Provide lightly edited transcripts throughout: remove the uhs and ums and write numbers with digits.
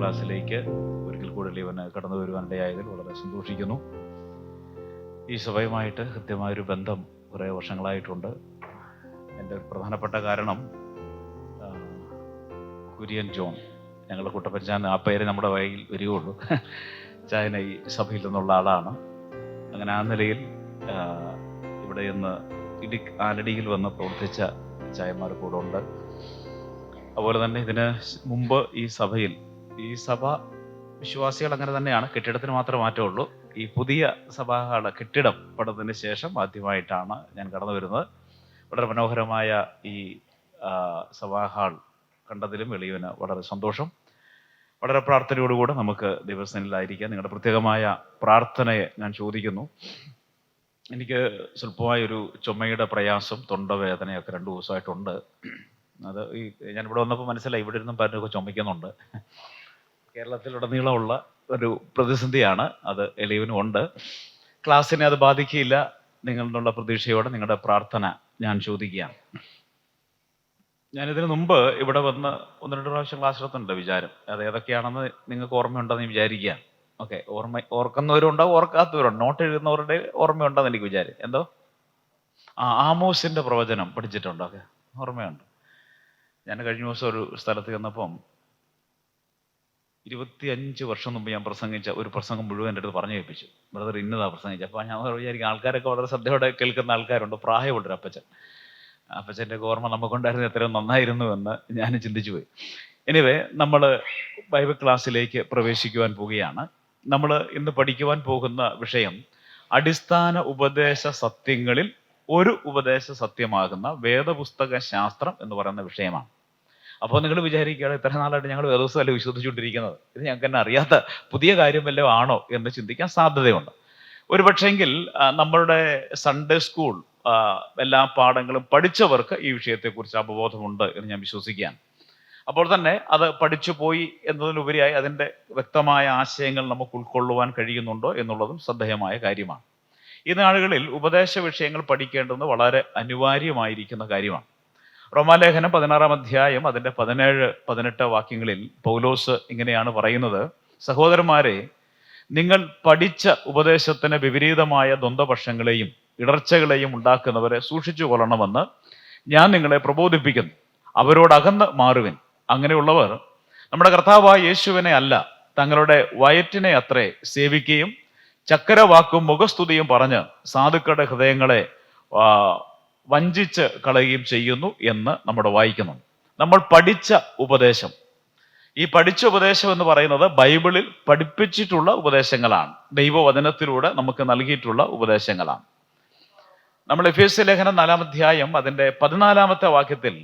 ക്ലാസ്സിലേക്ക് ഒരിക്കൽ കൂടി ഇവന് കടന്നു വരുവാനിടയായതിൽ വളരെ സന്തോഷിക്കുന്നു. ഈ സഭയുമായിട്ട് കൃത്യമായൊരു ബന്ധം കുറേ വർഷങ്ങളായിട്ടുണ്ട്. എൻ്റെ ഒരു പ്രധാനപ്പെട്ട കാരണം കുര്യൻ ജോൺ, ഞങ്ങളുടെ കുട്ടപ്പച്ചാൻ, ആ പേര് നമ്മുടെ വയലിൽ വരികയുള്ളൂ. ചായന ഈ സഭയിൽ നിന്നുള്ള ആളാണ്. അങ്ങനെ ആ നിലയിൽ ഇവിടെ നിന്ന് ആലടിയിൽ വന്ന് പ്രവർത്തിച്ച ചായന്മാർ കൂടെ ഉണ്ട്. അതുപോലെ തന്നെ ഇതിന് മുമ്പ് ഈ സഭ വിശ്വാസികൾ അങ്ങനെ തന്നെയാണ്, കെട്ടിടത്തിന് മാത്രമേ മാറ്റമുള്ളൂ. ഈ പുതിയ സഭാ കെട്ടിടം പണിതതിന് ശേഷം ആദ്യമായിട്ടാണ് ഞാൻ കടന്നു വരുന്നത്. വളരെ മനോഹരമായ ഈ സഭാ ഹാൾ കണ്ടതിലും എളിയവന് വളരെ സന്തോഷം. വളരെ പ്രാർത്ഥനയോടുകൂടെ നമുക്ക് ദിവസങ്ങളിലായിരിക്കാം. നിങ്ങളുടെ പ്രത്യേകമായ പ്രാർത്ഥനയെ ഞാൻ ചോദിക്കുന്നു. എനിക്ക് സ്വല്പമായൊരു ചുമയുടെ പ്രയാസം, തൊണ്ടവേദനയൊക്കെ 2 ദിവസമായിട്ടുണ്ട്. അത് ഞാനിവിടെ വന്നപ്പോൾ മനസ്സിലായി, ഇവിടെ ഇരുന്നും പലരൊക്കെ ചുമയ്ക്കുന്നുണ്ട്. കേരളത്തിലുടനീളമുള്ള ഒരു പ്രതിസന്ധിയാണ് അത്. എളിയവനും ഉണ്ട്. ക്ലാസ്സിനെ അത് ബാധിക്കില്ല നിങ്ങളുടെ പ്രതീക്ഷയോടെ നിങ്ങളുടെ പ്രാർത്ഥന ഞാൻ ചോദിക്കുകയാണ്. ഞാനിതിനു മുമ്പ് ഇവിടെ വന്ന് 1-2 പ്രാവശ്യം ക്ലാസ് എടുത്തിട്ടുണ്ട്. വിചാരം അത് ഏതൊക്കെയാണെന്ന് നിങ്ങൾക്ക് ഓർമ്മയുണ്ടെന്ന് വിചാരിക്കുക. ഓക്കെ, ഓർക്കുന്നവരുണ്ടാവും, ഓർക്കാത്തവരുണ്ട്. നോട്ട് എഴുതുന്നവരുടെ ഓർമ്മയുണ്ടെന്ന് എനിക്ക് വിചാരം. എന്തോ ആമോസിന്റെ പ്രവചനം പഠിച്ചിട്ടുണ്ട്. ഓക്കെ, ഓർമ്മയുണ്ട്. ഞാൻ കഴിഞ്ഞ ദിവസം ഒരു സ്ഥലത്ത് ചെന്നപ്പം 25 വർഷം മുമ്പ് ഞാൻ പ്രസംഗിച്ച ഒരു പ്രസംഗം മുഴുവൻ എൻ്റെ അടുത്ത് പറഞ്ഞു കേൾപ്പിച്ചു. ബ്രദർ ഇന്നതാ പ്രസംഗിച്ചു. അപ്പോൾ ഞാൻ വിചാരിക്കും ആൾക്കാരൊക്കെ വളരെ ശ്രദ്ധയോടെ കേൾക്കുന്ന ആൾക്കാരുണ്ട്. പ്രായമുള്ളൊരു അപ്പച്ചൻ്റെ ഓർമ്മ നമുക്കുണ്ടായിരുന്ന എത്രയും നന്നായിരുന്നു എന്ന് ഞാൻ ചിന്തിച്ചു പോയി. എനിവേ, നമ്മൾ ബൈബിൾ ക്ലാസ്സിലേക്ക് പ്രവേശിക്കുവാൻ പോവുകയാണ്. നമ്മൾ ഇന്ന് പഠിക്കുവാൻ പോകുന്ന വിഷയം അടിസ്ഥാന ഉപദേശ സത്യങ്ങളിൽ ഒരു ഉപദേശ സത്യമാകുന്ന വേദപുസ്തക ശാസ്ത്രം എന്ന് പറയുന്ന വിഷയമാണ്. അപ്പോൾ നിങ്ങൾ വിചാരിക്കുകയാണ്, ഇത്ര നാളായിട്ട് ഞങ്ങൾ വേദപുസ്തകമല്ലേ വിശ്വസിച്ചുകൊണ്ടിരിക്കുന്നത്, ഇത് ഞങ്ങൾക്ക് തന്നെ അറിയാത്ത പുതിയ കാര്യം വല്ലതും ആണോ എന്ന് ചിന്തിക്കാൻ സാധ്യതയുണ്ട്. ഒരു പക്ഷെങ്കിൽ നമ്മളുടെ സൺഡേ സ്കൂൾ എല്ലാ പാഠങ്ങളും പഠിച്ചവർക്ക് ഈ വിഷയത്തെക്കുറിച്ച് അവബോധമുണ്ട് എന്ന് ഞാൻ വിശ്വസിക്കുകയാണ്. അപ്പോൾ തന്നെ അത് പഠിച്ചു പോയി എന്നതിനുപരിയായി അതിൻ്റെ വ്യക്തമായ ആശയങ്ങൾ നമുക്ക് ഉൾക്കൊള്ളുവാൻ കഴിയുന്നുണ്ടോ എന്നുള്ളതും ശ്രദ്ധേയമായ കാര്യമാണ്. ഈ നാളുകളിൽ ഉപദേശ വിഷയങ്ങൾ പഠിക്കേണ്ടത് വളരെ അനിവാര്യമായിരിക്കുന്ന കാര്യമാണ്. റോമാലേഖനം 16-ാം അധ്യായം അതിൻ്റെ 17-18 വാക്യങ്ങളിൽ പൗലോസ് ഇങ്ങനെയാണ് പറയുന്നത്: സഹോദരന്മാരെ, നിങ്ങൾ പഠിച്ച ഉപദേശത്തിന് വിപരീതമായ ദ്വന്ദ്വപക്ഷങ്ങളെയും ഇടർച്ചകളെയും ഉണ്ടാക്കുന്നവരെ സൂക്ഷിച്ചു കൊള്ളണമെന്ന് ഞാൻ നിങ്ങളെ പ്രബോധിപ്പിക്കുന്നു. അവരോടകന്ന് മാറുവിൻ. അങ്ങനെയുള്ളവർ നമ്മുടെ കർത്താവായ യേശുവിനെ അല്ല, തങ്ങളുടെ വയറ്റിനെ അത്രേ സേവിക്കുകയും ചക്കരവാക്കും മുഖസ്തുതിയും പറഞ്ഞ് സാധുക്കളുടെ ഹൃദയങ്ങളെ വഞ്ചിച്ച് കളയുകയും ചെയ്യുന്നു എന്ന് നമ്മൾ വായിക്കുന്നു. നമ്മൾ പഠിച്ച ഉപദേശം, ഈ പഠിച്ച ഉപദേശം എന്ന് പറയുന്നത് ബൈബിളിൽ പഠിപ്പിച്ചിട്ടുള്ള ഉപദേശങ്ങളാണ്. ദൈവവചനത്തിലൂടെ നമുക്ക് നൽകിയിട്ടുള്ള ഉപദേശങ്ങളാണ്. നമ്മൾ എഫേസ്യ ലേഖനം 4-ാം അധ്യായം അതിൻ്റെ 14-ാമത്തെ വാക്യത്തിൽ,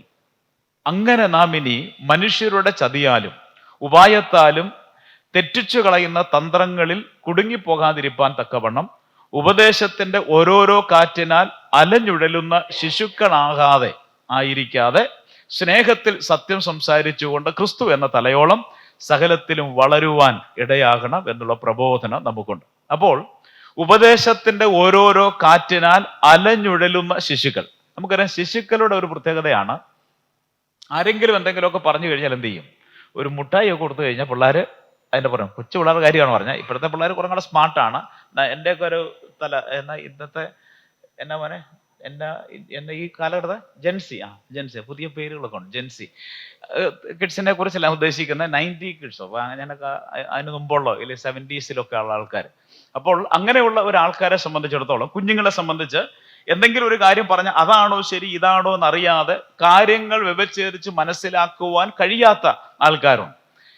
അങ്ങനെ നാം ഇനി മനുഷ്യരുടെ ചതിയാലും ഉപായത്താലും തെറ്റിച്ചു കളയുന്ന തന്ത്രങ്ങളിൽ കുടുങ്ങിപ്പോകാതിരിപ്പാൻ തക്കവണ്ണം ഉപദേശത്തിന്റെ ഓരോരോ കാറ്റിനാൽ അലഞ്ഞുഴലുന്ന ശിശുക്കളാകാതെ ആയിരിക്കാതെ സ്നേഹത്തിൽ സത്യം സംസാരിച്ചുകൊണ്ട് ക്രിസ്തു എന്ന തലയോളം സകലത്തിലും വളരുവാൻ ഇടയാകണം എന്നുള്ള പ്രബോധനം നമുക്കുണ്ട്. അപ്പോൾ ഉപദേശത്തിന്റെ ഓരോരോ കാറ്റിനാൽ അലഞ്ഞുഴലുന്ന ശിശുക്കൾ, നമുക്കറിയാം ശിശുക്കളുടെ ഒരു പ്രത്യേകതയാണ്, ആരെങ്കിലും എന്തെങ്കിലുമൊക്കെ പറഞ്ഞു കഴിഞ്ഞാൽ എന്ത് ചെയ്യും? ഒരു മുട്ടായി ഒക്കെ കൊടുത്തു കഴിഞ്ഞാൽ പിള്ളേർ അതിൻ്റെ പുറം, കൊച്ചു പിള്ളേരുടെ കാര്യമാണ് പറഞ്ഞാൽ. ഇപ്പോഴത്തെ പിള്ളേർ കുറേ കൂടെ സ്മാർട്ടാണ്. എൻ്റെയൊക്കെ ഒരു ഇന്നത്തെ എന്നെ ഈ കാലഘട്ടത്തെ ജെൻസി പുതിയ പേരുകളൊക്കെ ഉണ്ട്. ജെൻസി കിഡ്സിനെ കുറിച്ചല്ല ഉദ്ദേശിക്കുന്നത്, 90 കിഡ്സോ ഞാനൊക്കെ അതിന് മുമ്പുള്ളോ ഇല്ലെ 70s ഉള്ള ആൾക്കാർ. അപ്പോൾ അങ്ങനെയുള്ള ഒരാൾക്കാരെ സംബന്ധിച്ചിടത്തോളം, കുഞ്ഞുങ്ങളെ സംബന്ധിച്ച് എന്തെങ്കിലും ഒരു കാര്യം പറഞ്ഞാൽ അതാണോ ശരി ഇതാണോ എന്നറിയാതെ കാര്യങ്ങൾ വ്യവച്ഛേദിച്ച് മനസ്സിലാക്കുവാൻ കഴിയാത്ത ആൾക്കാരുണ്ട്.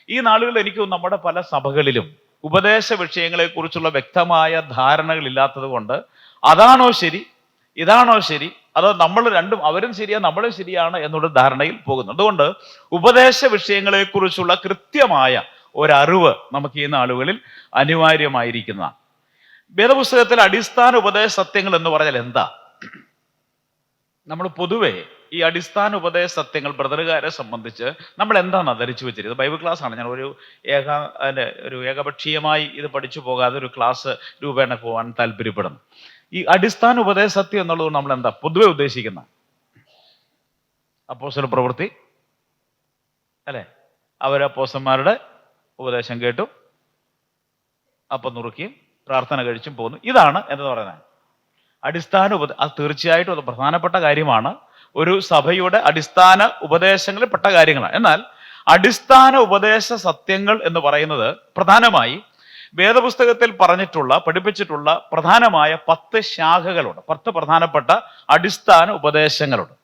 ഈ നാളുകളിൽ എനിക്ക് നമ്മുടെ പല സഭകളിലും ഉപദേശ വിഷയങ്ങളെ കുറിച്ചുള്ള വ്യക്തമായ ധാരണകൾ ഇല്ലാത്തത് കൊണ്ട് അതാണോ ശരി ഇതാണോ ശരി, അതോ നമ്മൾ രണ്ടും, അവരും ശരിയാണ് നമ്മളും ശരിയാണ് എന്നുള്ള ധാരണയിൽ പോകുന്നു. അതുകൊണ്ട് ഉപദേശ വിഷയങ്ങളെ കുറിച്ചുള്ള കൃത്യമായ ഒരറിവ് നമുക്ക് ഈ നാളുകളിൽ അനിവാര്യമായിരിക്കുന്നതാണ്. വേദപുസ്തകത്തിൽ അടിസ്ഥാന ഉപദേശ സത്യങ്ങൾ എന്ന് പറഞ്ഞാൽ എന്താ? നമ്മൾ പൊതുവെ ഈ അടിസ്ഥാന ഉപദേശ സത്യങ്ങൾ ബ്രദറുകാരെ സംബന്ധിച്ച് നമ്മൾ എന്താണ് ധരിച്ചു വെച്ചിരിക്കുന്നത്? ബൈബിൾ ക്ലാസ് ആണ്. ഞാൻ ഒരു ഏകപക്ഷീയമായി ഇത് പഠിച്ചു പോകാതെ ഒരു ക്ലാസ് രൂപേണ പോകാൻ താല്പര്യപ്പെടുന്നു. ഈ അടിസ്ഥാന ഉപദേശ സത്യം എന്നുള്ളത് നമ്മൾ എന്താ പൊതുവെ ഉദ്ദേശിക്കുന്ന? അപ്പോസ്തല പ്രവൃത്തി അല്ലെ, അപ്പോസ്തലന്മാരുടെ ഉപദേശം കേട്ടു, അപ്പം നുറുക്കിയും പ്രാർത്ഥന കഴിച്ചും പോന്നു. ഇതാണ് എന്ന് പറയുന്നത് അടിസ്ഥാന അത് തീർച്ചയായിട്ടും അത് പ്രധാനപ്പെട്ട കാര്യമാണ്. ഒരു സഭയുടെ അടിസ്ഥാന ഉപദേശങ്ങളിൽ പെട്ട കാര്യങ്ങളാണ്. എന്നാൽ അടിസ്ഥാന ഉപദേശ സത്യങ്ങൾ എന്ന് പറയുന്നത് പ്രധാനമായി വേദപുസ്തകത്തിൽ പഠിപ്പിച്ചിട്ടുള്ള പ്രധാനമായ 10 ശാഖകളുണ്ട്. 10 പ്രധാനപ്പെട്ട അടിസ്ഥാന ഉപദേശങ്ങളുണ്ട്.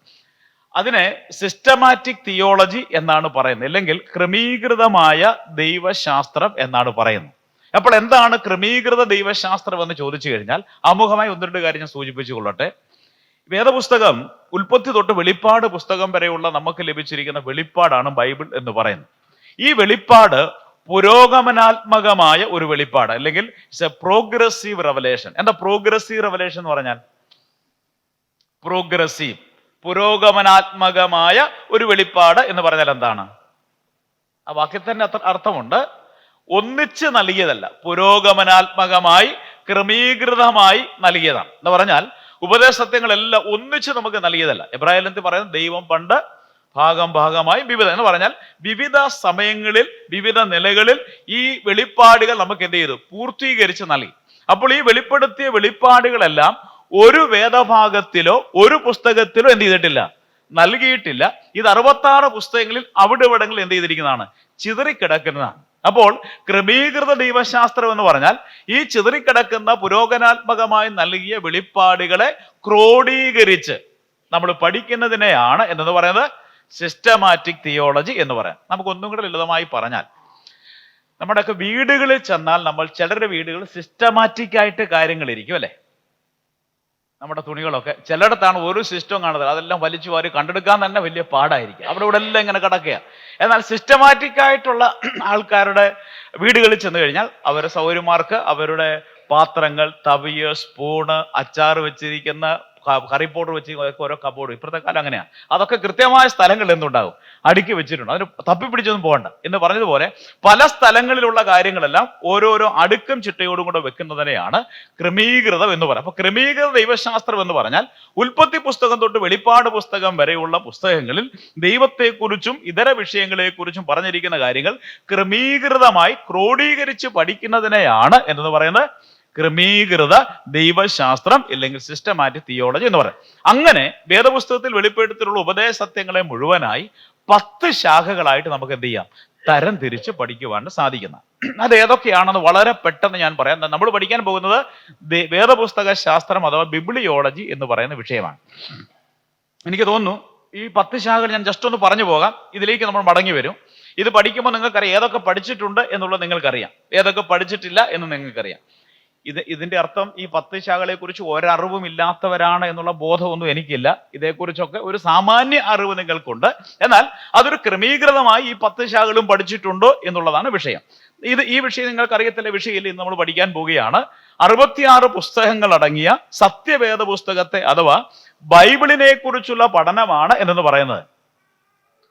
അതിനെ സിസ്റ്റമാറ്റിക് തിയോളജി എന്നാണ് പറയുന്നത്, അല്ലെങ്കിൽ ക്രമീകൃതമായ ദൈവശാസ്ത്രം എന്നാണ് പറയുന്നത്. അപ്പോൾ എന്താണ് ക്രമീകൃത ദൈവശാസ്ത്രം എന്ന് ചോദിച്ചു കഴിഞ്ഞാൽ ആമുഖമായി 1-2 കാര്യം ഞാൻ സൂചിപ്പിച്ചു കൊള്ളട്ടെ. വേദപുസ്തകം ഉൽപ്പത്തി തൊട്ട് വെളിപ്പാട് പുസ്തകം വരെയുള്ള നമുക്ക് ലഭിച്ചിരിക്കുന്ന വെളിപ്പാടാണ് ബൈബിൾ എന്ന് പറയുന്നത്. ഈ വെളിപ്പാട് പുരോഗമനാത്മകമായ ഒരു വെളിപ്പാട്, അല്ലെങ്കിൽ ഇറ്റ്സ് എ പ്രോഗ്രസീവ് റെവലേഷൻ. എന്താ പ്രോഗ്രസീവ് റെവലേഷൻ എന്ന് പറഞ്ഞാൽ? പ്രോഗ്രസീവ്, പുരോഗമനാത്മകമായ ഒരു വെളിപ്പാട് എന്ന് പറഞ്ഞാൽ എന്താണ്? ആ വാക്യത്തിന്റെ അർത്ഥമുണ്ട്. ഒന്നിച്ച് നൽകിയതല്ല, പുരോഗമനാത്മകമായി ക്രമീകൃതമായി നൽകിയതാണ് എന്ന് പറഞ്ഞാൽ ഉപദേശസത്യങ്ങളെല്ലാം ഒന്നിച്ച് നമുക്ക് നൽകിയതല്ല. എബ്രായത്തിൽ പറയുന്നത് ദൈവം പണ്ട് ഭാഗമായി വിവിധ എന്ന് പറഞ്ഞാൽ വിവിധ സമയങ്ങളിൽ വിവിധ നിലകളിൽ ഈ വെളിപ്പാടുകൾ നമുക്ക് എന്ത് ചെയ്തു? പൂർത്തീകരിച്ച് നൽകി. അപ്പോൾ ഈ വെളിപ്പെടുത്തിയ വെളിപ്പാടുകളെല്ലാം ഒരു വേദഭാഗത്തിലോ ഒരു പുസ്തകത്തിലോ എന്ത് ചെയ്തിട്ടില്ല? നൽകിയിട്ടില്ല. ഇത് 66 പുസ്തകങ്ങളിൽ അവിടെ ഇവിടങ്ങളിൽ എന്ത് ചെയ്തിരിക്കുന്നതാണ്? ചിതറിക്കിടക്കുന്നതാണ്. അപ്പോൾ ക്രമീകൃത ദൈവശാസ്ത്രം എന്ന് പറഞ്ഞാൽ ഈ ചിതറിക്കിടക്കുന്ന പുരോഗമനാത്മകമായി നൽകിയ വെളിപ്പാടുകളെ ക്രോഡീകരിച്ച് നമ്മൾ പഠിക്കുന്നതിനെയാണ് എന്ന് പറയുന്നത് സിസ്റ്റമാറ്റിക് തിയോളജി എന്ന് പറയാം. നമുക്ക് ഒന്നും കൂടെ ലളിതമായി പറഞ്ഞാൽ, നമ്മുടെയൊക്കെ വീടുകളിൽ ചെന്നാൽ നമ്മൾ ചിലരുടെ വീടുകൾ സിസ്റ്റമാറ്റിക് ആയിട്ട് കാര്യങ്ങൾ ഇരിക്കും അല്ലെ? നമ്മുടെ തുണികളൊക്കെ ചിലയിടത്താണ് ഒരു സിസ്റ്റം കാണുന്നത്, അതെല്ലാം വലിച്ചു വാരി കണ്ടെടുക്കാൻ തന്നെ വലിയ പാടായിരിക്കും. അവിടെ ഇവിടെ എല്ലാം ഇങ്ങനെ കിടക്കുക. എന്നാൽ സിസ്റ്റമാറ്റിക് ആയിട്ടുള്ള ആൾക്കാരുടെ വീടുകളിൽ ചെന്ന് കഴിഞ്ഞാൽ അവരുടെ സൗകര്യമാർക്ക് അവരുടെ പാത്രങ്ങൾ, തവിയ്, സ്പൂണ്, അച്ചാർ വെച്ചിരിക്കുന്ന കറി പൗഡർ വെച്ച് ഓരോ കബോർഡ്, ഇപ്പോഴത്തെ കാലം അങ്ങനെയാണ്, അതൊക്കെ കൃത്യമായ സ്ഥലങ്ങളിൽ എന്തുണ്ടാകും? അടുക്കി വെച്ചിട്ടുണ്ട്. അതിന് തപ്പിപ്പിടിച്ചൊന്നും പോകണ്ട എന്ന് പറഞ്ഞതുപോലെ പല സ്ഥലങ്ങളിലുള്ള കാര്യങ്ങളെല്ലാം ഓരോരോ അടുക്കും ചിട്ടയോടും കൂടെ വെക്കുന്നതിനെയാണ് ക്രമീകൃതം എന്ന് പറയാം. അപ്പൊ ക്രമീകൃത ദൈവശാസ്ത്രം എന്ന് പറഞ്ഞാൽ ഉൽപ്പത്തി പുസ്തകം തൊട്ട് വെളിപ്പാട് പുസ്തകം വരെയുള്ള പുസ്തകങ്ങളിൽ ദൈവത്തെക്കുറിച്ചും ഇതര വിഷയങ്ങളെക്കുറിച്ചും പറഞ്ഞിരിക്കുന്ന കാര്യങ്ങൾ ക്രമീകൃതമായി ക്രോഡീകരിച്ച് പഠിക്കുന്നതിനെയാണ് എന്ന് പറയുന്നത് ക്രമീകൃത ദൈവശാസ്ത്രം, അല്ലെങ്കിൽ സിസ്റ്റമാറ്റിക് തിയോളജി എന്ന് പറയാം. അങ്ങനെ വേദപുസ്തകത്തിൽ വെളിപ്പെടുത്തിയിട്ടുള്ള ഉപദേശ സത്യങ്ങളെ മുഴുവനായി 10 ശാഖകളായിട്ട് നമുക്ക് എന്ത് ചെയ്യാം? തരം തിരിച്ച് പഠിക്കുവാൻ സാധിക്കുന്ന. അത് ഏതൊക്കെയാണെന്ന് വളരെ പെട്ടെന്ന് ഞാൻ പറയാം. നമ്മൾ പഠിക്കാൻ പോകുന്നത് വേദപുസ്തക ശാസ്ത്രം അഥവാ ബിബ്ലിയോളജി എന്ന് പറയുന്ന വിഷയമാണ്. എനിക്ക് തോന്നുന്നു ഈ 10 ശാഖകൾ ഞാൻ ജസ്റ്റ് ഒന്ന് പറഞ്ഞു പോകാം, ഇതിലേക്ക് നമ്മൾ മടങ്ങി വരും. ഇത് പഠിക്കുമ്പോൾ നിങ്ങൾക്കറിയാം ഏതൊക്കെ പഠിച്ചിട്ടുണ്ട് എന്നുള്ളത് നിങ്ങൾക്കറിയാം, ഏതൊക്കെ പഠിച്ചിട്ടില്ല എന്ന് നിങ്ങൾക്കറിയാം. ഇതിന്റെ അർത്ഥം ഈ 10 ശാഖകളെ കുറിച്ച് ഒരറിവും ഇല്ലാത്തവരാണ് എന്നുള്ള ബോധമൊന്നും എനിക്കില്ല. ഇതേക്കുറിച്ചൊക്കെ ഒരു സാമാന്യ അറിവ് നിങ്ങൾക്കുണ്ട്. എന്നാൽ അതൊരു ക്രമീകൃതമായി ഈ 10 ശാഖകളും പഠിച്ചിട്ടുണ്ടോ എന്നുള്ളതാണ് വിഷയം. ഈ വിഷയം നിങ്ങൾക്ക് അറിയത്തില്ല, വിഷയമില്ല, ഇന്ന് നമ്മൾ പഠിക്കാൻ പോവുകയാണ്. 66 പുസ്തകങ്ങൾ അടങ്ങിയ സത്യവേദ പുസ്തകത്തെ അഥവാ ബൈബിളിനെ കുറിച്ചുള്ള പഠനമാണ് എന്ന് പറയുന്നത്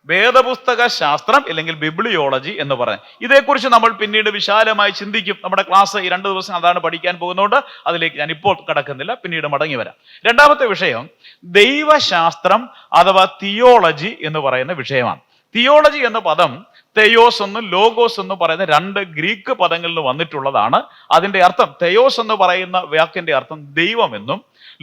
വേദപുസ്തക ശാസ്ത്രം, അല്ലെങ്കിൽ ബിബ്ലിയോളജി എന്ന് പറയാം. ഇതേക്കുറിച്ച് നമ്മൾ പിന്നീട് വിശാലമായി ചിന്തിക്കും. നമ്മുടെ ക്ലാസ് ഈ 2 ദിവസം അതാണ് പഠിക്കാൻ പോകുന്നതുകൊണ്ട് അതിലേക്ക് ഞാൻ ഇപ്പോൾ കടക്കുന്നില്ല, പിന്നീട് മടങ്ങി വരാം. രണ്ടാമത്തെ വിഷയം ദൈവശാസ്ത്രം അഥവാ തിയോളജി എന്ന് പറയുന്ന വിഷയമാണ്. തിയോളജി എന്ന പദം തെയോസ് എന്നും ലോഗോസ് എന്ന് പറയുന്ന 2 ഗ്രീക്ക് പദങ്ങളിൽ വന്നിട്ടുള്ളതാണ്. അതിന്റെ അർത്ഥം തെയോസ് എന്ന് പറയുന്ന വാക്കിന്റെ അർത്ഥം ദൈവമെന്നും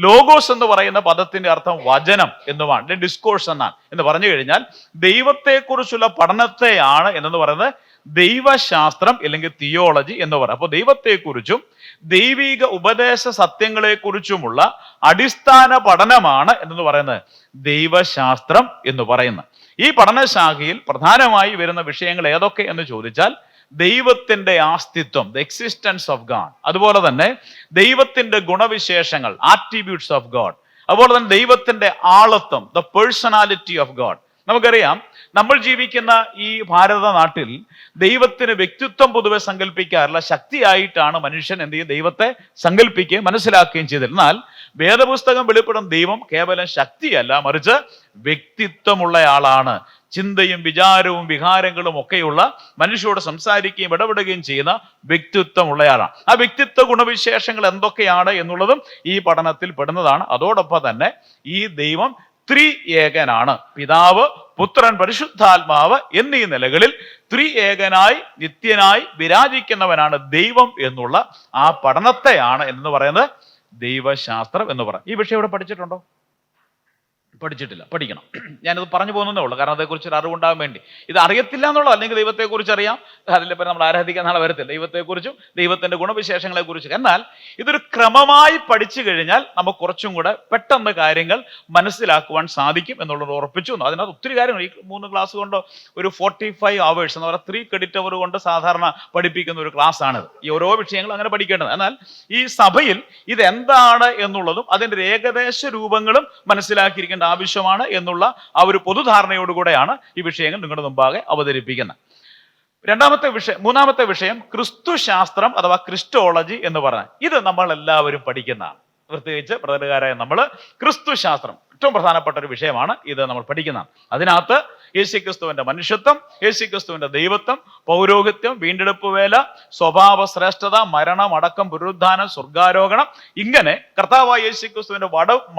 ലോഗോസ് എന്ന് പറയുന്ന പദത്തിന്റെ അർത്ഥം വചനം എന്നുമാണ്, ഡിസ്കോഴ്സ് എന്നാണ്. എന്ന് പറഞ്ഞു കഴിഞ്ഞാൽ ദൈവത്തെക്കുറിച്ചുള്ള പഠനത്തെയാണ് എന്ന് പറയുന്നത് ദൈവശാസ്ത്രം അല്ലെങ്കിൽ തിയോളജി എന്ന് പറയും. അപ്പോൾ ദൈവത്തെക്കുറിച്ചും ദൈവിക ഉപദേശ സത്യങ്ങളെക്കുറിച്ചുമുള്ള അടിസ്ഥാന പഠനമാണ് എന്ന് പറയുന്നത് ദൈവശാസ്ത്രം എന്ന് പറയുന്നത്. ഈ പഠനശാഖയിൽ പ്രധാനമായി വരുന്ന വിഷയങ്ങൾ ഏതൊക്കെ എന്ന് ചോദിച്ചാൽ ദൈവത്തിന്റെ ആസ്തിത്വം, ദ എക്സിസ്റ്റൻസ് ഓഫ് ഗാഡ്, അതുപോലെ തന്നെ ദൈവത്തിന്റെ ഗുണവിശേഷങ്ങൾ, ആട്രിബ്യൂട്ട്സ് ഓഫ് ഗാഡ്, അതുപോലെ തന്നെ ദൈവത്തിന്റെ ആളത്വം, ദ പേഴ്സണാലിറ്റി ഓഫ് ഗാഡ്. നമുക്കറിയാം നമ്മൾ ജീവിക്കുന്ന ഈ ഭാരത നാട്ടിൽ ദൈവത്തിന് വ്യക്തിത്വം പൊതുവെ സങ്കല്പിക്കാറില്ല. ശക്തിയായിട്ടാണ് മനുഷ്യൻ എന്ത് ചെയ്യും? ദൈവത്തെ സങ്കല്പിക്കുകയും മനസ്സിലാക്കുകയും ചെയ്തിരുന്നു. എന്നാൽ വേദപുസ്തകം വെളിപ്പെടുന്ന ദൈവം കേവലം ശക്തിയല്ല, മറിച്ച് വ്യക്തിത്വമുള്ളയാളാണ്. ചിന്തയും വിചാരവും വികാരങ്ങളും ഒക്കെയുള്ള മനുഷ്യരോട് സംസാരിക്കുകയും ഇടപെടുകയും ചെയ്യുന്ന വ്യക്തിത്വമുള്ളയാളാണ്. ആ വ്യക്തിത്വ ഗുണവിശേഷങ്ങൾ എന്തൊക്കെയാണ് എന്നുള്ളതും ഈ പഠനത്തിൽ പെടുന്നതാണ്. അതോടൊപ്പം തന്നെ ഈ ദൈവം ത്രിയേകനാണ്. പിതാവ്, പുത്രൻ, പരിശുദ്ധാത്മാവ് എന്നീ നിലകളിൽ ത്രിയേകനായി നിത്യനായി വിരാജിക്കുന്നവനാണ് ദൈവം എന്നുള്ള ആ പഠനത്തെയാണ് എന്ന് പറയുന്നത് ദൈവശാസ്ത്രം എന്ന് പറയാം. ഈ വിഷയം ഇവിടെ പഠിച്ചിട്ടുണ്ടോ? പഠിച്ചിട്ടില്ല, പഠിക്കണം. ഞാനിത് പറഞ്ഞു പോകുന്നതേ ഉള്ളൂ, കാരണം അതേക്കുറിച്ച് ഒരു അറിവുണ്ടാകാൻ വേണ്ടി. ഇത് അറിയത്തില്ല എന്നുള്ളത്, അല്ലെങ്കിൽ ദൈവത്തെക്കുറിച്ച് അറിയാം, അതിൻ്റെ പേര് നമ്മൾ ആരാധിക്കാൻ നാളെ വരത്തില്ല, ദൈവത്തെക്കുറിച്ചും ദൈവത്തിന്റെ ഗുണവിശേഷങ്ങളെ കുറിച്ചും. എന്നാൽ ഇതൊരു ക്രമമായി പഠിച്ചു കഴിഞ്ഞാൽ നമുക്ക് കുറച്ചും കൂടെ പെട്ടെന്ന് കാര്യങ്ങൾ മനസ്സിലാക്കുവാൻ സാധിക്കും എന്നുള്ളത് ഉറപ്പിച്ചു. അതിനകത്ത് ഒത്തിരി കാര്യങ്ങൾ, ഈ 3 ക്ലാസ് കൊണ്ട് ഒരു 45 hours എന്ന് പറയുക 3 credit hour കൊണ്ട് സാധാരണ പഠിപ്പിക്കുന്ന ഒരു ക്ലാസ് ആണിത്. ഈ ഓരോ വിഷയങ്ങളും അങ്ങനെ പഠിക്കേണ്ടത്. എന്നാൽ ഈ സഭയിൽ ഇതെന്താണ് എന്നുള്ളതും അതിൻ്റെ ഏകദേശ രൂപങ്ങളും മനസ്സിലാക്കിയിരിക്കേണ്ട ആവശ്യമാണ് എന്നുള്ള ആ ഒരു പൊതുധാരണയോടുകൂടെയാണ് ഈ വിഷയങ്ങൾ നിങ്ങളുടെ മുമ്പാകെ അവതരിപ്പിക്കുന്നത്. മൂന്നാമത്തെ വിഷയം ക്രിസ്തുശാസ്ത്രം അഥവാ ക്രിസ്റ്റോളജി എന്ന് പറഞ്ഞാൽ ഇത് നമ്മൾ എല്ലാവരും പഠിക്കുന്നതാണ്. പ്രത്യേകിച്ച് ബ്രദറുകാരായ നമ്മൾ ക്രിസ്തുശാസ്ത്രം ഏറ്റവും പ്രധാനപ്പെട്ട ഒരു വിഷയമാണ്. ഇത് നമ്മൾ പഠിക്കുന്നതാണ്. അതിനകത്ത് യേശുക്രിസ്തുവിന്റെ മനുഷ്യത്വം, യേശുക്രിസ്തുവിന്റെ ദൈവത്വം, പൗരോഹിത്യം, വീണ്ടെടുപ്പ് വേല, സ്വഭാവ ശ്രേഷ്ഠത, മരണം, അടക്കം, പുനരുദ്ധാനം, സ്വർഗാരോഹണം, ഇങ്ങനെ കർത്താവായ യേശുക്രിസ്തുവിന്റെ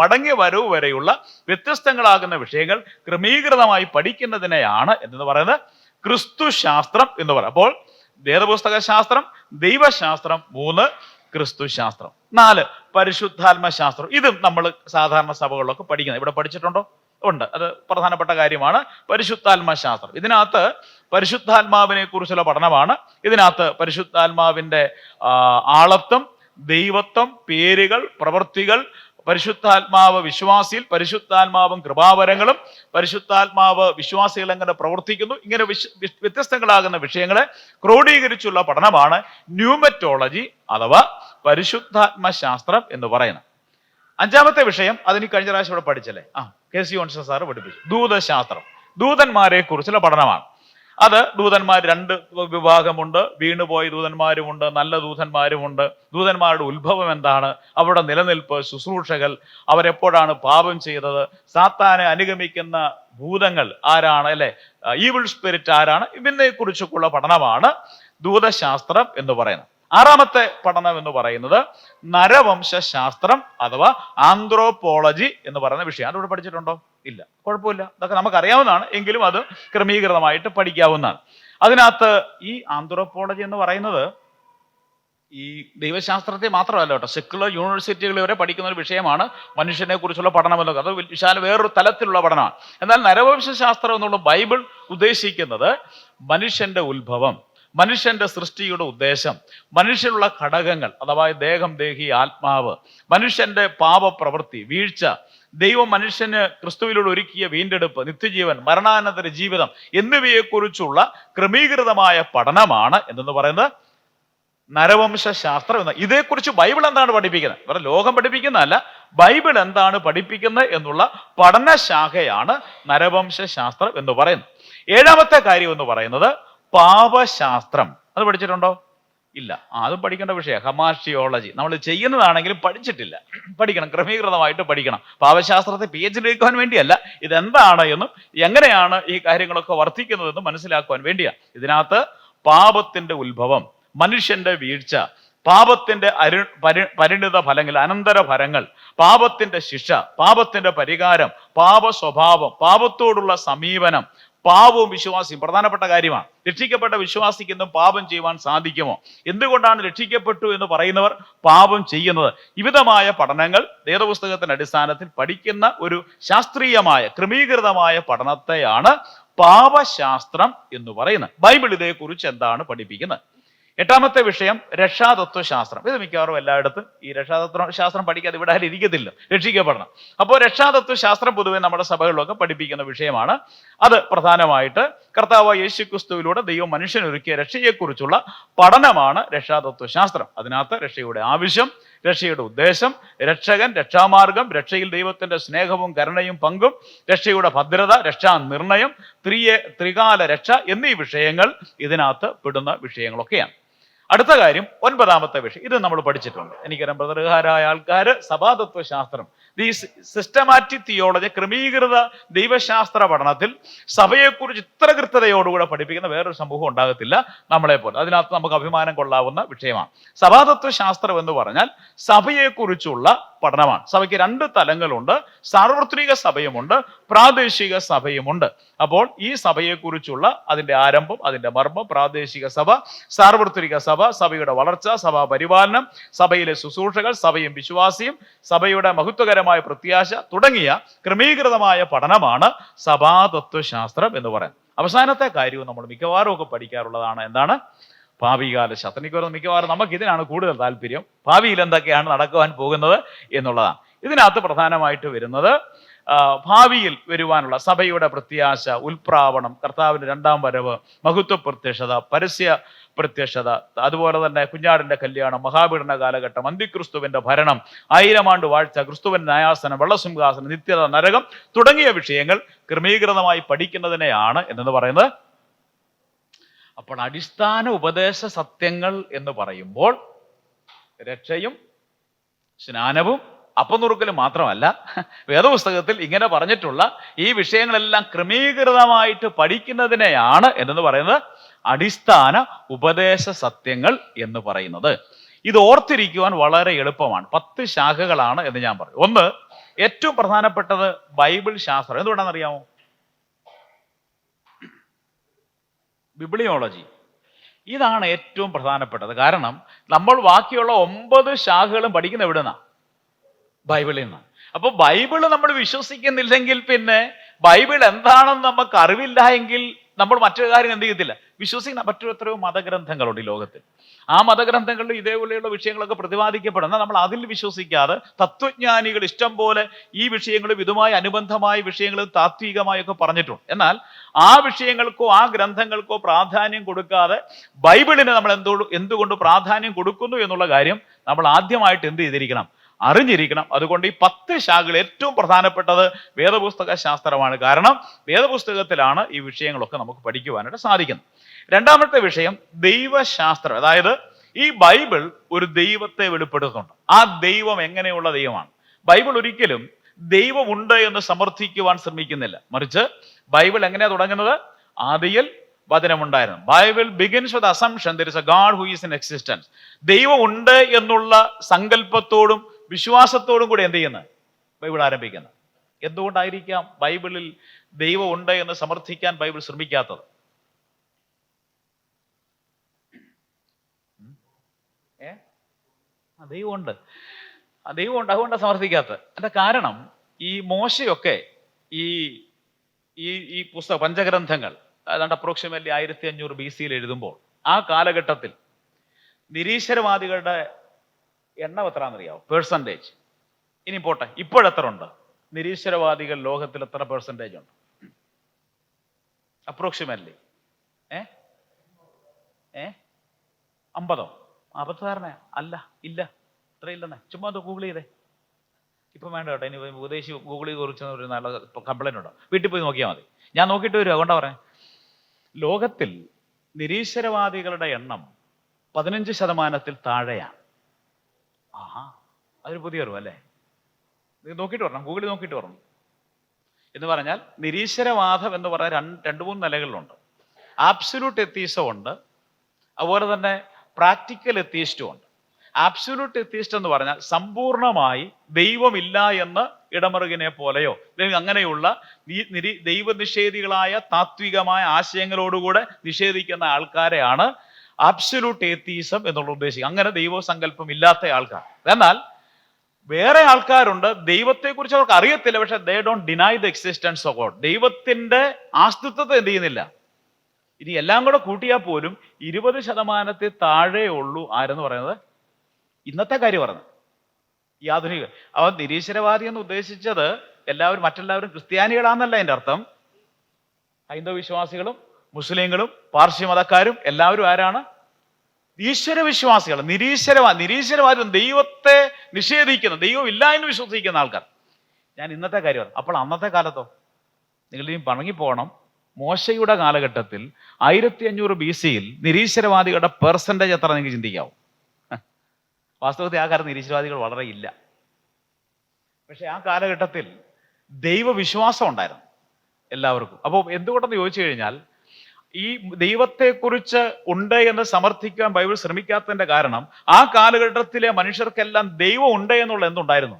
മടങ്ങി വരവ് വരെയുള്ള വ്യത്യസ്തങ്ങളാകുന്ന വിഷയങ്ങൾ ക്രമീകൃതമായി പഠിക്കുന്നതിനെയാണ് എന്ന് പറയുന്നത് ക്രിസ്തുശാസ്ത്രം എന്ന് പറയാം. അപ്പോൾ വേദപുസ്തക ശാസ്ത്രം, ദൈവശാസ്ത്രം, 3 ക്രിസ്തുശാസ്ത്രം, 4 പരിശുദ്ധാത്മ ശാസ്ത്രം. ഇതും നമ്മൾ സാധാരണ സഭകളിലൊക്കെ പഠിക്കുന്നത്. ഇവിടെ പഠിച്ചിട്ടുണ്ടോ? ഉണ്ട്. അത് പ്രധാനപ്പെട്ട കാര്യമാണ്. പരിശുദ്ധാത്മ ശാസ്ത്രം, ഇതിനകത്ത് പരിശുദ്ധാത്മാവിനെ കുറിച്ചുള്ള പഠനമാണ്. ഇതിനകത്ത് പരിശുദ്ധാത്മാവിന്റെ ആളത്വം, ദൈവത്വം, പേരുകൾ, പ്രവൃത്തികൾ, പരിശുദ്ധാത്മാവ് വിശ്വാസിയിൽ, പരിശുദ്ധാത്മാവും കൃപാവരങ്ങളും, പരിശുദ്ധാത്മാവ് വിശ്വാസികൾ എങ്ങനെ പ്രവർത്തിക്കുന്നു, ഇങ്ങനെ വ്യത്യസ്തങ്ങളാകുന്ന വിഷയങ്ങളെ ക്രോഡീകരിച്ചുള്ള പഠനമാണ് ന്യൂമറ്റോളജി അഥവാ പരിശുദ്ധാത്മ ശാസ്ത്രം എന്ന് പറയുന്നത്. 5ാമത്തെ വിഷയം, അതിന് കഴിഞ്ഞ പ്രാവശ്യം ഇവിടെ പഠിച്ചല്ലേ, KC ജോൺസൺ സാറ് പഠിപ്പിച്ചു, ദൂതശാസ്ത്രം. ദൂതന്മാരെ കുറിച്ചുള്ള പഠനമാണ്. അത് ദൂതന്മാർ 2 വിഭാഗമുണ്ട്. വീണുപോയ ദൂതന്മാരുമുണ്ട്, നല്ല ദൂതന്മാരുമുണ്ട്. ദൂതന്മാരുടെ ഉത്ഭവം എന്താണ്, അവരുടെ നിലനിൽപ്പ്, ശുശ്രൂഷകൾ, അവരെപ്പോഴാണ് പാപം ചെയ്തത്, സാത്താനെ അനുഗമിക്കുന്ന ഭൂതങ്ങൾ ആരാണ്, അല്ലെ, ഈവിൾ സ്പിരിറ്റ് ആരാണ്, ഇതിനെ കുറിച്ചൊക്കെയുള്ള പഠനമാണ് ദൂതശാസ്ത്രം എന്ന് പറയുന്നത്. 6ാമത്തെ പഠനം എന്ന് പറയുന്നത് നരവംശാസ്ത്രം അഥവാ ആന്ത്രോപോളജി എന്ന് പറയുന്ന വിഷയം. അതിവിടെ പഠിച്ചിട്ടുണ്ടോ? ഇല്ല, കുഴപ്പമില്ല, അതൊക്കെ നമുക്കറിയാവുന്നതാണ്. എങ്കിലും അത് ക്രമീകൃതമായിട്ട് പഠിക്കാവുന്നതാണ്. അതിനകത്ത് ഈ ആന്ത്രോപോളജി എന്ന് പറയുന്നത് ഈ ദൈവശാസ്ത്രത്തെ മാത്രമല്ല കേട്ടോ, സെക്കുലർ യൂണിവേഴ്സിറ്റികൾ വരെ പഠിക്കുന്ന ഒരു വിഷയമാണ് മനുഷ്യനെ കുറിച്ചുള്ള പഠനം എന്നൊക്കെ. അത് വിശാല വേറൊരു തലത്തിലുള്ള പഠനമാണ്. എന്നാൽ നരവംശാസ്ത്രം എന്നുള്ള ബൈബിൾ ഉദ്ദേശിക്കുന്നത് മനുഷ്യന്റെ ഉത്ഭവം, മനുഷ്യന്റെ സൃഷ്ടിയുടെ ഉദ്ദേശം, മനുഷ്യനുള്ള ഘടകങ്ങൾ അഥവാ ദേഹം, ദേഹി, ആത്മാവ്, മനുഷ്യന്റെ പാപപ്രവൃത്തി, വീഴ്ച, ദൈവം മനുഷ്യന് ക്രിസ്തുവിലൂടെ ഒരുക്കിയ വീണ്ടെടുപ്പ്, നിത്യജീവൻ, മരണാനന്തര ജീവിതം എന്നിവയെക്കുറിച്ചുള്ള ക്രമീകൃതമായ പഠനമാണ് എന്ന് പറയുന്നത് നരവംശാസ്ത്രം എന്ന്. ഇതേക്കുറിച്ച് ബൈബിൾ എന്താണ് പഠിപ്പിക്കുന്നത്, ഇവിടെ ലോകം പഠിപ്പിക്കുന്നതല്ല, ബൈബിൾ എന്താണ് പഠിപ്പിക്കുന്നത് എന്നുള്ള പഠനശാഖയാണ് നരവംശാസ്ത്രം എന്ന് പറയുന്നത്. 7ാമത്തെ കാര്യം എന്ന് പറയുന്നത് പാപശാസ്ത്രം. അത് പഠിച്ചിട്ടുണ്ടോ? ഇല്ല. അതും പഠിക്കേണ്ട വിഷയം. ഹമാർഷിയോളജി നമ്മൾ ചെയ്യുന്നതാണെങ്കിലും പഠിച്ചിട്ടില്ല, പഠിക്കണം, ക്രമീകൃതമായിട്ട് പഠിക്കണം. പാപശാസ്ത്രത്തെ PhD എടുക്കുവാൻ വേണ്ടിയല്ല, ഇതെന്താണ് എന്നും എങ്ങനെയാണ് ഈ കാര്യങ്ങളൊക്കെ വർദ്ധിക്കുന്നതെന്നും മനസ്സിലാക്കുവാൻ വേണ്ടിയാണ്. ഇതിനകത്ത് പാപത്തിന്റെ ഉത്ഭവം, മനുഷ്യന്റെ വീഴ്ച, പാപത്തിന്റെ പരിണിത ഫലങ്ങൾ, അനന്തര ഫലങ്ങൾ, പാപത്തിന്റെ ശിക്ഷ, പാപത്തിന്റെ പരിഹാരം, പാപ സ്വഭാവം, പാപത്തോടുള്ള സമീപനം, പാപവും വിശ്വാസിയും പ്രധാനപ്പെട്ട കാര്യമാണ്. രക്ഷിക്കപ്പെട്ട വിശ്വാസിക്കൊന്നും പാപം ചെയ്യുവാൻ സാധിക്കുമോ, എന്തുകൊണ്ടാണ് രക്ഷിക്കപ്പെട്ടു എന്ന് പറയുന്നവർ പാപം ചെയ്യുന്നത്, വിവിധമായ പഠനങ്ങൾ വേദപുസ്തകത്തിന്റെ അടിസ്ഥാനത്തിൽ പഠിക്കുന്ന ഒരു ശാസ്ത്രീയമായ ക്രമീകൃതമായ പഠനത്തെയാണ് പാപശാസ്ത്രം എന്ന് പറയുന്നത്. ബൈബിൾ ഇതേക്കുറിച്ച് എന്താണ് പഠിപ്പിക്കുന്നത്? 8ാമത്തെ വിഷയം രക്ഷാതത്വശാസ്ത്രം. ഇത് മിക്കവാറും എല്ലായിടത്തും ഈ രക്ഷാതത്വശാസ്ത്രം പഠിക്കാതെ ഇവിടെ ആരും ഇരിക്കത്തില്ല, രക്ഷിക്കപ്പെടണം. അപ്പോൾ രക്ഷാതത്വശാസ്ത്രം പൊതുവെ നമ്മുടെ സഭകളിലൊക്കെ പഠിപ്പിക്കുന്ന വിഷയമാണ്. അത് പ്രധാനമായിട്ട് കർത്താവ് യേശുക്രിസ്തുവിലൂടെ ദൈവം മനുഷ്യനൊരുക്കിയ രക്ഷയെക്കുറിച്ചുള്ള പഠനമാണ് രക്ഷാതത്വശാസ്ത്രം. അതിനകത്ത് രക്ഷയുടെ ആവശ്യം, രക്ഷയുടെ ഉദ്ദേശം, രക്ഷകൻ, രക്ഷാമാർഗം, രക്ഷയിൽ ദൈവത്തിന്റെ സ്നേഹവും കരുണയും പങ്കും, രക്ഷയുടെ ഭദ്രത, രക്ഷാ നിർണയം, ത്രികാല രക്ഷ എന്നീ വിഷയങ്ങൾ ഇതിനകത്ത് പെടുന്ന വിഷയങ്ങളൊക്കെയാണ്. അടുത്ത കാര്യം 9ാമത്തെ വിഷയം, ഇത് നമ്മൾ പഠിച്ചിട്ടുണ്ട്. എനിക്കറിയാം ബ്രദറുകാരായ ആൾക്കാർ സഭാതത്വശാസ്ത്രം ഈ സിസ്റ്റമാറ്റിക് തിയോളജി, ക്രമീകൃത ദൈവശാസ്ത്ര പഠനത്തിൽ സഭയെക്കുറിച്ച് ഇത്ര കൃത്യതയോടുകൂടെ പഠിപ്പിക്കുന്ന വേറൊരു സമൂഹം ഉണ്ടാകത്തില്ല നമ്മളെ പോലെ. അതിനകത്ത് നമുക്ക് അഭിമാനം കൊള്ളാവുന്ന വിഷയമാണ്. സഭാതത്വ ശാസ്ത്രം എന്ന് പറഞ്ഞാൽ സഭയെക്കുറിച്ചുള്ള പഠനമാണ്. സഭയ്ക്ക് രണ്ട് തലങ്ങളുണ്ട്. സാർവത്രിക സഭയുമുണ്ട്, പ്രാദേശിക സഭയുമുണ്ട്. അപ്പോൾ ഈ സഭയെക്കുറിച്ചുള്ള അതിന്റെ ആരംഭം, അതിന്റെ മർമ്മം, പ്രാദേശിക സഭ, സാർവത്രിക സഭ, സഭയുടെ വളർച്ച, സഭാ പരിപാലനം, സഭയിലെ ശുശ്രൂഷകൾ, സഭയും വിശ്വാസിയും, സഭയുടെ മഹത്വകരമായ പ്രത്യാശ തുടങ്ങിയ ക്രമീകൃതമായ പഠനമാണ് സഭാതത്വശാസ്ത്രം എന്ന് പറയുന്നത്. അവസാനത്തെ കാര്യവും നമ്മൾ മിക്കവാറും ഒക്കെ പഠിക്കാറുള്ളതാണ്. എന്താണ്? ഭാവികാല ശാസ്ത്രം. മിക്കവാറും നമുക്ക് ഇതിനാണ് കൂടുതൽ താല്പര്യം. ഭാവിയിൽ എന്തൊക്കെയാണ് നടക്കുവാൻ പോകുന്നത് എന്നുള്ളതാണ്. ഇതിനകത്ത് പ്രധാനമായിട്ട് വരുന്നത് ഭാവിയിൽ വരുവാനുള്ള സഭയുടെ പ്രത്യാശ, ഉൽപ്രാവണം, കർത്താവിന്റെ രണ്ടാം വരവ്, മഹത്വ പ്രത്യക്ഷത, പരസ്യ പ്രത്യക്ഷത, അതുപോലെ തന്നെ കുഞ്ഞാടിന്റെ കല്യാണം, മഹാപീഡന കാലഘട്ടം, അന്തിക്രിസ്തുവിന്റെ ഭരണം, 1000 ആണ്ട് വാഴ്ച, ക്രിസ്തുവിന്റെ ന്യായാസനം, വെള്ളസിംഹാസനം, നിത്യത, നരകം തുടങ്ങിയ വിഷയങ്ങൾ ക്രമീകൃതമായി പഠിക്കുന്നതിനെയാണ് എന്ന് പറയുന്നത്. അപ്പോൾ അടിസ്ഥാന ഉപദേശ സത്യങ്ങൾ എന്ന് പറയുമ്പോൾ രക്ഷയും സ്നാനവും അപ്പനുറുക്കലും മാത്രമല്ല, വേദപുസ്തകത്തിൽ ഇങ്ങനെ പറഞ്ഞിട്ടുള്ള ഈ വിഷയങ്ങളെല്ലാം ക്രമീകൃതമായിട്ട് പഠിക്കുന്നതിനെയാണ് എന്ന് പറയുന്നത് അടിസ്ഥാന ഉപദേശ സത്യങ്ങൾ എന്ന് പറയുന്നത്. ഇത് ഓർത്തിരിക്കുവാൻ വളരെ എളുപ്പമാണ്. 10 ശാഖകളാണ് എന്ന് ഞാൻ പറയും. ഒന്ന്, ഏറ്റവും പ്രധാനപ്പെട്ടത് ബൈബിൾ ശാസ്ത്രം. എന്തുകൊണ്ടാണെന്നറിയാമോ? ബിബ്ലിയോളജി. ഇതാണ് ഏറ്റവും പ്രധാനപ്പെട്ടത്. കാരണം നമ്മൾ ബാക്കിയുള്ള 9 ശാഖകളും പഠിക്കുന്ന എവിടുന്നാ? ബൈബിളിൽ നിന്ന്. അപ്പൊ ബൈബിള് നമ്മൾ വിശ്വസിക്കുന്നില്ലെങ്കിൽ, പിന്നെ ബൈബിൾ എന്താണെന്ന് നമുക്ക് അറിവില്ല എങ്കിൽ നമ്മൾ മറ്റൊരു കാര്യം എന്ത് ചെയ്യത്തില്ല, വിശ്വസിക്കുന്ന മറ്റു എത്രയോ മതഗ്രന്ഥങ്ങളുണ്ട് ഈ ലോകത്തിൽ. ആ മതഗ്രന്ഥങ്ങളിൽ ഇതേപോലെയുള്ള വിഷയങ്ങളൊക്കെ പ്രതിപാദിക്കപ്പെടുന്ന നമ്മൾ അതിൽ വിശ്വസിക്കാതെ തത്വജ്ഞാനികൾ ഇഷ്ടം പോലെ ഈ വിഷയങ്ങളും ഇതുമായി അനുബന്ധമായ വിഷയങ്ങളും താത്വികമായൊക്കെ പറഞ്ഞിട്ടുണ്ട്. എന്നാൽ ആ വിഷയങ്ങൾക്കോ ആ ഗ്രന്ഥങ്ങൾക്കോ പ്രാധാന്യം കൊടുക്കാതെ ബൈബിളിന് നമ്മൾ എന്തുകൊണ്ട് പ്രാധാന്യം കൊടുക്കുന്നു എന്നുള്ള കാര്യം നമ്മൾ ആദ്യമായിട്ട് എന്ത് ചെയ്തിരിക്കണം, അറിഞ്ഞിരിക്കണം. അതുകൊണ്ട് ഈ 10 ശാഖകൾ ഏറ്റവും പ്രധാനപ്പെട്ടത് വേദപുസ്തക ശാസ്ത്രമാണ്. കാരണം വേദപുസ്തകത്തിലാണ് ഈ വിഷയങ്ങളൊക്കെ നമുക്ക് പഠിക്കുവാനായിട്ട് സാധിക്കുന്നത്. രണ്ടാമത്തെ വിഷയം ദൈവശാസ്ത്രം. അതായത് ഈ ബൈബിൾ ഒരു ദൈവത്തെ വെളിപ്പെടുത്തുന്നുണ്ട്. ആ ദൈവം എങ്ങനെയുള്ള ദൈവമാണ്? ബൈബിൾ ഒരിക്കലും ദൈവമുണ്ട് എന്ന് സമർത്ഥിക്കുവാൻ ശ്രമിക്കുന്നില്ല. മറിച്ച് ബൈബിൾ എങ്ങനെയാ തുടങ്ങുന്നത്? ആദിയിൽ വചനമുണ്ടായിരുന്നു. Bible begins with assumption there is a God who is in existence. ദൈവം ഉണ്ട് എന്നുള്ള സങ്കല്പത്തോടും വിശ്വാസത്തോടും കൂടി എന്ത് ചെയ്യുന്നത്? ബൈബിൾ ആരംഭിക്കുന്നത്. എന്തുകൊണ്ടായിരിക്കാം ബൈബിളിൽ ദൈവം ഉണ്ട് എന്ന് സമർത്ഥിക്കാൻ ബൈബിൾ ശ്രമിക്കാത്തത്? ദൈവമുണ്ട്, ദൈവമുണ്ട്, അതുകൊണ്ടാണ് സമർത്ഥിക്കാത്തത്. അതിന്റെ കാരണം ഈ മോശയൊക്കെ ഈ ഈ പുസ്തക പഞ്ചഗ്രന്ഥങ്ങൾ ഏതാണ്ട് അപ്രോക്സിമേറ്റ്ലി 1500 BC എഴുതുമ്പോൾ ആ കാലഘട്ടത്തിൽ നിരീശ്വരവാദികളുടെ എണ്ണം എത്രയാണെന്നറിയാവോ? പെർസെൻറ്റേജ്. ഇനി പോട്ടെ, ഇപ്പോഴെത്ര ഉണ്ട് നിരീശ്വരവാദികൾ ലോകത്തിൽ? എത്ര പെർസെൻറ്റേജ് ഉണ്ട് അപ്രോക്സിമേറ്റ്ലി? 50? അബദ്ധധാരണ അല്ല, ഇല്ല, ഇത്രയില്ലെന്നേ. ചുമ്മാ അത് ഗൂഗിൾ ചെയ്തേ. ഇപ്പം വേണ്ട കേട്ടോ, ഇനി ഉപദേശി ഗൂഗിളിൽ കുറിച്ച് ഒരു നല്ല കംപ്ലൈൻറ്റ് ഉണ്ടോ? വീട്ടിൽ പോയി നോക്കിയാൽ മതി. ഞാൻ നോക്കിയിട്ട് വരും. അതുകൊണ്ടാ പറയാം, ലോകത്തിൽ നിരീശ്വരവാദികളുടെ എണ്ണം 15% താഴെയാണ്. ആഹാ, അതൊരു പുതിയ അറിവ് അല്ലേ? ഇത് നോക്കിയിട്ട് വരണം, ഗൂഗിളിൽ നോക്കിയിട്ട് വരണം. എന്ന് പറഞ്ഞാൽ നിരീശ്വരവാദം എന്ന് പറയാൻ 2-3 നിലകളിലുണ്ട്. ആബ്സല്യൂട്ട് എത്തീസം ഉണ്ട്, അതുപോലെ തന്നെ പ്രാക്ടിക്കൽ എത്തീസ്റ്റും ഉണ്ട്. ആബ്സല്യൂട്ട് എത്തീസ്റ്റ് എന്ന് പറഞ്ഞാൽ സമ്പൂർണമായി ദൈവമില്ല എന്ന് ഇടമറുകിനെ പോലെയോ അങ്ങനെയുള്ള ദൈവനിഷേധികളായ താത്വികമായ ആശയങ്ങളോടുകൂടെ നിഷേധിക്കുന്ന ആൾക്കാരെയാണ് ആബ്സല്യൂട്ട് എത്തീസം എന്നുള്ള ഉദ്ദേശിക്കുക. അങ്ങനെ ദൈവസങ്കല്പം ഇല്ലാത്ത ആൾക്കാർ. എന്നാൽ വേറെ ആൾക്കാരുണ്ട്, ദൈവത്തെക്കുറിച്ച് അവർക്ക് അറിയത്തില്ല, പക്ഷെ they don't deny the existence of God. ദൈവത്തിന്റെ ആസ്തിത്വത്തെ എന്ത് ചെയ്യുന്നില്ല. ഇനി എല്ലാം കൂടെ കൂട്ടിയാൽ പോലും 20% താഴെ ഉള്ളൂ. ആരെന്ന് പറയുന്നത്? ഇന്നത്തെ കാര്യം പറഞ്ഞത് ഈ ആധുനിക. അവ നിരീശ്വരവാദി എന്ന് ഉദ്ദേശിച്ചത് മറ്റെല്ലാവരും ക്രിസ്ത്യാനികളാണെന്നല്ല എൻ്റെ അർത്ഥം. ഹൈന്ദവ വിശ്വാസികളും മുസ്ലിങ്ങളും പാർശ്വ മതക്കാരും എല്ലാവരും ആരാണ്? ഈശ്വര വിശ്വാസികൾ. നിരീശ്വരവാദം ദൈവത്തെ നിഷേധിക്കുന്ന, ദൈവം ഇല്ല എന്ന് വിശ്വസിക്കുന്ന ആൾക്കാർ. ഞാൻ ഇന്നത്തെ കാര്യം. അപ്പോൾ അന്നത്തെ കാലത്തോ? നിങ്ങൾ ഇനി പണങ്ങിപ്പോകണം. മോശയുടെ കാലഘട്ടത്തിൽ 1500 BC നിരീശ്വരവാദികളുടെ പെർസെൻറ്റേജ് എത്ര നിങ്ങൾക്ക് ചിന്തിക്കാവും? വാസ്തവത്തിൽ ആ കാലത്ത് നിരീശ്വരവാദികൾ വളരെ ഇല്ല. പക്ഷെ ആ കാലഘട്ടത്തിൽ ദൈവവിശ്വാസം ഉണ്ടായിരുന്നു എല്ലാവർക്കും. അപ്പോൾ എന്തുകൊണ്ടെന്ന് ചോദിച്ചു കഴിഞ്ഞാൽ, ഈ ദൈവത്തെക്കുറിച്ച് ഉണ്ട് എന്ന് സമർത്ഥിക്കാൻ ബൈബിൾ ശ്രമിക്കാത്തതിന്റെ കാരണം, ആ കാലഘട്ടത്തിലെ മനുഷ്യർക്കെല്ലാം ദൈവം ഉണ്ട് എന്നുള്ള എന്തുണ്ടായിരുന്നു?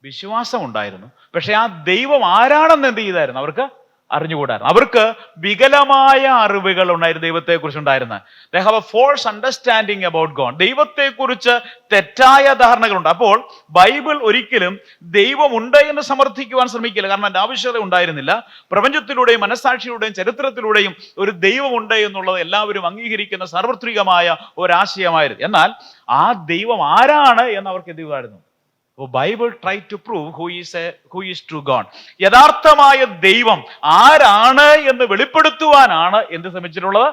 വിശ്വാസം ഉണ്ടായിരുന്നു. പക്ഷെ ആ ദൈവം ആരാണെന്ന് എന്ത് ചെയ്തായിരുന്നു? അവർക്ക് അറിഞ്ഞുകൂടായിരുന്നു. അവർക്ക് വികലമായ അറിവുകൾ ഉണ്ടായിരുന്നു ദൈവത്തെക്കുറിച്ച് ഉണ്ടായിരുന്ന. They have a false understanding about God. ദൈവത്തെക്കുറിച്ച് തെറ്റായ ധാരണകളുണ്ട്. അപ്പോൾ ബൈബിൾ ഒരിക്കലും ദൈവമുണ്ട് എന്ന് സമർത്ഥിക്കുവാൻ ശ്രമിക്കില്ല, കാരണം അതിന്റെ ആവശ്യകത ഉണ്ടായിരുന്നില്ല. പ്രപഞ്ചത്തിലൂടെയും മനസ്സാക്ഷിയിലൂടെയും ചരിത്രത്തിലൂടെയും ഒരു ദൈവമുണ്ട് എന്നുള്ളത് എല്ലാവരും അംഗീകരിക്കുന്ന സാർവത്രികമായ ഒരാശയമായിരുന്നു. എന്നാൽ ആ ദൈവം ആരാണ് എന്ന് അവർക്ക് എന്ത് ചെയ്യുമായിരുന്നു? Bible try to prove who is true God. യഥാർത്ഥമായ ദൈവം ആരാണ് എന്ന് വെളിപ്പെടുത്തുവാനാണ് എന്ത് ശ്രമിച്ചിട്ടുള്ളത്?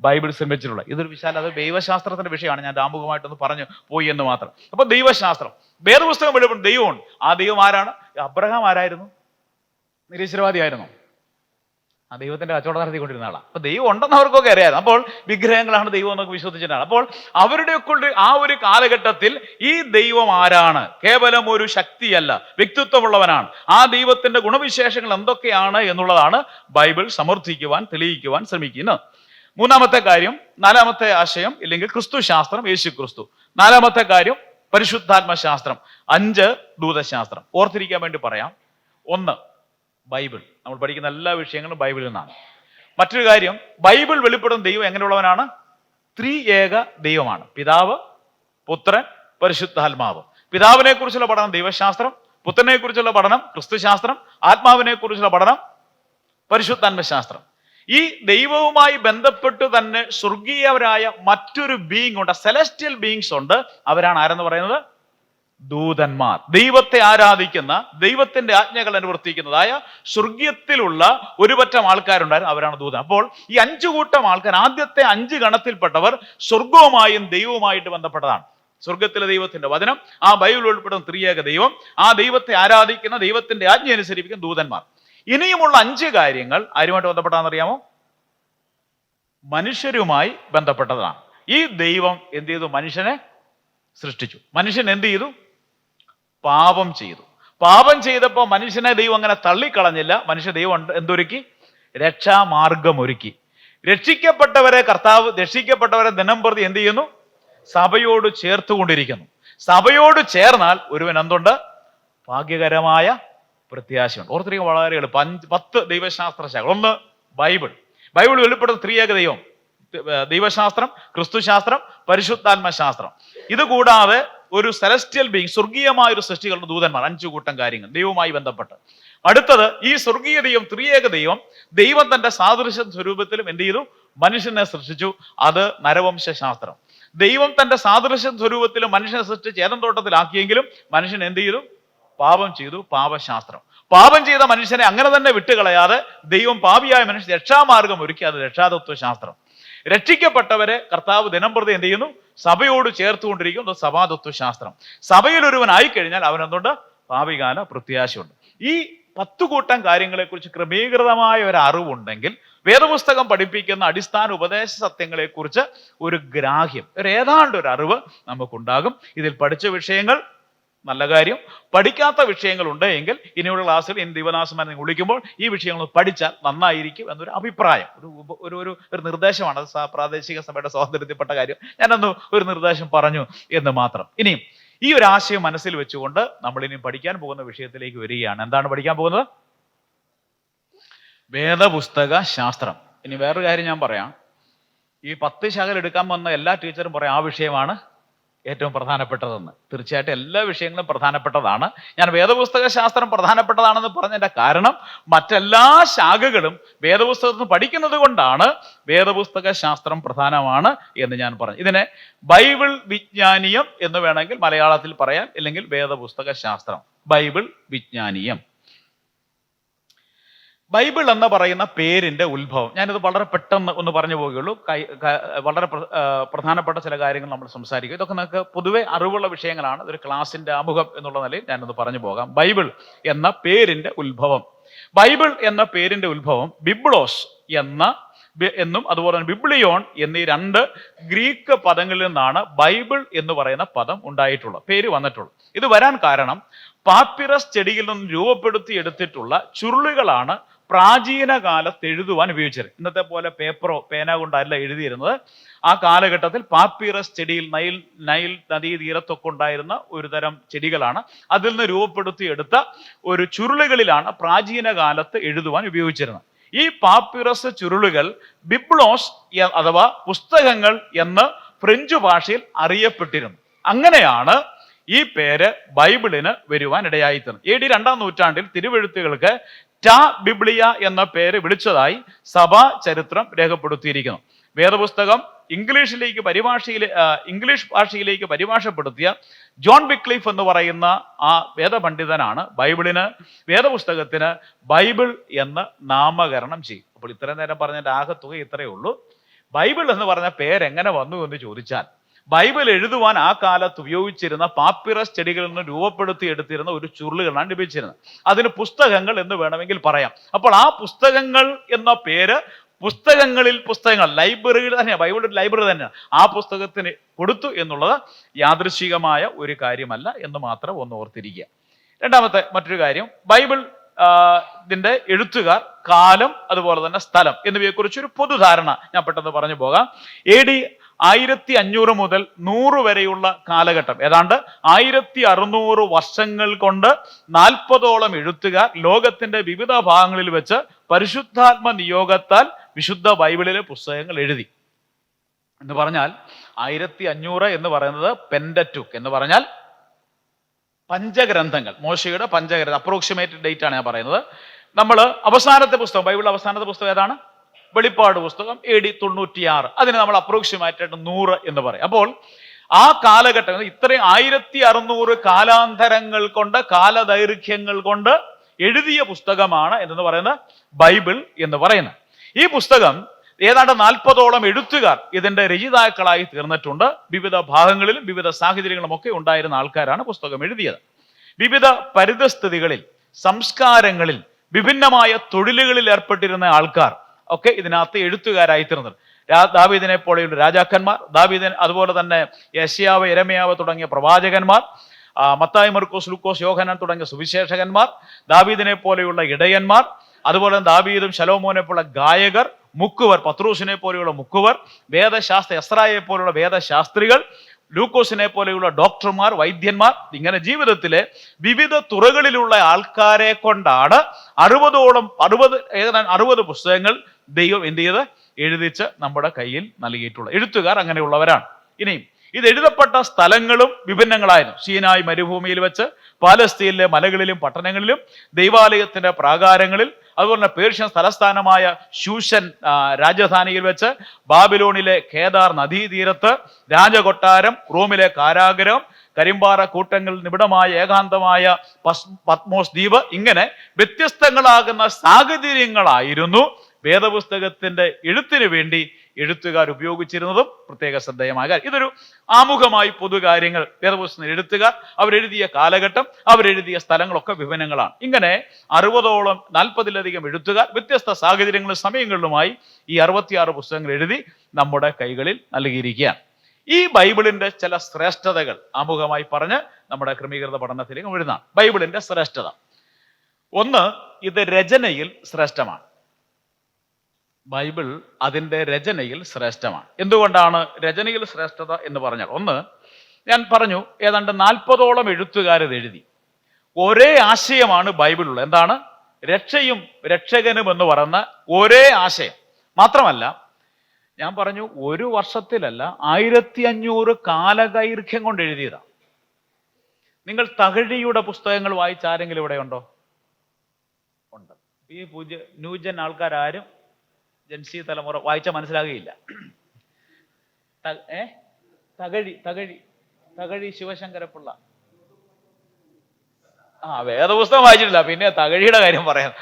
ബൈബിൾ ശ്രമിച്ചിട്ടുള്ളത്. ഇതൊരു വിശാല, അത് ദൈവശാസ്ത്രത്തിന്റെ വിഷയമാണ്. ഞാൻ ആമുഖമായിട്ടൊന്ന് പറഞ്ഞു പോയി എന്ന് മാത്രം. അപ്പൊ ദൈവശാസ്ത്രം, വേദപുസ്തകം വെളിപ്പെടുന്ന ദൈവമുണ്ട്. ആ ദൈവം ആരാണ്? അബ്രഹാം ആരായിരുന്നു? നിരീശ്വരവാദിയായിരുന്നു. ആ ദൈവത്തിന്റെ കച്ചവടം നടത്തിക്കൊണ്ടിരുന്ന ആളാണ്. അപ്പൊ ദൈവം ഉണ്ടെന്ന് അവർക്കൊക്കെ അറിയായിരുന്നു. അപ്പോൾ വിഗ്രഹങ്ങളാണ് ദൈവം എന്നൊക്കെ വിശ്വസിച്ചിട്ടാണ്. അപ്പോൾ അവരുടെയൊക്കെ ആ ഒരു കാലഘട്ടത്തിൽ ഈ ദൈവം ആരാണ്? കേവലം ഒരു ശക്തിയല്ല, വ്യക്തിത്വമുള്ളവനാണ്. ആ ദൈവത്തിന്റെ ഗുണവിശേഷങ്ങൾ എന്തൊക്കെയാണ് എന്നുള്ളതാണ് ബൈബിൾ സമർത്ഥിക്കുവാൻ, തെളിയിക്കുവാൻ ശ്രമിക്കുന്നത്. മൂന്നാമത്തെ കാര്യം, നാലാമത്തെ ആശയം, ഇല്ലെങ്കിൽ ക്രിസ്തു ശാസ്ത്രം, യേശു ക്രിസ്തു. നാലാമത്തെ കാര്യം പരിശുദ്ധാത്മശാസ്ത്രം. 5 ദൂതശാസ്ത്രം. ഓർത്തിരിക്കാൻ വേണ്ടി പറയാം. 1 ബൈബിൾ. നമ്മൾ പഠിക്കുന്ന എല്ലാ വിഷയങ്ങളും ബൈബിളിൽ നിന്നാണ്. മറ്റൊരു കാര്യം, ബൈബിൾ വെളിപ്പെടുന്ന ദൈവം എങ്ങനെയുള്ളവനാണ്? ത്രിയേക ദൈവമാണ്. പിതാവ്, പുത്രൻ, പരിശുദ്ധാത്മാവ്. പിതാവിനെ കുറിച്ചുള്ള പഠനം ദൈവശാസ്ത്രം, പുത്രനെ കുറിച്ചുള്ള പഠനം ക്രിസ്തുശാസ്ത്രം, ആത്മാവിനെ കുറിച്ചുള്ള പഠനം പരിശുദ്ധാത്മശാസ്ത്രം. ഈ ദൈവവുമായി ബന്ധപ്പെട്ട് തന്നെ സ്വർഗീയവരായ മറ്റൊരു ബീയിങ് ഉണ്ട്, സെലസ്റ്റിയൽ ബീയിങ്സ് ഉണ്ട്. അവരാണ് ആരെന്ന് പറയുന്നത്? ദൂതന്മാർ. ദൈവത്തെ ആരാധിക്കുന്ന, ദൈവത്തിന്റെ ആജ്ഞകൾ അനുവർത്തിക്കുന്നതായ സ്വർഗീയത്തിലുള്ള ഒരു പറ്റം ആൾക്കാരുണ്ടായിരുന്നു. അവരാണ് ദൂതൻ. അപ്പോൾ ഈ 5 കൂട്ടം ആൾക്കാർ, ആദ്യത്തെ 5 ഗണത്തിൽപ്പെട്ടവർ സ്വർഗവുമായും ദൈവവുമായിട്ട് ബന്ധപ്പെട്ടതാണ്. സ്വർഗത്തിലെ ദൈവത്തിന്റെ വചനം, ആ ബൈബിൾ ഉൾപ്പെടുന്ന ത്രിയേക ദൈവം, ആ ദൈവത്തെ ആരാധിക്കുന്ന, ദൈവത്തിന്റെ ആജ്ഞ അനുസരിപ്പിക്കുന്ന ദൂതന്മാർ. ഇനിയുമുള്ള 5 കാര്യങ്ങൾ ആരുമായിട്ട് ബന്ധപ്പെട്ടാണെന്നറിയാമോ? മനുഷ്യരുമായി ബന്ധപ്പെട്ടതാണ്. ഈ ദൈവം എന്ത് ചെയ്തു? മനുഷ്യനെ സൃഷ്ടിച്ചു. മനുഷ്യൻ എന്ത് ചെയ്തു? പാപം ചെയ്തു. പാപം ചെയ്തപ്പോൾ മനുഷ്യനെ ദൈവം അങ്ങനെ തള്ളിക്കളഞ്ഞില്ല. മനുഷ്യ ദൈവം എന്തൊരുക്കി? രക്ഷാമാർഗം ഒരുക്കി. രക്ഷിക്കപ്പെട്ടവരെ ദിനം പ്രതി എന്ത് ചെയ്യുന്നു? സഭയോട് ചേർത്തുകൊണ്ടിരിക്കുന്നു. സഭയോട് ചേർന്നാൽ ഒരുവൻ എന്തുണ്ട്? ഭാഗ്യകരമായ പ്രത്യാശയുണ്ട്. ഓർത്തിരിക്കാൻ വളരെ എളുപ്പം. 10 ദൈവശാസ്ത്ര ശാഖകൾ. 1 ബൈബിൾ. ബൈബിൾ വെളിപ്പെടുന്ന ത്രിയേക ദൈവം, ദൈവശാസ്ത്രം, ക്രിസ്തുശാസ്ത്രം, പരിശുദ്ധാത്മശാസ്ത്രം. ഇത് കൂടാതെ ഒരു സെലസ്റ്റിയൽ ബീയിങ്, സ്വർഗീയമായ ഒരു സൃഷ്ടികളുടെ ദൂതന്മാർ. 5 കൂട്ടം കാര്യങ്ങൾ ദൈവവുമായി ബന്ധപ്പെട്ട്. അടുത്തത്, ഈ സ്വർഗീയ ദൈവം, ത്രിയേക ദൈവം, ദൈവം തന്റെ സാദൃശ്യ സ്വരൂപത്തിലും എന്ത് ചെയ്തു? മനുഷ്യനെ സൃഷ്ടിച്ചു. അത് നരവംശാസ്ത്രം. ദൈവം തന്റെ സാദൃശ്യ സ്വരൂപത്തിലും മനുഷ്യനെ സൃഷ്ടിച്ച് ഏദൻ തോട്ടത്തിലാക്കിയെങ്കിലും മനുഷ്യൻ എന്ത് ചെയ്തു? പാപം ചെയ്തു. പാപശാസ്ത്രം. പാപം ചെയ്ത മനുഷ്യനെ അങ്ങനെ തന്നെ വിട്ടുകളയാതെ ദൈവം പാപിയായ മനുഷ്യൻ രക്ഷാമാർഗം ഒരുക്കി. അത് രക്ഷാതത്വ ശാസ്ത്രം. രക്ഷിക്കപ്പെട്ടവരെ കർത്താവ് ദിനം പ്രതി എന്ത് ചെയ്യുന്നു? സഭയോട് ചേർത്തുകൊണ്ടിരിക്കും. സഭാതത്വ ശാസ്ത്രം. സഭയിൽ ഒരുവൻ ആയിക്കഴിഞ്ഞാൽ അവൻ എന്തുണ്ട്? ഭാവികാല പ്രത്യാശയുണ്ട്. ഈ 10 കൂട്ടം കാര്യങ്ങളെക്കുറിച്ച് ക്രമീകൃതമായ ഒരു അറിവുണ്ടെങ്കിൽ വേദപുസ്തകം പഠിപ്പിക്കുന്ന അടിസ്ഥാന ഉപദേശ സത്യങ്ങളെക്കുറിച്ച് ഒരു ഗ്രാഹ്യം, ഏതാണ്ട് ഒരു അറിവ് നമുക്കുണ്ടാകും. ഇതിൽ പഠിച്ച വിഷയങ്ങൾ നല്ല കാര്യം. പഠിക്കാത്ത വിഷയങ്ങൾ ഉണ്ട് എങ്കിൽ ഇനിയുള്ള ക്ലാസ്സിൽ ദിവനാസമാരെ നിങ്ങൾ വിളിക്കുമ്പോൾ ഈ വിഷയങ്ങൾ പഠിച്ചാൽ നന്നായിരിക്കും എന്നൊരു അഭിപ്രായം, ഒരു നിർദ്ദേശമാണ്. അത് പ്രാദേശിക സഭയുടെ സ്വാതന്ത്ര്യത്തിൽപ്പെട്ട കാര്യം. ഞാനൊന്ന് ഒരു നിർദ്ദേശം പറഞ്ഞു എന്ന് മാത്രം. ഇനിയും ഈ ഒരു ആശയം മനസ്സിൽ വെച്ചുകൊണ്ട് നമ്മൾ ഇനി പഠിക്കാൻ പോകുന്ന വിഷയത്തിലേക്ക് വരികയാണ്. എന്താണ് പഠിക്കാൻ പോകുന്നത്? വേദപുസ്തക ശാസ്ത്രം. ഇനി വേറൊരു കാര്യം ഞാൻ പറയാം. ഈ 10 ശാഖകൾ എടുക്കാൻ വന്ന എല്ലാ ടീച്ചറും പറയാം ആ വിഷയമാണ് ഏറ്റവും പ്രധാനപ്പെട്ടതെന്ന്. തീർച്ചയായിട്ടും എല്ലാ വിഷയങ്ങളും പ്രധാനപ്പെട്ടതാണ്. ഞാൻ വേദപുസ്തക ശാസ്ത്രം പ്രധാനപ്പെട്ടതാണെന്ന് പറഞ്ഞതിന്റെ കാരണം മറ്റെല്ലാ ശാഖകളും വേദപുസ്തകത്തിൽ പഠിക്കുന്നത് കൊണ്ടാണ് വേദപുസ്തക ശാസ്ത്രം പ്രധാനമാണ് എന്ന് ഞാൻ പറഞ്ഞു. ഇതിനെ ബൈബിൾ വിജ്ഞാനീയം എന്ന് വേണമെങ്കിൽ മലയാളത്തിൽ പറയാം, ഇല്ലെങ്കിൽ വേദപുസ്തക ശാസ്ത്രം. ബൈബിൾ വിജ്ഞാനീയം. ബൈബിൾ എന്ന് പറയുന്ന പേരിന്റെ ഉത്ഭവം ഞാനിത് വളരെ പെട്ടെന്ന് ഒന്ന് പറഞ്ഞു പോവുകയുള്ളൂ. വളരെ പ്രധാനപ്പെട്ട ചില കാര്യങ്ങൾ നമ്മൾ സംസാരിക്കും. ഇതൊക്കെ നമുക്ക് പൊതുവെ അറിവുള്ള വിഷയങ്ങളാണ്. ഇതൊരു ക്ലാസിന്റെ ആമുഖം എന്നുള്ള നിലയിൽ ഞാനൊന്ന് പറഞ്ഞു പോകാം. ബൈബിൾ എന്ന പേരിന്റെ ഉത്ഭവം. ബൈബിൾ എന്ന പേരിന്റെ ഉത്ഭവം ബിബ്ലോസ് എന്ന എന്നും അതുപോലെ തന്നെ ബിബ്ലിയോൺ എന്നീ രണ്ട് ഗ്രീക്ക് പദങ്ങളിൽ നിന്നാണ് ബൈബിൾ എന്ന് പറയുന്ന പദം ഉണ്ടായിട്ടുള്ളത്, പേര് വന്നിട്ടുള്ളത്. ഇത് വരാൻ കാരണം പാപ്പിറസ് ചെടിയിൽ നിന്നും രൂപപ്പെടുത്തി എടുത്തിട്ടുള്ള ചുരുളുകളാണ് പ്രാചീന കാലത്ത് എഴുതുവാൻ ഉപയോഗിച്ചത്. ഇന്നത്തെ പോലെ പേപ്പറോ പേന കൊണ്ടല്ല എഴുതിയിരുന്നത്. ആ കാലഘട്ടത്തിൽ പാപ്പിറസ് ചെടിയിൽ നൈൽ നദീതീരത്തൊക്കെ ഉണ്ടായിരുന്ന ഒരു തരം ചെടികളാണ്. അതിൽ നിന്ന് രൂപപ്പെടുത്തി എടുത്ത ഒരു ചുരുളുകളിലാണ് പ്രാചീന കാലത്ത് എഴുതുവാൻ ഉപയോഗിച്ചിരുന്നത്. ഈ പാപ്പിറസ് ചുരുളുകൾ ബിബ്ലോസ് അഥവാ പുസ്തകങ്ങൾ എന്ന് ഫ്രഞ്ച് ഭാഷയിൽ അറിയപ്പെട്ടിരുന്നു. അങ്ങനെയാണ് ഈ പേര് ബൈബിളിന് വരുവാൻ ഇടയായിത്തീർന്നത്. AD 2-ാം നൂറ്റാണ്ടിൽ തിരുവെഴുത്തുകൾക്ക് ടാ ബിബ്ലിയ എന്ന പേര് വിളിച്ചതായി സഭാ ചരിത്രം രേഖപ്പെടുത്തിയിരിക്കുന്നു. വേദപുസ്തകം ഇംഗ്ലീഷ് ഭാഷയിലേക്ക് പരിഭാഷപ്പെടുത്തിയ ജോൺ വിക്ലിഫ് എന്ന് പറയുന്ന ആ വേദപണ്ഡിതനാണ് വേദപുസ്തകത്തിന് ബൈബിൾ എന്ന് നാമകരണം ചെയ്യും. അപ്പോൾ ഇത്രയും നേരം പറഞ്ഞതിന്റെ ആകെത്തുക ഇത്രയേ ഉള്ളൂ. ബൈബിൾ എന്ന് പറഞ്ഞ പേരെങ്ങനെ വന്നു എന്ന് ചോദിച്ചാൽ, ബൈബിൾ എഴുതുവാൻ ആ കാലത്ത് ഉപയോഗിച്ചിരുന്ന പാപ്പിറസ് ചെടികളിൽ നിന്ന് രൂപപ്പെടുത്തി എടുത്തിരുന്ന ഒരു ചുരുളുകളാണ് ലഭിച്ചിരുന്നത്. അതിന് പുസ്തകങ്ങൾ എന്ന് വേണമെങ്കിൽ പറയാം. അപ്പോൾ ആ പുസ്തകങ്ങൾ എന്ന പേര് പുസ്തകങ്ങൾ ലൈബ്രറി തന്നെയാണ്, ബൈബിളിന്റെ ലൈബ്രറി തന്നെയാണ്. ആ പുസ്തകത്തിന് കൊടുത്തു എന്നുള്ളത് യാദൃശ്ചികമായ ഒരു കാര്യമല്ല എന്ന് മാത്രം ഒന്ന് ഓർത്തിരിക്കുക. രണ്ടാമത്തെ മറ്റൊരു കാര്യം, ബൈബിൾ ഇതിന്റെ എഴുത്തുകാർ, കാലം, അതുപോലെ തന്നെ സ്ഥലം എന്നിവയെക്കുറിച്ച് ഒരു പൊതുധാരണ ഞാൻ പെട്ടെന്ന് പറഞ്ഞു പോകാം. AD 1500 മുതൽ 100 വരെയുള്ള കാലഘട്ടം, ഏതാണ്ട് 1600 വർഷങ്ങൾ കൊണ്ട് 40ഓളം എഴുത്തുകാർ ലോകത്തിന്റെ വിവിധ ഭാഗങ്ങളിൽ വെച്ച് പരിശുദ്ധാത്മ നിയോഗത്താൽ വിശുദ്ധ ബൈബിളിലെ പുസ്തകങ്ങൾ എഴുതി. എന്ന് പറഞ്ഞാൽ 1500 എന്ന് പറയുന്നത് പെന്ററ്റുക്ക് എന്ന് പറഞ്ഞാൽ പഞ്ചഗ്രന്ഥങ്ങൾ, മോശയുടെ പഞ്ചഗ്രന്ഥം, അപ്രോക്സിമേറ്റ് ഡേറ്റ് ആണ് ഞാൻ പറയുന്നത്. നമ്മൾ അവസാനത്തെ പുസ്തകം, ബൈബിളിലെ അവസാനത്തെ പുസ്തകം ഏതാണ്? വെളിപ്പാട് പുസ്തകം AD 96. അതിന് നമ്മൾ അപ്രോക്സിമേറ്റ് 100 എന്ന് പറയും. അപ്പോൾ ആ കാലഘട്ടം ഇത്രയും 1600 കാലാന്തരങ്ങൾ കൊണ്ട്, കാലദൈർഘ്യങ്ങൾ കൊണ്ട് എഴുതിയ പുസ്തകമാണ് എന്ന് പറയുന്നത് ബൈബിൾ എന്ന് പറയുന്നത്. ഈ പുസ്തകം ഏതാണ്ട് 40ഓളം എഴുത്തുകാർ ഇതിന്റെ രചയിതാക്കളായി തീർന്നിട്ടുണ്ട്. വിവിധ ഭാഗങ്ങളിലും വിവിധ സാഹചര്യങ്ങളും ഒക്കെ ഉണ്ടായിരുന്ന ആൾക്കാരാണ് പുസ്തകം എഴുതിയത്. വിവിധ പരിതസ്ഥിതികളിൽ, സംസ്കാരങ്ങളിൽ, വിഭിന്നമായ തൊഴിലുകളിൽ ഏർപ്പെട്ടിരുന്ന ആൾക്കാർ ഒക്കെ ഇതിനകത്ത് എഴുത്തുകാരായി തീർന്നത്. ദാവീദിനെ പോലെയുള്ള രാജാക്കന്മാർ, അതുപോലെ തന്നെ യെശയ്യാവ്, യിരെമ്യാവ് തുടങ്ങിയ പ്രവാചകന്മാർ, മത്തായി, മർക്കോസ്, ലൂക്കോസ്, യോഹന്നാൻ തുടങ്ങിയ സുവിശേഷകന്മാർ, ദാവീദിനെ പോലെയുള്ള ഇടയന്മാർ, അതുപോലെ തന്നെ ദാവീദും ശലോമോനെ പോലുള്ള ഗായകർ, മുക്കുവർ, പത്രോസിനെ പോലെയുള്ള മുക്കുവർ, എസ്രായെ പോലെയുള്ള വേദശാസ്ത്രികൾ, ലൂക്കോസിനെ പോലെയുള്ള ഡോക്ടർമാർ, വൈദ്യന്മാർ, ഇങ്ങനെ ജീവിതത്തിലെ വിവിധ തുറകളിലുള്ള ആൾക്കാരെ കൊണ്ടാണ് 60 പുസ്തകങ്ങൾ ദൈവം എന്ത് ചെയ്ത് എഴുതിച്ച് നമ്മുടെ കയ്യിൽ നൽകിയിട്ടുള്ളത്. എഴുത്തുകാർ അങ്ങനെയുള്ളവരാണ്. ഇനിയും ഇത് എഴുതപ്പെട്ട സ്ഥലങ്ങളും വിഭിന്നങ്ങളായിരുന്നു. സീനായ് മരുഭൂമിയിൽ വെച്ച്, പാലസ്തീനിലെ മലകളിലും പട്ടണങ്ങളിലും, ദൈവാലയത്തിന്റെ പ്രാകാരങ്ങളിൽ, അതുപോലെ തന്നെ പേർഷ്യൻ തലസ്ഥാനമായ ശൂഷൻ രാജധാനിയിൽ വെച്ച്, ബാബിലോണിലെ കേദാർ നദീതീരത്ത്, രാജകൊട്ടാരം, റോമിലെ കാരാഗ്രഹം, കരിമ്പാറ കൂട്ടങ്ങളിൽ നിബിഡമായ ഏകാന്തമായ പത്മോസ് ദ്വീപ്, ഇങ്ങനെ വ്യത്യസ്തങ്ങളാകുന്ന സാഹചര്യങ്ങളായിരുന്നു വേദപുസ്തകത്തിന്റെ എഴുത്തിന് വേണ്ടി എഴുത്തുകാർ ഉപയോഗിച്ചിരുന്നതും പ്രത്യേക ശ്രദ്ധേയമായ. ഇതൊരു ആമുഖമായി പൊതുകാര്യങ്ങൾ. വേദപുസ്തകം എഴുത്തുകാർ, അവരെഴുതിയ കാലഘട്ടം, അവരെഴുതിയ സ്ഥലങ്ങളൊക്കെ വിഭിന്നങ്ങളാണ്. ഇങ്ങനെ 40-ലധികം എഴുത്തുകാർ വ്യത്യസ്ത സാഹചര്യങ്ങളും സമയങ്ങളിലുമായി ഈ 66 പുസ്തകങ്ങൾ എഴുതി നമ്മുടെ കൈകളിൽ നൽകിയിരിക്കുകയാണ്. ഈ ബൈബിളിന്റെ ചില ശ്രേഷ്ഠതകൾ ആമുഖമായി പറഞ്ഞ് നമ്മുടെ ക്രമീകൃത പഠനത്തിലേക്ക് വരുന്നതാണ്. ബൈബിളിന്റെ ശ്രേഷ്ഠത ഒന്ന്, ഇത് രചനയിൽ ശ്രേഷ്ഠമാണ്. ബൈബിൾ അതിൻ്റെ രചനയിൽ ശ്രേഷ്ഠമാണ്. എന്തുകൊണ്ടാണ് രചനയിൽ ശ്രേഷ്ഠത എന്ന് പറഞ്ഞാൽ, ഒന്ന്, ഞാൻ പറഞ്ഞു ഏതാണ്ട് 40ഓളം എഴുത്തുകാർ ഇത് എഴുതി. ഒരേ ആശയമാണ് ബൈബിളിലുള്ളത്. എന്താണ്? രക്ഷയും രക്ഷകനും എന്ന് പറയുന്ന ഒരേ ആശയം. മാത്രമല്ല, ഞാൻ പറഞ്ഞു ഒരു വർഷത്തിലല്ല, 1500 കാലദൈർഘ്യം കൊണ്ട് എഴുതിയതാണ്. നിങ്ങൾ തകഴിയുടെ പുസ്തകങ്ങൾ വായിച്ച ആരെങ്കിലും ഇവിടെ ഉണ്ടോ? ഉണ്ട്. ഈ ന്യൂജൻ ആൾക്കാരും ജൻസി തലമുറ വായിച്ചാൽ മനസ്സിലാകുകയില്ല. തകഴി ശിവശങ്കരപ്പിള്ള. വേദപുസ്തകം വായിച്ചിട്ടില്ല, പിന്നെ തകഴിയുടെ കാര്യം പറയാം.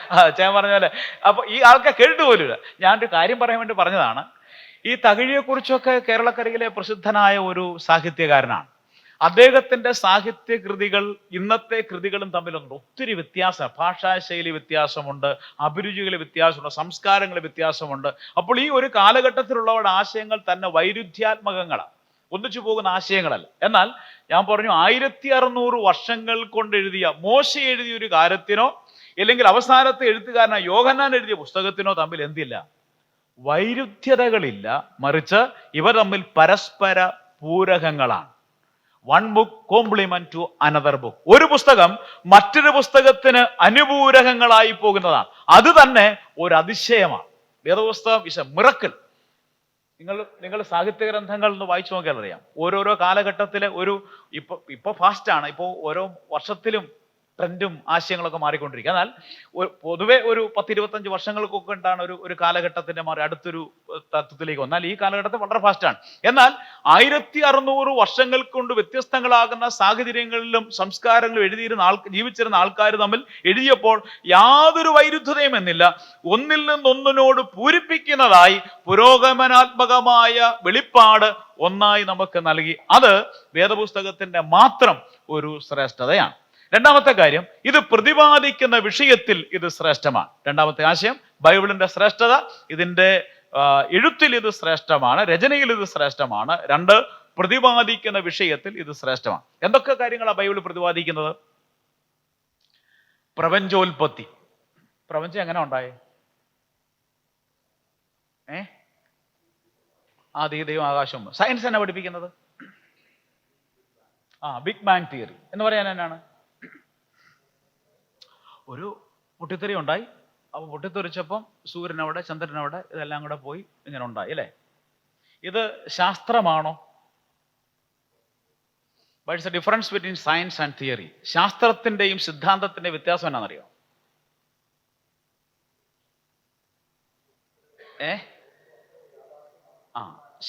ഞാൻ പറഞ്ഞ പോലെ അപ്പൊ ഈ ആൾക്കാർ കേട്ടു പോലുമില്ല. ഞാനൊരു കാര്യം പറയാൻ വേണ്ടി പറഞ്ഞതാണ്. ഈ തകഴിയെ കുറിച്ചൊക്കെ കേരളക്കരയിലെ പ്രസിദ്ധനായ ഒരു സാഹിത്യകാരനാണ്. അദ്ദേഹത്തിന്റെ സാഹിത്യകൃതികൾ ഇന്നത്തെ കൃതികളും തമ്മിലുണ്ട് ഒത്തിരി വ്യത്യാസം. ഭാഷാശൈലി വ്യത്യാസമുണ്ട്, അഭിരുചികളിൽ വ്യത്യാസമുണ്ട്, സംസ്കാരങ്ങളിൽ വ്യത്യാസമുണ്ട്. അപ്പോൾ ഈ ഒരു കാലഘട്ടത്തിലുള്ളവരുടെ ആശയങ്ങൾ തന്നെ വൈരുദ്ധ്യാത്മകങ്ങളാണ്, ഒന്നിച്ചു പോകുന്ന ആശയങ്ങളല്ല. എന്നാൽ ഞാൻ പറഞ്ഞു 1600 വർഷങ്ങൾ കൊണ്ട് എഴുതിയ മോശ എഴുതിയ ഒരു കാര്യത്തിനോ അല്ലെങ്കിൽ അവസാനത്തെ എഴുത്തുകാരനായ യോഹന്നാൻ എഴുതിയ പുസ്തകത്തിനോ തമ്മിൽ എന്തില്ല? വൈരുദ്ധ്യതകളില്ല. മറിച്ച് ഇവ തമ്മിൽ പരസ്പര പൂരകങ്ങളാണ്. One book complement to another book. ഒരു പുസ്തകം മറ്റൊരു പുസ്തകത്തിന് അനുപൂരകങ്ങളായി പോകുന്നതാണ്. അത് തന്നെ ഒരു അതിശയമാണ്. വേദപുസ്തകം ഇസ് എ മിറക്കിൾ. നിങ്ങൾ സാഹിത്യ ഗ്രന്ഥങ്ങൾ ഒന്ന് വായിച്ചു നോക്കിയാൽ അറിയാം. ഓരോരോ കാലഘട്ടത്തിലെ ഇപ്പൊ ഫാസ്റ്റാണ്, ഇപ്പോൾ ഓരോ വർഷത്തിലും ട്രെൻഡും ആശയങ്ങളൊക്കെ മാറിക്കൊണ്ടിരിക്കുക. എന്നാൽ പൊതുവെ ഒരു 10-25 വർഷങ്ങൾക്കൊക്കെ ഉണ്ടാണ് ഒരു കാലഘട്ടത്തിന്റെ മാറി അടുത്തൊരു തത്വത്തിലേക്ക് വന്നാൽ ഈ കാലഘട്ടത്തിൽ വളരെ ഫാസ്റ്റാണ്. എന്നാൽ 1600 വർഷങ്ങൾ കൊണ്ട് വ്യത്യസ്തങ്ങളാകുന്ന സാഹചര്യങ്ങളിലും സംസ്കാരങ്ങളും ജീവിച്ചിരുന്ന ആൾക്കാർ തമ്മിൽ എഴുതിയപ്പോൾ യാതൊരു വൈരുദ്ധ്യതയും എന്നില്ല. ഒന്നിൽ നിന്നൊന്നിനോട് പൂരിപ്പിക്കുന്നതായി പുരോഗമനാത്മകമായ വെളിപ്പാട് ഒന്നായി നമുക്ക് നൽകി. അത് വേദപുസ്തകത്തിന്റെ മാത്രം ഒരു ശ്രേഷ്ഠതയാണ്. രണ്ടാമത്തെ കാര്യം, ഇത് പ്രതിപാദിക്കുന്ന വിഷയത്തിൽ ഇത് ശ്രേഷ്ഠമാണ്. രണ്ടാമത്തെ ആശയം, ബൈബിളിന്റെ ശ്രേഷ്ഠത. ഇതിന്റെ എഴുത്തിൽ ഇത് ശ്രേഷ്ഠമാണ്, രചനയിൽ ഇത് ശ്രേഷ്ഠമാണ്. രണ്ട്, പ്രതിപാദിക്കുന്ന വിഷയത്തിൽ ഇത് ശ്രേഷ്ഠമാണ്. എന്തൊക്കെ കാര്യങ്ങളാണ് ബൈബിൾ പ്രതിപാദിക്കുന്നത്? പ്രപഞ്ചോൽപത്തി. പ്രപഞ്ചം എങ്ങനെ ഉണ്ടായേ? ആദ്യ ദൈവം ആകാശം. സയൻസ് എന്നാ പഠിപ്പിക്കുന്നത്? ബിഗ് ബാങ് തിയറി എന്ന് പറയാൻ എന്നാണ്? ഒരു പൊട്ടിത്തെറി ഉണ്ടായി. അപ്പോൾ പൊട്ടിത്തെറിച്ചപ്പം സൂര്യനവിടെ, ചന്ദ്രനവിടെ, ഇതെല്ലാം കൂടെ പോയി ഇങ്ങനെ ഉണ്ടായി അല്ലേ? ഇത് ശാസ്ത്രമാണോ? But it's a difference between science and theory. ശാസ്ത്രത്തിന്റെയും സിദ്ധാന്തത്തിന്റെയും വ്യത്യാസം എന്നാണെന്നറിയോ?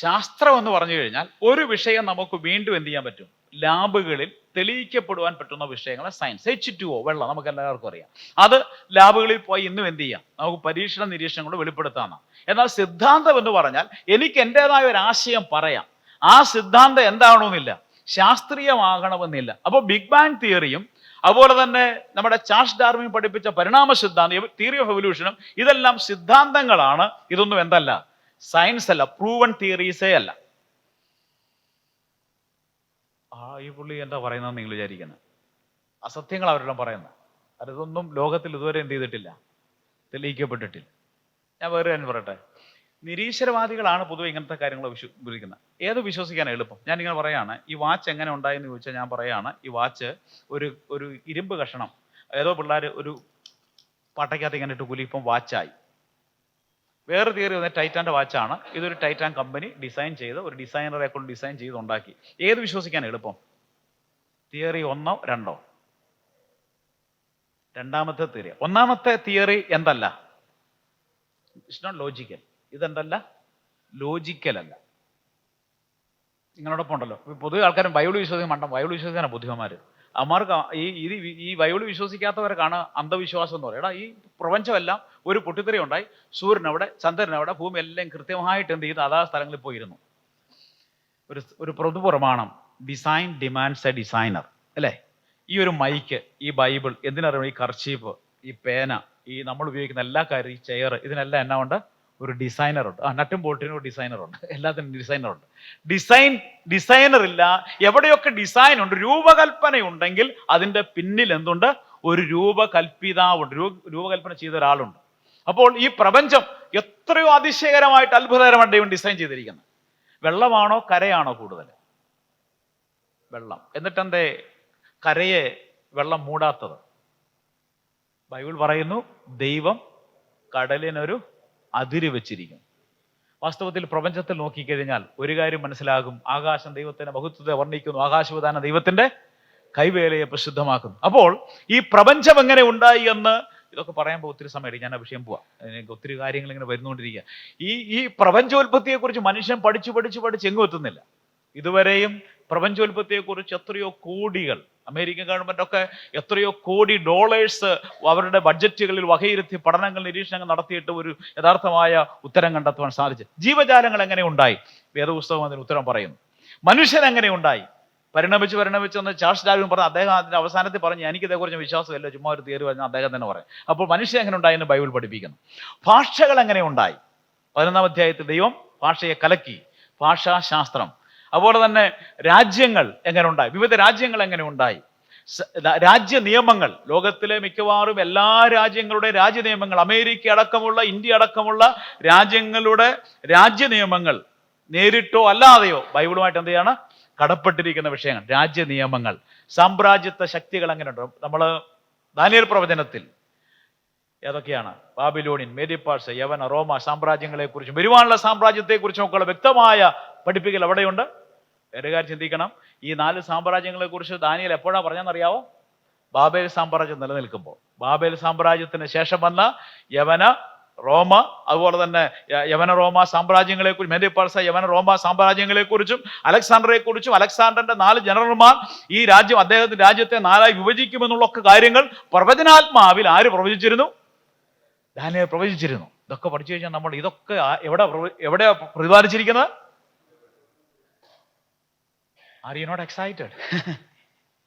ശാസ്ത്രം എന്ന് പറഞ്ഞു കഴിഞ്ഞാൽ ഒരു വിഷയം നമുക്ക് വീണ്ടും എന്ത് ചെയ്യാൻ പറ്റും? ലാബുകളിൽ തെളിയിക്കപ്പെടുവാൻ പറ്റുന്ന വിഷയങ്ങളെ സയൻസ്. H2O വെള്ളം നമുക്ക് എല്ലാവർക്കും അറിയാം. അത് ലാബുകളിൽ പോയി ഇന്നും എന്ത് ചെയ്യാം? നമുക്ക് പരീക്ഷണ നിരീക്ഷണം കൊണ്ട് വെളിപ്പെടുത്താമെന്നാണ്. എന്നാൽ സിദ്ധാന്തം എന്ന് പറഞ്ഞാൽ എനിക്ക് എൻ്റെതായ ഒരു ആശയം പറയാം. ആ സിദ്ധാന്തം എന്താവണമെന്നില്ല, ശാസ്ത്രീയമാകണമെന്നില്ല. അപ്പോൾ ബിഗ് ബാങ് തിയറിയും അതുപോലെ തന്നെ നമ്മുടെ ചാൾസ് ഡാർവിൻ പഠിപ്പിച്ച പരിണാമ സിദ്ധാന്തം, തിയറി ഓഫ് എവല്യൂഷനും ഇതെല്ലാം സിദ്ധാന്തങ്ങളാണ്. ഇതൊന്നും എന്തല്ല? സയൻസ് അല്ല, പ്രൂവൺ തിയറീസേ അല്ല. ഈ പുള്ളി എന്താ പറയുന്നത് നിങ്ങൾ വിചാരിക്കുന്നത്? അസത്യങ്ങൾ അവരെല്ലാം പറയുന്നത്. അതൊന്നും ലോകത്തിൽ ഇതുവരെ എന്ത് ചെയ്തിട്ടില്ല, തെളിയിക്കപ്പെട്ടിട്ടില്ല. ഞാൻ വേറെ കാര്യം പറയട്ടെ, നിരീശ്വരവാദികളാണ് പൊതുവെ ഇങ്ങനത്തെ കാര്യങ്ങൾ വിശ്വസിക്കുന്നത്. ഏത് വിശ്വസിക്കാൻ എളുപ്പം? ഞാനിങ്ങനെ പറയാണ്, ഈ വാച്ച് എങ്ങനെ ഉണ്ടായെന്ന് ചോദിച്ചാൽ ഞാൻ പറയാണ്, ഈ വാച്ച് ഒരു ഇരുമ്പ് കഷണം ഏതോ പിള്ളേർ ഒരു പാട്ടയ്ക്കകത്ത് ഇങ്ങനെ ഇട്ട് കുലി, ഇപ്പം വാച്ചായി. വേറെ തിയറി വന്നത് ടൈറ്റാൻ്റെ വാച്ചാണ്. ഇതൊരു ടൈറ്റാൻ കമ്പനി ഡിസൈൻ ചെയ്ത് ഒരു ഡിസൈനറെ കൊണ്ട് ഡിസൈൻ ചെയ്ത് ഉണ്ടാക്കി. ഏത് വിശ്വസിക്കാൻ എളുപ്പം? തിയറി 1 2? രണ്ടാമത്തെ തിയറി. ഒന്നാമത്തെ തിയറി എന്തല്ല? It's not logical. ഇതെന്തല്ല? ലോജിക്കൽ അല്ല. നിങ്ങളോടൊപ്പം ഉണ്ടല്ലോ പൊതുവെ ആൾക്കാരും ബൈബിൾ വിശ്വസിക്കാൻ ബൈബിൾ വിശ്വസിക്കാനാണ് ബുദ്ധിമാന്മാർ. അവന്മാർക്ക് ഈ ബൈബിൾ വിശ്വസിക്കാത്തവർക്കാണ് അന്ധവിശ്വാസം എന്ന് പറയുക. ഈ പ്രപഞ്ചമെല്ലാം ഒരു പൊട്ടിത്തെറി ഉണ്ടായി, സൂര്യനവിടെ, ചന്ദ്രനവിടെ, ഭൂമി എല്ലാം കൃത്യമായിട്ട് എന്ത് ചെയ്ത് അതാ സ്ഥലങ്ങളിൽ പോയിരുന്നു. ഒരു പൊതുപ്രമാണം, ഡിസൈൻ ഡിമാൻഡ്സ് എ ഡിസൈനർ അല്ലേ? ഈ ഒരു മൈക്ക്, ഈ ബൈബിൾ, എന്തിനറിയണം? ഈ കർച്ചീപ്പ്, ഈ പേന, ഈ നമ്മൾ ഉപയോഗിക്കുന്ന എല്ലാ കാര്യം, ഈ ചെയർ, ഇതിനെല്ലാം എന്നാ ഉണ്ട്? ഒരു ഡിസൈനറുണ്ട്. നട്ടും ബോൾട്ടിനും ഒരു ഡിസൈനറുണ്ട്. എല്ലാത്തിനും ഡിസൈനറുണ്ട്. ഡിസൈനർ ഇല്ല. എവിടെയൊക്കെ ഡിസൈൻ ഉണ്ട്, രൂപകൽപ്പന ഉണ്ടെങ്കിൽ അതിൻ്റെ പിന്നിൽ എന്തുണ്ട്? ഒരു രൂപകൽപ്പിതാവുണ്ട്, രൂപകൽപ്പന ചെയ്ത ഒരാളുണ്ട്. അപ്പോൾ ഈ പ്രപഞ്ചം എത്രയോ അതിശയകരമായിട്ട് അത്ഭുതകരമായിട്ട് ദൈവം ഡിസൈൻ ചെയ്തിരിക്കുന്നത്. വെള്ളമാണോ കരയാണോ കൂടുതൽ? വെള്ളം. എന്നിട്ടെന്തേ കരയെ വെള്ളം മൂടാത്തത്? ബൈബിൾ പറയുന്നു ദൈവം കടലിനൊരു അതിര് വെച്ചിരിക്കും. വാസ്തവത്തിൽ പ്രപഞ്ചത്തിൽ നോക്കിക്കഴിഞ്ഞാൽ ഒരു കാര്യം മനസ്സിലാകും, ആകാശം ദൈവത്തിന്റെ മഹത്വത്തെ വർണ്ണിക്കുന്നു, ആകാശവിധാനം ദൈവത്തിന്റെ കൈവേലയെ പ്രസിദ്ധമാക്കുന്നു. അപ്പോൾ ഈ പ്രപഞ്ചം എങ്ങനെ ഉണ്ടായി എന്ന് ഇതൊക്കെ പറയുമ്പോൾ ഒത്തിരി സമയം ഞാൻ ആ വിഷയം പോവാം. എനിക്ക് ഒത്തിരി കാര്യങ്ങൾ ഇങ്ങനെ വരുന്നുകൊണ്ടിരിക്കുക. ഈ പ്രപഞ്ചോൽപത്തിയെക്കുറിച്ച് മനുഷ്യൻ പഠിച്ച് എങ്ങും എത്തുന്നില്ല. ഇതുവരെയും പ്രപഞ്ചോൽപത്തിയെക്കുറിച്ച് എത്രയോ കോടികൾ, അമേരിക്കൻ ഗവൺമെന്റ് ഒക്കെ എത്രയോ കോടി ഡോളേഴ്സ് അവരുടെ ബഡ്ജറ്റുകളിൽ വകയിരുത്തി പഠനങ്ങൾ, നിരീക്ഷണങ്ങൾ നടത്തിയിട്ട് ഒരു യഥാർത്ഥമായ ഉത്തരം കണ്ടെത്തുവാൻ സാധിച്ചു. ജീവജാലങ്ങൾ എങ്ങനെ ഉണ്ടായി? വേദപുസ്തകം അതിന് ഉത്തരം പറയുന്നു. മനുഷ്യൻ എങ്ങനെ ഉണ്ടായി? പരിണമിച്ച് ഒന്ന് ചാൾസ് ഡാർവിൻ പറഞ്ഞു. അദ്ദേഹം അതിന്റെ അവസാനത്തിൽ പറഞ്ഞു, എനിക്കിതേക്കുറിച്ച് വിശ്വാസമില്ല, ചുമ്മാ ഒരു തിയറി പറഞ്ഞാൽ അദ്ദേഹം തന്നെ പറയും. അപ്പോൾ മനുഷ്യൻ എങ്ങനെ ഉണ്ടായെന്ന് ബൈബിൾ പഠിപ്പിക്കുന്നു. ഭാഷകൾ എങ്ങനെ ഉണ്ടായി? 11-ാം അധ്യായത്തിൽ ദൈവം ഭാഷയെ കലക്കി, ഭാഷാശാസ്ത്രം. അതുപോലെ തന്നെ രാജ്യങ്ങൾ എങ്ങനെ ഉണ്ടായി, വിവിധ രാജ്യങ്ങൾ എങ്ങനെ ഉണ്ടായി, രാജ്യ നിയമങ്ങൾ, ലോകത്തിലെ മിക്കവാറും എല്ലാ രാജ്യങ്ങളുടെ രാജ്യ നിയമങ്ങൾ, അമേരിക്ക അടക്കമുള്ള, ഇന്ത്യ അടക്കമുള്ള രാജ്യങ്ങളുടെ രാജ്യ നിയമങ്ങൾ നേരിട്ടോ അല്ലാതെയോ ബൈബിളുമായിട്ട് എന്ത് ചെയ്യാണ്? കടപ്പെട്ടിരിക്കുന്ന വിഷയങ്ങൾ, രാജ്യ നിയമങ്ങൾ. സാമ്രാജ്യത്വ ശക്തികൾ എങ്ങനെയുണ്ട്? നമ്മൾ ദാനിയേൽ പ്രവചനത്തിൽ ഏതൊക്കെയാണ്? ബാബിലോണിയൻ, മേദ്യ പാർസ്, യവന, റോമ സാമ്രാജ്യങ്ങളെ കുറിച്ചും വരുവാനുള്ള സാമ്രാജ്യത്തെക്കുറിച്ചും ഒക്കെയുള്ള വ്യക്തമായ പഠിപ്പിക്കൽ അവിടെയുണ്ട്. വേറെ കാര്യം ചിന്തിക്കണം, ഈ 4 സാമ്രാജ്യങ്ങളെ കുറിച്ച് ദാനിയേൽ എപ്പോഴാണ് പറഞ്ഞെന്നറിയാവോ? ബാബേൽ സാമ്രാജ്യം നിലനിൽക്കുമ്പോൾ. ബാബേൽ സാമ്രാജ്യത്തിന് ശേഷം വന്ന യവന, റോമ, അതുപോലെ തന്നെ യവന റോമ സാമ്രാജ്യങ്ങളെ കുറിച്ച്, മേദ്യ പാർസ, യവന റോമ സാമ്രാജ്യങ്ങളെ കുറിച്ചും അലക്സാണ്ടറെ കുറിച്ചും, അലക്സാണ്ടറിന്റെ 4 ജനറൽമാർ ഈ രാജ്യം, അദ്ദേഹത്തിന്റെ രാജ്യത്തെ 4ആയി വിഭജിക്കുമെന്നുള്ള ഒക്കെ കാര്യങ്ങൾ പ്രവചനാത്മാവിൽ ആര് പ്രവചിച്ചിരുന്നു? ദാനിയേൽ പ്രവചിച്ചിരുന്നു. ഇതൊക്കെ പഠിച്ചു കഴിഞ്ഞാൽ നമ്മൾ ഇതൊക്കെ എവിടെയാ പ്രതിപാദിച്ചിരിക്കുന്നത്? Are you not excited?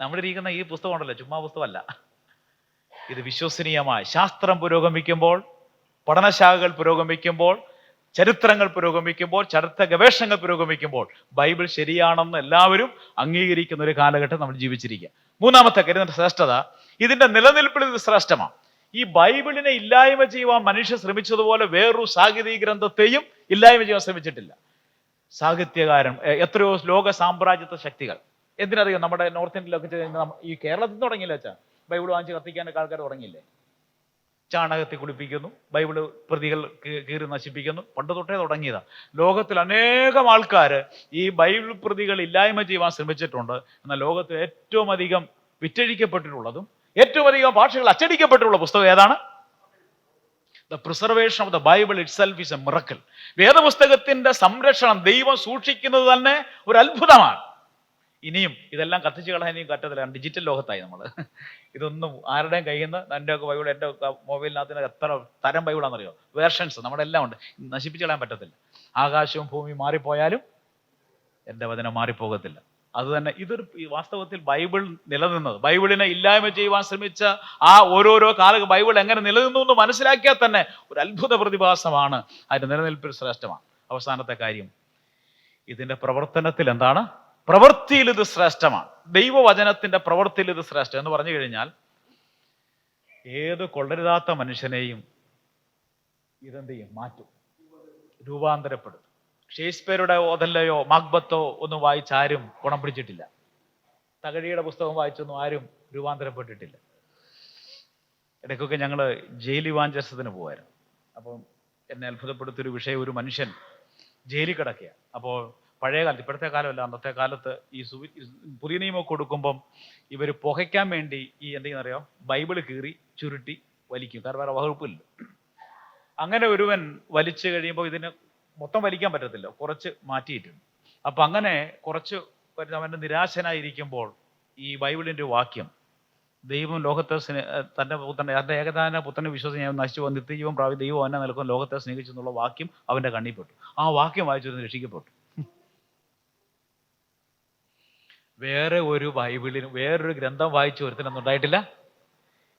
നമ്മളിരിക്കുന്ന ഈ പുസ്തകം ഉണ്ടല്ലോ, ചുമ്മാ പുസ്തകമല്ല. ഇത് വിശ്വസനീയമായി ശാസ്ത്രം പുരോഗമിക്കുമ്പോൾ, പഠനശാഖകൾ പുരോഗമിക്കുമ്പോൾ, ചരിത്രങ്ങൾ പുരോഗമിക്കുമ്പോൾ, ചരിത്ര ഗവേഷണങ്ങൾ പുരോഗമിക്കുമ്പോൾ ബൈബിൾ ശരിയാണെന്ന് എല്ലാവരും അംഗീകരിക്കുന്ന ഒരു കാലഘട്ടം നമ്മൾ ജീവിച്ചിരിക്കുക. 3-ാമത്തെ കാര്യം, ശ്രേഷ്ഠത. ഇതിന്റെ നിലനിൽപ്പിൽ ഇത് ശ്രേഷ്ഠമാണ്. ഈ ബൈബിളിനെ ഇല്ലായ്മ ചെയ്യുവാൻ മനുഷ്യൻ ശ്രമിച്ചതുപോലെ വേറൊരു സാഹിത്യ ഗ്രന്ഥത്തെയും ഇല്ലായ്മ ചെയ്യാൻ ശ്രമിച്ചിട്ടില്ല. സാഹിത്യകാരൻ, എത്രയോ ലോക സാമ്രാജ്യത്വ ശക്തികൾ. എന്തിനറിയാം? നമ്മുടെ നോർത്ത് ഇന്ത്യയിലൊക്കെ ഈ കേരളത്തിൽ തുടങ്ങിയില്ല വെച്ചാൽ ബൈബിൾ വാങ്ങിച്ച് കത്തിക്കാനൊക്കെ ആൾക്കാർ തുടങ്ങിയില്ലേ? ചാണകത്തിൽ കുളിപ്പിക്കുന്നു, ബൈബിള് പ്രതികൾ കീറി നശിപ്പിക്കുന്നു. പണ്ട് തൊട്ടേ തുടങ്ങിയതാ. ലോകത്തിൽ അനേകം ആൾക്കാർ ഈ ബൈബിൾ പ്രതികൾ ഇല്ലായ്മ ചെയ്യുവാൻ ശ്രമിച്ചിട്ടുണ്ട്. എന്നാൽ ലോകത്തിൽ ഏറ്റവും അധികം വിറ്റഴിക്കപ്പെട്ടിട്ടുള്ളതും ഏറ്റവും അധികം ഭാഷകൾ അച്ചടിക്കപ്പെട്ടിട്ടുള്ള പുസ്തകം ഏതാണ്? The preservation of the Bible itself is a miracle. വേദപുസ്തകത്തിന്റെ സംരക്ഷണം ദൈവം സൂക്ഷിക്കുന്നത് തന്നെ ഒരു അത്ഭുതമാണ്. ഇനിയും ഇതെല്ലാം കത്തിച്ചു കളയാൻ ഇനിയും പറ്റത്തില്ല. ഡിജിറ്റൽ ലോകത്തായി നമ്മൾ. ഇതൊന്നും ആരുടെയും കയ്യിൽ നിന്ന്, എൻ്റെ ഒക്കെ ബൈബിൾ, എൻ്റെ മൊബൈലിനകത്തിന് എത്ര തരം ബൈബിളാണെന്നറിയോ? വേർഷൻസ് നമ്മുടെ എല്ലാം ഉണ്ട്. നശിപ്പിച്ചു കളയാൻ പറ്റത്തില്ല. ആകാശവും ഭൂമിയും മാറിപ്പോയാലും എൻ്റെ വചനം മാറിപ്പോകത്തില്ല. അതുതന്നെ ഇതൊരു വാസ്തവത്തിൽ ബൈബിൾ നിലനിന്നത്, ബൈബിളിനെ ഇല്ലായ്മ ചെയ്യുവാൻ ശ്രമിച്ച ആ ഓരോരോ ബൈബിൾ എങ്ങനെ നിലനിന്നു എന്ന് മനസ്സിലാക്കിയാൽ തന്നെ ഒരു അത്ഭുത പ്രതിഭാസമാണ്. അതിന്റെ നിലനിൽപ്പിൽ ശ്രേഷ്ഠമാണ്. അവസാനത്തെ കാര്യം, ഇതിന്റെ പ്രവർത്തനത്തിൽ എന്താണ്? പ്രവൃത്തിയിൽ ഇത് ശ്രേഷ്ഠമാണ്. ദൈവവചനത്തിന്റെ പ്രവൃത്തിയിൽ ഇത് ശ്രേഷ്ഠം എന്ന് പറഞ്ഞു കഴിഞ്ഞാൽ ഏത് കൊള്ളരുതാത്ത മനുഷ്യനെയും ഇതെന്ത് ചെയ്യും? മാറ്റും, രൂപാന്തരപ്പെടും. ഷേക്സ്പിയറുടെ ഓതല്ലയോ മാക്ബത്തോ ഒന്നും വായിച്ചാരും ഗുണം പിടിച്ചിട്ടില്ല. തകഴിയുടെ പുസ്തകം വായിച്ചൊന്നും ആരും രൂപാന്തരപ്പെട്ടിട്ടില്ല. ഇടയ്ക്കൊക്കെ ഞങ്ങൾ ജയിൽ ഇവാഞ്ചലിസത്തിന് പോകുമായിരുന്നു. അപ്പം എന്നെ അത്ഭുതപ്പെടുത്തിയൊരു വിഷയം, ഒരു മനുഷ്യൻ ജയിലിൽ കിടക്കുക. അപ്പോൾ പഴയ കാലത്ത്, ഇപ്പോഴത്തെ കാലമല്ല, അന്നത്തെ കാലത്ത് ഈ പുതിയ നിയമമൊക്കെ കൊടുക്കുമ്പം ഇവർ പുകയ്ക്കാൻ വേണ്ടി ഈ എന്തെങ്കിലും ബൈബിള് കീറി ചുരുട്ടി വലിക്കും. കാരണം വേറെ വകുപ്പില്ല. അങ്ങനെ ഒരുവൻ വലിച്ചു കഴിയുമ്പോൾ ഇതിന് മൊത്തം വലിക്കാൻ പറ്റത്തില്ല, കുറച്ച് മാറ്റിയിട്ടുണ്ട്. അപ്പം അങ്ങനെ കുറച്ച് അവൻ്റെ നിരാശനായിരിക്കുമ്പോൾ ഈ ബൈബിളിൻ്റെ വാക്യം, ദൈവം ലോകത്തെ തൻ്റെ ഏകദാന പുത്രനെ വിശ്വസിച്ച് ഞാൻ നശിച്ചു പോകുന്ന നിത്യജീവൻ പ്രാപിച്ച് ദൈവം എന്നെ നൽകുന്ന ലോകത്തെ സ്നേഹിച്ചു എന്നുള്ള വാക്യം അവൻ്റെ കണ്ണിൽപ്പെട്ടു. ആ വാക്യം വായിച്ചു രക്ഷിക്കപ്പെട്ടു. വേറെ ഒരു ബൈബിളിനും വേറൊരു ഗ്രന്ഥം വായിച്ചു ഒരുത്തിനൊന്നും ഉണ്ടായിട്ടില്ല.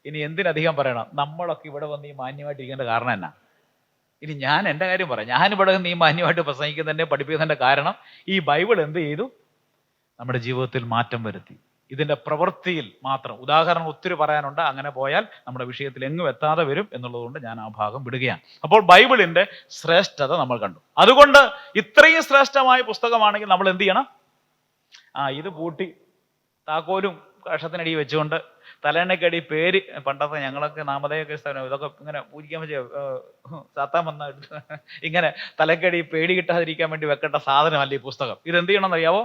ഇനി എന്തിനധികം പറയണം? നമ്മളൊക്കെ ഇവിടെ വന്ന് ഈ മാന്യമായിട്ടിരിക്കേണ്ട കാരണം എന്നാ? ഇനി ഞാൻ എൻ്റെ കാര്യം പറയാം. ഞാനിവിടെ നിന്ന് ഈ മാന്യമായിട്ട് പ്രസംഗിക്കുന്നതിൻ്റെ പഠിപ്പിക്കുന്നതിൻ്റെ കാരണം ഈ ബൈബിൾ എന്ത് ചെയ്തു? നമ്മുടെ ജീവിതത്തിൽ മാറ്റം വരുത്തി. ഇതിൻ്റെ പ്രവൃത്തിയിൽ മാത്രം. ഉദാഹരണം ഒത്തിരി പറയാനുണ്ട്, അങ്ങനെ പോയാൽ നമ്മുടെ വിഷയത്തിൽ എങ്ങും എത്താതെ വരും എന്നുള്ളതുകൊണ്ട് ഞാൻ ആ ഭാഗം വിടുകയാണ്. അപ്പോൾ ബൈബിളിൻ്റെ ശ്രേഷ്ഠത നമ്മൾ കണ്ടു. അതുകൊണ്ട് ഇത്രയും ശ്രേഷ്ഠമായ പുസ്തകമാണെങ്കിൽ നമ്മൾ എന്ത് ചെയ്യണം? ഇത് പൂട്ടി താക്കോലും കഷത്തിനടി വെച്ചുകൊണ്ട് തലേണക്കടി പേര്, പണ്ടത്തെ ഞങ്ങളൊക്കെ നാമധേയൊക്കെ ഇതൊക്കെ ഇങ്ങനെ പൂജിക്കാൻ പറ്റിയ സാത്താൻ വന്ന ഇങ്ങനെ തലക്കടി പേടി കിട്ടാതിരിക്കാൻ വേണ്ടി വെക്കേണ്ട സാധനമല്ല ഈ പുസ്തകം. ഇതെന്ത് ചെയ്യണം എന്നറിയാവോ?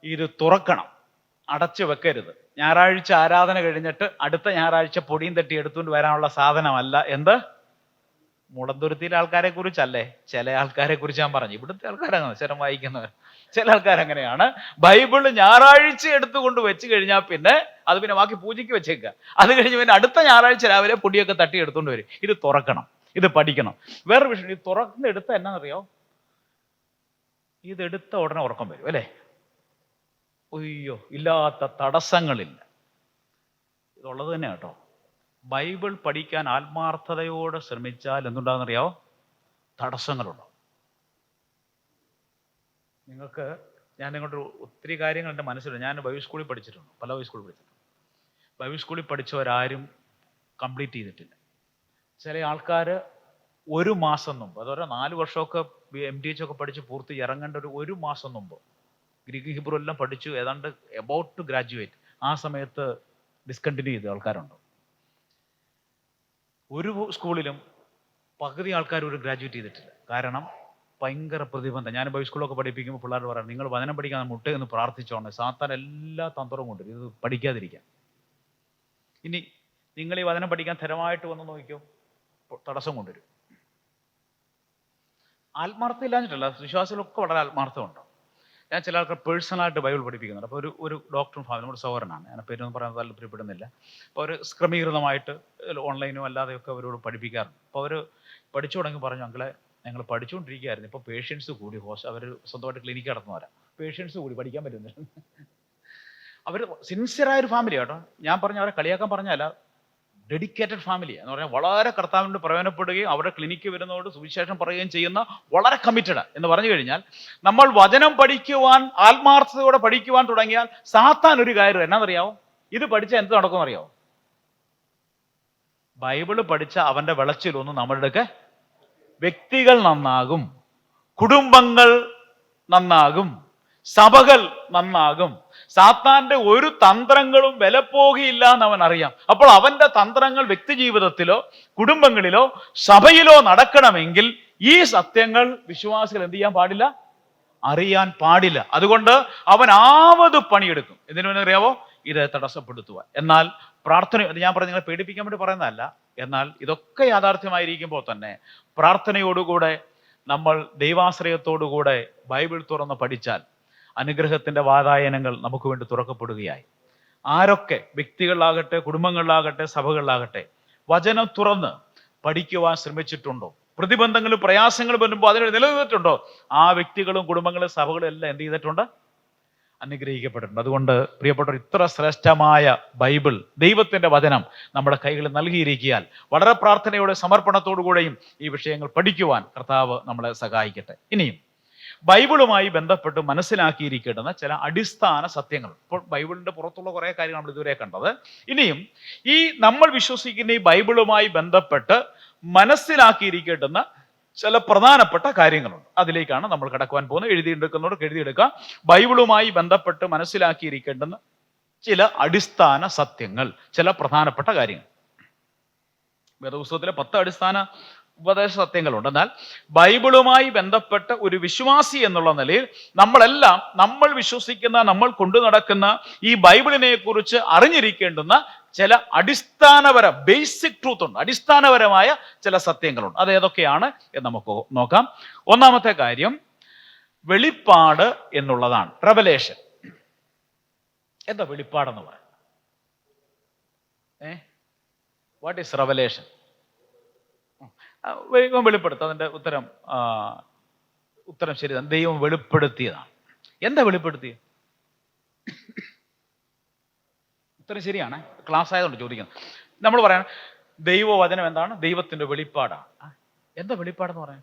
ഇത് തുറക്കണം, അടച്ചു വെക്കരുത്. ഞായറാഴ്ച ആരാധന കഴിഞ്ഞിട്ട് അടുത്ത ഞായറാഴ്ച പൊടിയും തട്ടി എടുത്തുകൊണ്ട് വരാനുള്ള സാധനമല്ല. എന്ത്? മുളന്തുരുത്തിയിലെ ആൾക്കാരെ കുറിച്ചല്ലേ, ചില ആൾക്കാരെ കുറിച്ച് ഞാൻ പറഞ്ഞു. ഇവിടുത്തെ ആൾക്കാരങ്ങനെ സ്ഥിരം വായിക്കുന്നവർ, ചില ആൾക്കാരങ്ങനെയാണ്. ബൈബിള് ഞായറാഴ്ച എടുത്തുകൊണ്ട് വെച്ച് കഴിഞ്ഞാൽ പിന്നെ അത് പിന്നെ ബാക്കി പൂജയ്ക്ക് വെച്ചേക്കുക. അത് കഴിഞ്ഞ് പിന്നെ അടുത്ത ഞായറാഴ്ച രാവിലെ പൊടിയൊക്കെ തട്ടി എടുത്തുകൊണ്ട് വരും. ഇത് തുറക്കണം, ഇത് പഠിക്കണം. വേറൊരു വിഷയം, ഇത് തുറന്നെടുത്ത എന്നാന്നറിയോ? ഇതെടുത്ത ഉടനെ ഉറക്കം വരും അല്ലേ? അയ്യോ, ഇല്ലാത്ത തടസ്സങ്ങളില്ല. ഇതുള്ളത് തന്നെ കേട്ടോ. ബൈബിൾ പഠിക്കാൻ ആത്മാർത്ഥതയോടെ ശ്രമിച്ചാൽ എന്തുണ്ടാകുന്നറിയാവോ? തടസ്സങ്ങളുണ്ടോ? നിങ്ങൾക്ക് ഞാൻ നിങ്ങളുടെ ഒത്തിരി കാര്യങ്ങൾ എൻ്റെ മനസ്സിലുണ്ട്. ഞാൻ ബൈബിൾ സ്കൂളിൽ പഠിച്ചിട്ടുണ്ട്, പല ബൈബിൾ സ്കൂളിൽ പഠിച്ചിട്ടുണ്ട്. ബൈബിൾ സ്കൂളിൽ പഠിച്ചവരാരും കംപ്ലീറ്റ് ചെയ്തിട്ടില്ല. ചില ആൾക്കാർ ഒരു മാസം മുമ്പ്, അതുപോലെ 4 വർഷമൊക്കെ MTH ഒക്കെ പഠിച്ച് പൂർത്തി ഇറങ്ങേണ്ട ഒരു മാസം മുമ്പ് ഗ്രീക്ക് ഹിബ്രു എല്ലാം പഠിച്ചു, ഏതാണ്ട് എബൌട്ട് ടു ഗ്രാജുവേറ്റ്, ആ സമയത്ത് ഡിസ്കണ്ടിന്യൂ ചെയ്ത ആൾക്കാരുണ്ട്. ഒരു സ്കൂളിലും പകുതി ആൾക്കാർ ഒരു ഗ്രാജുവേറ്റ് ചെയ്തിട്ടില്ല. കാരണം ഭയങ്കര പ്രതിബന്ധം. ഞാൻ ബൈബിൾ സ്കൂളൊക്കെ പഠിപ്പിക്കുമ്പോൾ പിള്ളേർ പറയാം, നിങ്ങൾ വചനം പഠിക്കാൻ മുട്ടയെന്ന് പ്രാർത്ഥിച്ചോണ്ട് സാത്താൻ എല്ലാ തന്ത്രവും കൊണ്ടുവരും ഇത് പഠിക്കാതിരിക്കാൻ. ഇനി നിങ്ങൾ ഈ വചനം പഠിക്കാൻ തരമായിട്ട് വന്ന് നോക്കിക്കോ, തടസ്സം കൊണ്ടുവരും. ആത്മാർത്ഥം ഇല്ലാഞ്ഞിട്ടല്ല, വിശ്വാസികളൊക്കെ വളരെ ആത്മാർത്ഥമുണ്ട്. ഞാൻ ചില ആൾക്കാർ പേഴ്സണലായിട്ട് ബൈബിൾ പഠിപ്പിക്കുന്നുണ്ട്. അപ്പോൾ ഒരു ഡോക്ടറും നമ്മുടെ സഹോദരനാണ്, ഞാൻ പേരൊന്നും പറയാൻ താല്പര്യപ്പെടുന്നില്ല. അപ്പോൾ അവർ ക്രമീകൃതമായിട്ട് ഓൺലൈനും അല്ലാതെയൊക്കെ അവരോട് പഠിപ്പിക്കാറുണ്ട്. അപ്പോൾ അവർ പഠിച്ചു തുടങ്ങി പറഞ്ഞു, ഞങ്ങൾ പഠിച്ചുകൊണ്ടിരിക്കുകയായിരുന്നു, ഇപ്പോൾ പേഷ്യൻസ് കൂടി, അവർ സ്വന്തമായിട്ട് ക്ലിനിക്ക് നടത്തുന്നവരാ, പേഷ്യൻസ് കൂടി പഠിക്കാൻ പറ്റുന്നില്ല. അവർ സിൻസിയറായൊരു ഫാമിലി കേട്ടോ. ഞാൻ പറഞ്ഞ അവരെ കളിയാക്കാൻ പറഞ്ഞല്ല, ഡെഡിക്കേറ്റഡ് ഫാമിലി എന്ന് പറഞ്ഞാൽ വളരെ കർത്താവിനോട് പ്രയോജനപ്പെടുകയും അവരുടെ ക്ലിനിക്ക് വരുന്നതോട് സുവിശേഷം പറയുകയും ചെയ്യുന്ന വളരെ കമ്മിറ്റഡ് എന്ന് പറഞ്ഞു കഴിഞ്ഞാൽ, നമ്മൾ വചനം പഠിക്കുവാൻ ആത്മാർത്ഥതയോടെ പഠിക്കുവാൻ തുടങ്ങിയാൽ സാത്താൻ ഒരു കാര്യം എന്നാണെന്നറിയാവോ? ഇത് പഠിച്ചാൽ എന്ത് നടക്കുമെന്നറിയാവോ? ബൈബിള് പഠിച്ച അവന്റെ വിളച്ചിലൊന്നും നമ്മളുടെയൊക്കെ വ്യക്തികൾ നന്നാകും, കുടുംബങ്ങൾ നന്നാകും, സഭകൾ നന്നാകും. സാത്താന്റെ ഒരു തന്ത്രങ്ങളും വിലപ്പോകില്ല എന്ന് അവൻ അറിയാം. അപ്പോൾ അവന്റെ തന്ത്രങ്ങൾ വ്യക്തി ജീവിതത്തിലോ കുടുംബങ്ങളിലോ സഭയിലോ നടക്കണമെങ്കിൽ ഈ സത്യങ്ങൾ വിശ്വാസികൾ എന്ത് ചെയ്യാൻ പാടില്ല? അറിയാൻ പാടില്ല. അതുകൊണ്ട് അവൻ ആവത് പണിയെടുക്കും. എന്തിനു അറിയാവോ? ഇത് തടസ്സപ്പെടുത്തുവാൻ. എന്നാൽ പ്രാർത്ഥന, ഞാൻ പറഞ്ഞ നിങ്ങളെ പേടിപ്പിക്കാൻ വേണ്ടി പറയുന്നതല്ല, എന്നാൽ ഇതൊക്കെ യാഥാർത്ഥ്യമായിരിക്കുമ്പോൾ തന്നെ പ്രാർത്ഥനയോടുകൂടെ നമ്മൾ ദൈവാശ്രയത്തോടുകൂടെ ബൈബിൾ തുറന്ന് പഠിച്ചാൽ അനുഗ്രഹത്തിന്റെ വാതായനങ്ങൾ നമുക്ക് വേണ്ടി തുറക്കപ്പെടുകയായി. ആരൊക്കെ വ്യക്തികളിലാകട്ടെ, കുടുംബങ്ങളിലാകട്ടെ, സഭകളിലാകട്ടെ വചനം തുറന്ന് പഠിക്കുവാൻ ശ്രമിച്ചിട്ടുണ്ടോ, പ്രതിബന്ധങ്ങളും പ്രയാസങ്ങളും വരുമ്പോൾ അതിന് നിലനിന്നിട്ടുണ്ടോ, ആ വ്യക്തികളും കുടുംബങ്ങളും സഭകളും എല്ലാം എന്ത് ചെയ്തിട്ടുണ്ട്? അനുഗ്രഹിക്കപ്പെട്ടിട്ടുണ്ട്. അതുകൊണ്ട് പ്രിയപ്പെട്ടവർ, ഇത്ര ശ്രേഷ്ഠമായ ബൈബിൾ, ദൈവത്തിന്റെ വചനം നമ്മുടെ കൈകളിൽ നൽകിയിരിക്കാൻ വളരെ പ്രാർത്ഥനയോടെ സമർപ്പണത്തോടുകൂടെയും ഈ വിഷയങ്ങൾ പഠിക്കുവാൻ കർത്താവ് നമ്മളെ സഹായിക്കട്ടെ. ഇനിയും ബൈബിളുമായി ബന്ധപ്പെട്ട് മനസ്സിലാക്കിയിരിക്കേണ്ടുന്ന ചില അടിസ്ഥാന സത്യങ്ങൾ. ഇപ്പോൾ ബൈബിളിന്റെ പുറത്തുള്ള കുറേ കാര്യങ്ങൾ നമ്മൾ ഇതുവരെ കണ്ടത്. ഇനിയും ഈ നമ്മൾ വിശ്വസിക്കുന്ന ഈ ബൈബിളുമായി ബന്ധപ്പെട്ട് മനസ്സിലാക്കിയിരിക്കേണ്ടുന്ന ചില പ്രധാനപ്പെട്ട കാര്യങ്ങളുണ്ട്. അതിലേക്കാണ് നമ്മൾ കടക്കുവാൻ പോകുന്നത്. എഴുതിയെടുക്കുന്നവർക്ക് എഴുതിയെടുക്കാം. ബൈബിളുമായി ബന്ധപ്പെട്ട് മനസ്സിലാക്കിയിരിക്കേണ്ടുന്ന ചില അടിസ്ഥാന സത്യങ്ങൾ, ചില പ്രധാനപ്പെട്ട കാര്യങ്ങൾ. വേദപുസ്തകത്തിലെ 10 അടിസ്ഥാന ഉപദേശ സത്യങ്ങളുണ്ട്. എന്നാൽ ബൈബിളുമായി ബന്ധപ്പെട്ട ഒരു വിശ്വാസി എന്നുള്ള നിലയിൽ നമ്മളെല്ലാം നമ്മൾ വിശ്വസിക്കുന്ന, നമ്മൾ കൊണ്ടു നടക്കുന്ന ഈ ബൈബിളിനെ കുറിച്ച് അറിഞ്ഞിരിക്കേണ്ടുന്ന ചില ബേസിക് ട്രൂത്ത് ഉണ്ട്, അടിസ്ഥാനപരമായ ചില സത്യങ്ങളുണ്ട്. അത് ഏതൊക്കെയാണ് എന്ന് നമുക്ക് നോക്കാം. ഒന്നാമത്തെ കാര്യം വെളിപ്പാട് എന്നുള്ളതാണ്. റെവലേഷൻ. എന്താ വെളിപ്പാടെന്ന് പറയാം? What is revelation? ദൈവം വെളിപ്പെടുത്തുക. അതിന്റെ ഉത്തരം ശരിയാണ്. ദൈവം വെളിപ്പെടുത്തിയതാണ്. എന്താ വെളിപ്പെടുത്തിയത്? ഉത്തരം ശരിയാണ്. ക്ലാസ് ആയതുകൊണ്ട് ചോദിക്കുന്നത്. നമ്മൾ പറയാൻ ദൈവവചനം എന്താണ്? ദൈവത്തിന്റെ വെളിപ്പാടാണ്. എന്താ വെളിപ്പാടെന്ന് പറയാൻ?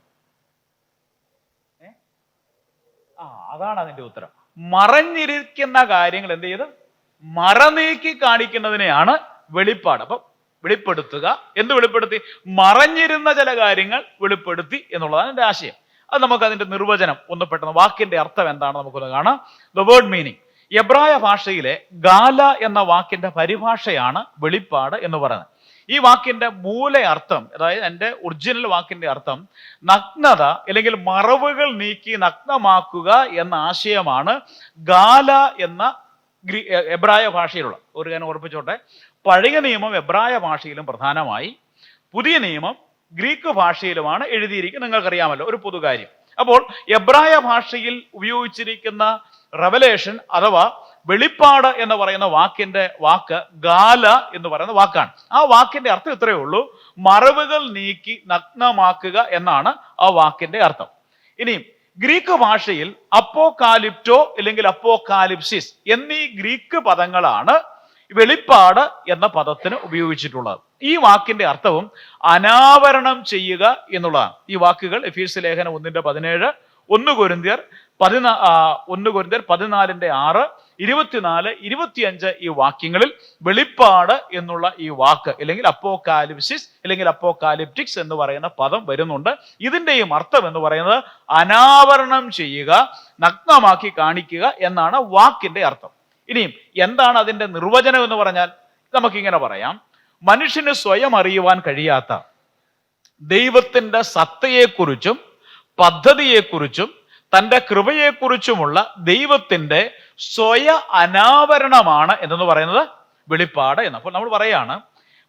അതാണ് അതിന്റെ ഉത്തരം. മറഞ്ഞിരിക്കുന്ന കാര്യങ്ങൾ എന്ത് ചെയ്ത് മറനീക്കി കാണിക്കുന്നതിനെയാണ് വെളിപ്പാട്. അപ്പൊ വെളിപ്പെടുത്തുക. എന്ത് വെളിപ്പെടുത്തി? മറഞ്ഞിരുന്ന ചില കാര്യങ്ങൾ വെളിപ്പെടുത്തി എന്നുള്ളതാണ് എൻ്റെ ആശയം. അത് നമുക്ക് അതിന്റെ നിർവചനം ഒന്ന് പെട്ടെന്ന്, വാക്കിന്റെ അർത്ഥം എന്താണ് നമുക്കൊന്ന് കാണാം. The word meaning. എബ്രായ ഭാഷയിലെ ഗാല എന്ന വാക്കിന്റെ പരിഭാഷയാണ് വെളിപ്പാട് എന്ന് പറയുന്നത്. ഈ വാക്കിന്റെ മൂല അർത്ഥം, അതായത് എൻ്റെ ഒറിജിനൽ വാക്കിന്റെ അർത്ഥം നഗ്നത അല്ലെങ്കിൽ മറവുകൾ നീക്കി നഗ്നമാക്കുക എന്ന ആശയമാണ് ഗാല എന്ന എബ്രായ ഭാഷയിലുള്ള. ഒരു കാര്യം ഉറപ്പിച്ചോട്ടെ, പഴയ നിയമം എബ്രായ ഭാഷയിലും പ്രധാനമായി, പുതിയ നിയമം ഗ്രീക്ക് ഭാഷയിലുമാണ് എഴുതിയിരിക്കുന്നത്. നിങ്ങൾക്കറിയാമല്ലോ, ഒരു പൊതുകാര്യം. അപ്പോൾ എബ്രായ ഭാഷയിൽ ഉപയോഗിച്ചിരിക്കുന്ന റെവലേഷൻ അഥവാ വെളിപ്പാട് എന്ന് പറയുന്ന വാക്ക് ഗാല എന്ന് പറയുന്ന വാക്കാണ്. ആ വാക്കിന്റെ അർത്ഥം ഇത്രയേ ഉള്ളൂ: മറവുകൾ നീക്കി നഗ്നമാക്കുക എന്നാണ് ആ വാക്കിന്റെ അർത്ഥം. ഇനിയും ഗ്രീക്ക് ഭാഷയിൽ അപ്പോകാലിപ്റ്റോ അല്ലെങ്കിൽ അപ്പോകാലിപ്സിസ് എന്നീ ഗ്രീക്ക് പദങ്ങളാണ് വെളിപ്പാട് എന്ന പദത്തിന് ഉപയോഗിച്ചിട്ടുള്ളത്. ഈ വാക്കിന്റെ അർത്ഥവും അനാവരണം ചെയ്യുക എന്നുള്ളതാണ്. ഈ വാക്കുകൾ എഫീസ്യ ലേഖനം 1:17, 1 കൊരിന്ത്യർ 14:6, 24, 25 ഈ വാക്യങ്ങളിൽ വെളിപ്പാട് എന്നുള്ള ഈ വാക്ക് അല്ലെങ്കിൽ അപ്പോകാലിപ്സിസ് അല്ലെങ്കിൽ അപ്പോകാലിപ്റ്റിക്സ് എന്ന് പറയുന്ന പദം വരുന്നുണ്ട്. ഇതിന്റെയും അർത്ഥം എന്ന് പറയുന്നത് അനാവരണം ചെയ്യുക, നഗ്നമാക്കി കാണിക്കുക എന്നാണ് വാക്കിന്റെ അർത്ഥം. ഇനിയും എന്താണ് അതിന്റെ നിർവചനം എന്ന് പറഞ്ഞാൽ നമുക്കിങ്ങനെ പറയാം: മനുഷ്യന് സ്വയം അറിയുവാൻ കഴിയാത്ത ദൈവത്തിന്റെ സത്തയെക്കുറിച്ചും പദ്ധതിയെക്കുറിച്ചും തൻ്റെ കൃപയെക്കുറിച്ചുമുള്ള ദൈവത്തിന്റെ സ്വയ അനാവരണമാണ് എന്ന് പറയുന്നത് വെളിപ്പാട് എന്ന്. അപ്പോൾ നമ്മൾ പറയാണ്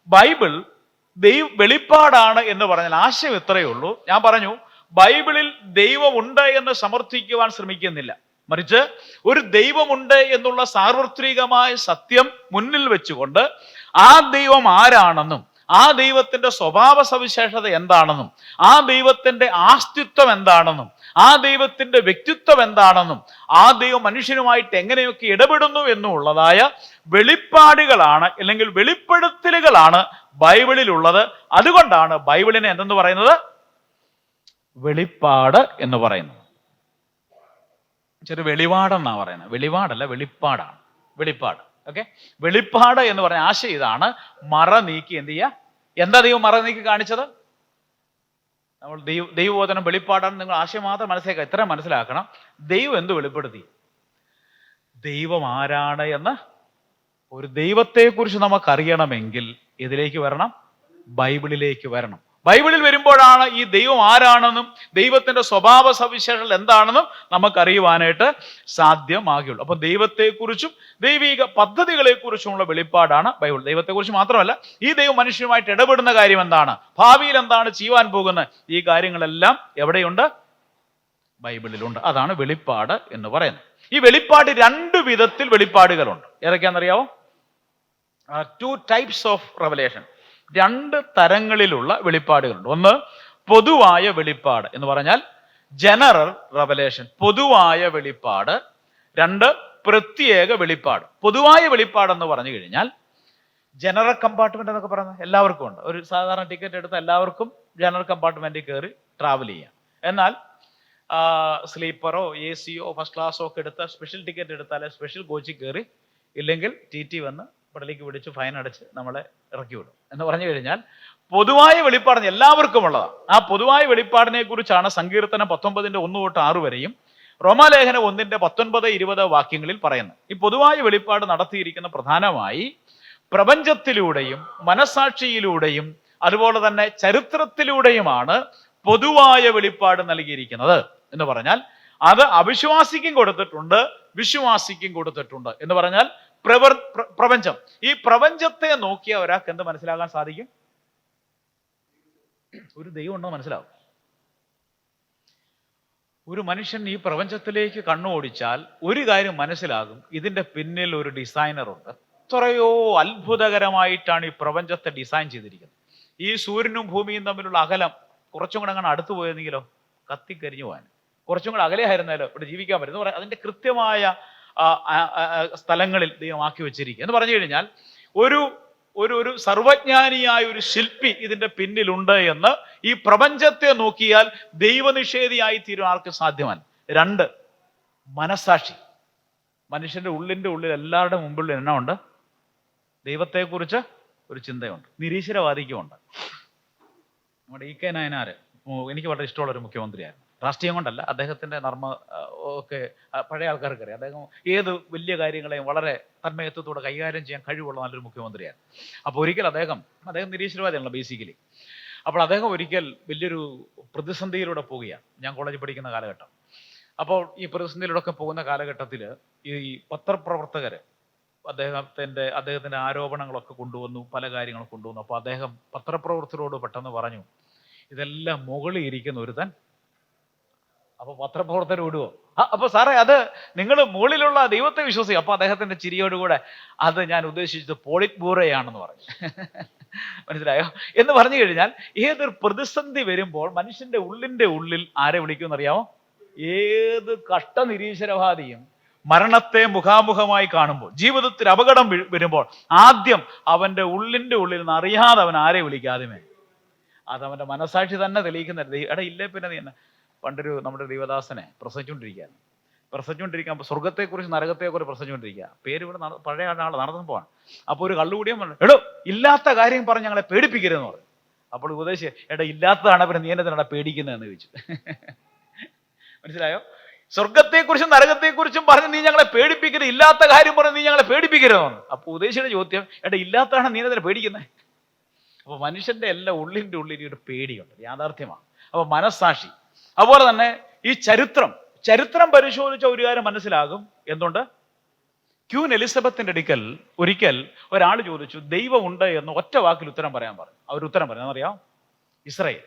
ബൈബിൾ വെളിപ്പാടാണ് എന്ന് പറഞ്ഞാൽ ആശയം ഇത്രയേ ഉള്ളൂ. ഞാൻ പറഞ്ഞു, ബൈബിളിൽ ദൈവമുണ്ട് എന്ന് സമർത്ഥിക്കുവാൻ ശ്രമിക്കുന്നില്ല, മറിച്ച് ഒരു ദൈവമുണ്ട് എന്നുള്ള സാർവത്രികമായ സത്യം മുന്നിൽ വെച്ചുകൊണ്ട് ആ ദൈവം ആരാണെന്നും ആ ദൈവത്തിന്റെ സ്വഭാവ സവിശേഷത എന്താണെന്നും ആ ദൈവത്തിന്റെ ആസ്തിത്വം എന്താണെന്നും ആ ദൈവത്തിന്റെ വ്യക്തിത്വം എന്താണെന്നും ആ ദൈവം മനുഷ്യനുമായിട്ട് എങ്ങനെയൊക്കെ ഇടപെടുന്നു എന്നുള്ളതായ വെളിപ്പാടുകളാണ് അല്ലെങ്കിൽ വെളിപ്പെടുത്തലുകളാണ് ബൈബിളിലുള്ളത്. അതുകൊണ്ടാണ് ബൈബിളിനെ എന്തെന്ന് പറയുന്നത്? വെളിപ്പാട് എന്ന് പറയുന്നത്. വെളിപാടെന്നാ പറയുന്നത്. വെളിപാടല്ല, വെളിപ്പാടാണ്. വെളിപ്പാട്. ഓക്കെ, വെളിപ്പാട് എന്ന് പറഞ്ഞ ആശയം ഇതാണ്. മറ നീക്കി എന്ത് ചെയ്യുക? എന്താ ദൈവം മറ നീക്കി കാണിച്ചത്? നമ്മൾ ദൈവബോധനം വെളിപ്പാടാണ്. നിങ്ങൾ ആശയം മാത്രം മനസ്സിലാക്കുക, ഇത്ര മനസ്സിലാക്കണം. ദൈവം എന്ത് വെളിപ്പെടുത്തി? ദൈവം ആരാണ് എന്ന് ഒരു ദൈവത്തെക്കുറിച്ച് നമുക്കറിയണമെങ്കിൽ ഇതിലേക്ക് വരണം, ബൈബിളിലേക്ക് വരണം. ബൈബിളിൽ വരുമ്പോഴാണ് ഈ ദൈവം ആരാണെന്നും ദൈവത്തിന്റെ സ്വഭാവ സവിശേഷതകൾ എന്താണെന്നും നമുക്കറിയുവാനായിട്ട് സാധ്യമാകുള്ളൂ. അപ്പൊ ദൈവത്തെക്കുറിച്ചും ദൈവിക പദ്ധതികളെക്കുറിച്ചുമുള്ള വെളിപ്പാടാണ് ബൈബിൾ. ദൈവത്തെക്കുറിച്ച് മാത്രമല്ല, ഈ ദൈവം മനുഷ്യനുമായിട്ട് ഇടപെടുന്ന കാര്യം എന്താണ്, ഭാവിയിൽ എന്താണ് ചെയ്യുവാൻ പോകുന്നത്, ഈ കാര്യങ്ങളെല്ലാം എവിടെയുണ്ട്? ബൈബിളിലുണ്ട്. അതാണ് വെളിപ്പാട് എന്ന് പറയുന്നത്. ഈ വെളിപ്പാട് 2 വിധത്തിൽ വെളിപ്പാടുകളുണ്ട്. ഏതൊക്കെയാണെന്നറിയാവോ? 2 ടൈപ്സ് ഓഫ് റെവലേഷൻ. 2 തരങ്ങളിലുള്ള വെളിപ്പാടുകളുണ്ട്. ഒന്ന് പൊതുവായ വെളിപ്പാട് എന്ന് പറഞ്ഞാൽ ജനറൽ റെവലേഷൻ, പൊതുവായ വെളിപ്പാട്. 2 പ്രത്യേക വെളിപ്പാട്. പൊതുവായ വെളിപ്പാട് എന്ന് പറഞ്ഞു കഴിഞ്ഞാൽ ജനറൽ കമ്പാർട്ട്മെന്റ് എന്നൊക്കെ പറയുന്നത് എല്ലാവർക്കും ഉണ്ട്. ഒരു സാധാരണ ടിക്കറ്റ് എടുത്ത എല്ലാവർക്കും ജനറൽ കമ്പാർട്ട്മെന്റിൽ കയറി ട്രാവൽ ചെയ്യാം. എന്നാൽ സ്ലീപ്പറോ AC-യോ ഫസ്റ്റ് ക്ലാസ്സോ ഒക്കെ എടുത്ത സ്പെഷ്യൽ ടിക്കറ്റ് എടുത്താൽ സ്പെഷ്യൽ കോച്ചിൽ കയറി, ഇല്ലെങ്കിൽ TT വന്ന് പടലേക്ക് പിടിച്ച് ഫൈൻ അടച്ച് നമ്മളെ ഇറക്കി വിടും. എന്ന് പറഞ്ഞു കഴിഞ്ഞാൽ പൊതുവായ വെളിപ്പാട് എല്ലാവർക്കും ഉള്ളതാണ്. ആ പൊതുവായ വെളിപ്പാടിനെ കുറിച്ചാണ് സങ്കീർത്തനം 19:1-6 വരെയും റോമാലേഖനം 1:19-20 വാക്യങ്ങളിൽ പറയുന്നത്. ഈ പൊതുവായ വെളിപ്പാട് നടത്തിയിരിക്കുന്ന പ്രധാനമായി പ്രപഞ്ചത്തിലൂടെയും മനസാക്ഷിയിലൂടെയും അതുപോലെ തന്നെ ചരിത്രത്തിലൂടെയുമാണ് പൊതുവായ വെളിപ്പാട് നൽകിയിരിക്കുന്നത്. എന്ന് പറഞ്ഞാൽ അത് അവിശ്വാസിക്കും കൊടുത്തിട്ടുണ്ട്, വിശ്വാസിക്കും കൊടുത്തിട്ടുണ്ട്. എന്ന് പറഞ്ഞാൽ പ്രപഞ്ചം, ഈ പ്രപഞ്ചത്തെ നോക്കിയ ഒരാൾക്ക് എന്ത് മനസ്സിലാകാൻ സാധിക്കും? ഒരു ദൈവം ഉണ്ടെന്ന് മനസ്സിലാവും. ഒരു മനുഷ്യൻ ഈ പ്രപഞ്ചത്തിലേക്ക് കണ്ണു ഓടിച്ചാൽ ഒരു കാര്യം മനസ്സിലാകും, ഇതിന്റെ പിന്നിൽ ഒരു ഡിസൈനർ ഉണ്ട്. എത്രയോ അത്ഭുതകരമായിട്ടാണ് ഈ പ്രപഞ്ചത്തെ ഡിസൈൻ ചെയ്തിരിക്കുന്നത്. ഈ സൂര്യനും ഭൂമിയും തമ്മിലുള്ള അകലം കുറച്ചും കൂടെ അങ്ങനെ അടുത്തു പോയെന്നെങ്കിലോ കത്തിക്കരിഞ്ഞു പോകാൻ, കുറച്ചും കൂടെ അകലെ ആയിരുന്നാലോ ഇവിടെ ജീവിക്കാൻ പറ്റും എന്ന് പറയാം. അതിന്റെ കൃത്യമായ സ്ഥലങ്ങളിൽ ദൈവം ആക്കി വെച്ചിരിക്കുക. എന്ന് പറഞ്ഞു കഴിഞ്ഞാൽ ഒരു ഒരു സർവജ്ഞാനിയായ ഒരു ശില്പി ഇതിന്റെ പിന്നിലുണ്ട് എന്ന് ഈ പ്രപഞ്ചത്തെ നോക്കിയാൽ ദൈവനിഷേധിയായി തീരും ആർക്ക് സാധ്യമല്ല. 2 മനസാക്ഷി. മനുഷ്യന്റെ ഉള്ളിൽ എല്ലാവരുടെ മുമ്പിൽ എന്നാ ഉണ്ട്? ദൈവത്തെക്കുറിച്ച് ഒരു ചിന്തയുണ്ട്. നിരീശ്വരവാദിക്കുമുണ്ട്. നമ്മുടെ EK നായനാർ എനിക്ക് വളരെ ഇഷ്ടമുള്ളൊരു മുഖ്യമന്ത്രിയായിരുന്നു. രാഷ്ട്രീയം കൊണ്ടല്ല, അദ്ദേഹത്തിന്റെ നർമ്മ ഒക്കെ പഴയ ആൾക്കാർക്ക് അറിയാം. അദ്ദേഹം ഏത് വലിയ കാര്യങ്ങളെയും വളരെ തന്മയത്വത്തോടെ കൈകാര്യം ചെയ്യാൻ കഴിവുള്ള നല്ലൊരു മുഖ്യമന്ത്രിയാണ്. അപ്പോൾ ഒരിക്കൽ അദ്ദേഹം നിരീശ്വരവാദിയാണല്ലോ ബേസിക്കലി. അപ്പോൾ അദ്ദേഹം ഒരിക്കൽ വലിയൊരു പ്രതിസന്ധിയിലൂടെ പോവുകയാണ്. ഞാൻ കോളേജിൽ പഠിക്കുന്ന കാലഘട്ടം. അപ്പോൾ ഈ പ്രതിസന്ധിയിലൂടെ ഒക്കെ പോകുന്ന കാലഘട്ടത്തിൽ ഈ പത്രപ്രവർത്തകർ അദ്ദേഹത്തിന്റെ ആരോപണങ്ങളൊക്കെ കൊണ്ടുവന്നു, പല കാര്യങ്ങളും കൊണ്ടുവന്നു. അപ്പോൾ അദ്ദേഹം പത്രപ്രവർത്തകരോട് പെട്ടെന്ന് പറഞ്ഞു, ഇതെല്ലാം മുകളിൽ ഇരിക്കുന്ന ഒരുത്തൻ. അപ്പൊ പത്രപ്രവർത്തകർ വിടുവോ? അപ്പൊ സാറേ, അത് നിങ്ങൾ മുകളിലുള്ള ദൈവത്തെ വിശ്വസിക്കും. അപ്പൊ അദ്ദേഹത്തിന്റെ ചിരിയോടുകൂടെ, അത് ഞാൻ ഉദ്ദേശിച്ചത് പോളിറ്റ് ബ്യൂറോയാണെന്ന് പറഞ്ഞു. മനസ്സിലായോ? എന്ന് പറഞ്ഞു കഴിഞ്ഞാൽ ഏതൊരു പ്രതിസന്ധി വരുമ്പോൾ മനുഷ്യന്റെ ഉള്ളിൽ ആരെ വിളിക്കുമെന്ന് അറിയാമോ? ഏത് കഷ്ടനിരീശ്വരവാദിയും മരണത്തെ മുഖാമുഖമായി കാണുമ്പോൾ, ജീവിതത്തിൽ അപകടം വരുമ്പോൾ ആദ്യം അവൻ്റെ ഉള്ളിൻ്റെ ഉള്ളിൽ നിന്ന് അറിയാതെ അവൻ ആരെ വിളിക്കാതെ അതവൻ്റെ മനസാക്ഷി തന്നെ തെളിയിക്കുന്ന. എടാ ഇല്ലേ പിന്നെ നീ തന്നെ. പണ്ടൊരു നമ്മുടെ ദൈവദാസനെ പ്രസംഗിച്ചുകൊണ്ടിരിക്കാൻ സ്വർഗത്തെക്കുറിച്ച് നരകത്തെക്കുറിച്ച് പ്രസംഗിച്ചുകൊണ്ടിരിക്കുക. പേര് ഇവിടെ പഴയ ആൾ നടന്നു പോവാണ്. അപ്പോൾ ഒരു കള്ളുകൂടിയും പറഞ്ഞു, എടോ ഇല്ലാത്ത കാര്യം പറഞ്ഞ് ഞങ്ങളെ പേടിപ്പിക്കരുതെന്ന് പറഞ്ഞു. അപ്പോൾ ഉപദേശിച്ച്, എടാ ഇല്ലാത്തതാണ് പിന്നെ നീ എന്നതിനാണ് പേടിക്കുന്നതെന്ന് ചോദിച്ചു. മനസ്സിലായോ? സ്വർഗത്തെക്കുറിച്ചും നരകത്തെക്കുറിച്ചും പറഞ്ഞ് നീ ഞങ്ങളെ പേടിപ്പിക്കരുത്, ഇല്ലാത്ത കാര്യം പറഞ്ഞ് നീ ഞങ്ങളെ പേടിപ്പിക്കരുതെന്ന്. അപ്പോൾ ഉപദേശിയുടെ ചോദ്യം, എടാ ഇല്ലാത്തതാണ് നീ എന്നതിനെ പേടിക്കുന്നത്. അപ്പോൾ മനുഷ്യന്റെ എല്ലാം ഉള്ളിൻ്റെ ഉള്ളിൽ ഒരു പേടിയുണ്ട്, യാഥാർത്ഥ്യമാണ്. അപ്പോൾ മനസ്സാക്ഷി. അതുപോലെ തന്നെ ഈ ചരിത്രം പരിശോധിച്ച ഒരു കാര്യം മനസ്സിലാകും. എന്തുകൊണ്ട്? ക്യൂൻ എലിസബത്തിന്റെ അടുക്കൽ ഒരിക്കൽ ഒരാൾ ചോദിച്ചു, ദൈവമുണ്ട് എന്ന് ഒറ്റ വാക്കിൽ ഉത്തരം പറയാൻ പറഞ്ഞു. അവർ ഉത്തരം പറഞ്ഞു, എന്നറിയാം, ഇസ്രായേൽ.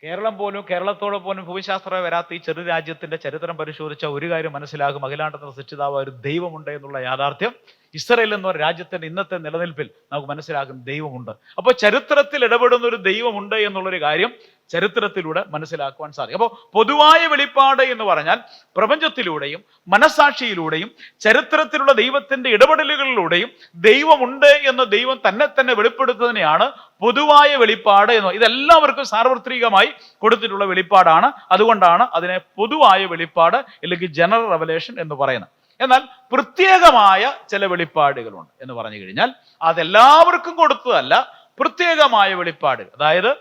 കേരളത്തോടെ പോലും ഭൂമിശാസ്ത്ര വരാത്ത ഈ ചെറു രാജ്യത്തിന്റെ ചരിത്രം പരിശോധിച്ച ഒരു കാര്യം മനസ്സിലാകും. അഖിലാണ്ടത്തിന്റെ സൃഷ്ടിതാവ് ഒരു ദൈവമുണ്ട് എന്നുള്ള യാഥാർത്ഥ്യം ഇസ്രായേൽ എന്ന രാജ്യത്തിന്റെ ഇന്നത്തെ നിലനിൽപ്പിൽ നമുക്ക് മനസ്സിലാകും, ദൈവമുണ്ട്. അപ്പോൾ ചരിത്രത്തിൽ ഇടപെടുന്ന ഒരു ദൈവമുണ്ട് എന്നുള്ളൊരു കാര്യം ചരിത്രത്തിലൂടെ മനസ്സിലാക്കുവാൻ സാധിക്കും. അപ്പോൾ പൊതുവായ വെളിപ്പാട് എന്ന് പറഞ്ഞാൽ പ്രപഞ്ചത്തിലൂടെയും മനസാക്ഷിയിലൂടെയും ചരിത്രത്തിലുള്ള ദൈവത്തിന്റെ ഇടപെടലുകളിലൂടെയും ദൈവമുണ്ട് എന്ന് ദൈവം തന്നെ വെളിപ്പെടുത്തുന്നതിനെയാണ് പൊതുവായ വെളിപ്പാട് എന്ന്. ഇതെല്ലാവർക്കും സാർവത്രികമായി കൊടുത്തിട്ടുള്ള വെളിപ്പാടാണ്. അതുകൊണ്ടാണ് അതിനെ പൊതുവായ വെളിപ്പാട് അല്ലെങ്കിൽ ജനറൽ റെവലേഷൻ എന്ന് പറയുന്നത്. എന്നാൽ പ്രത്യേകമായ ചില വെളിപ്പാടുകളുണ്ട് എന്ന് പറഞ്ഞു കഴിഞ്ഞാൽ അതെല്ലാവർക്കും കൊടുത്തതല്ല, പ്രത്യേകമായ വെളിപ്പാടുകൾ. അതായത്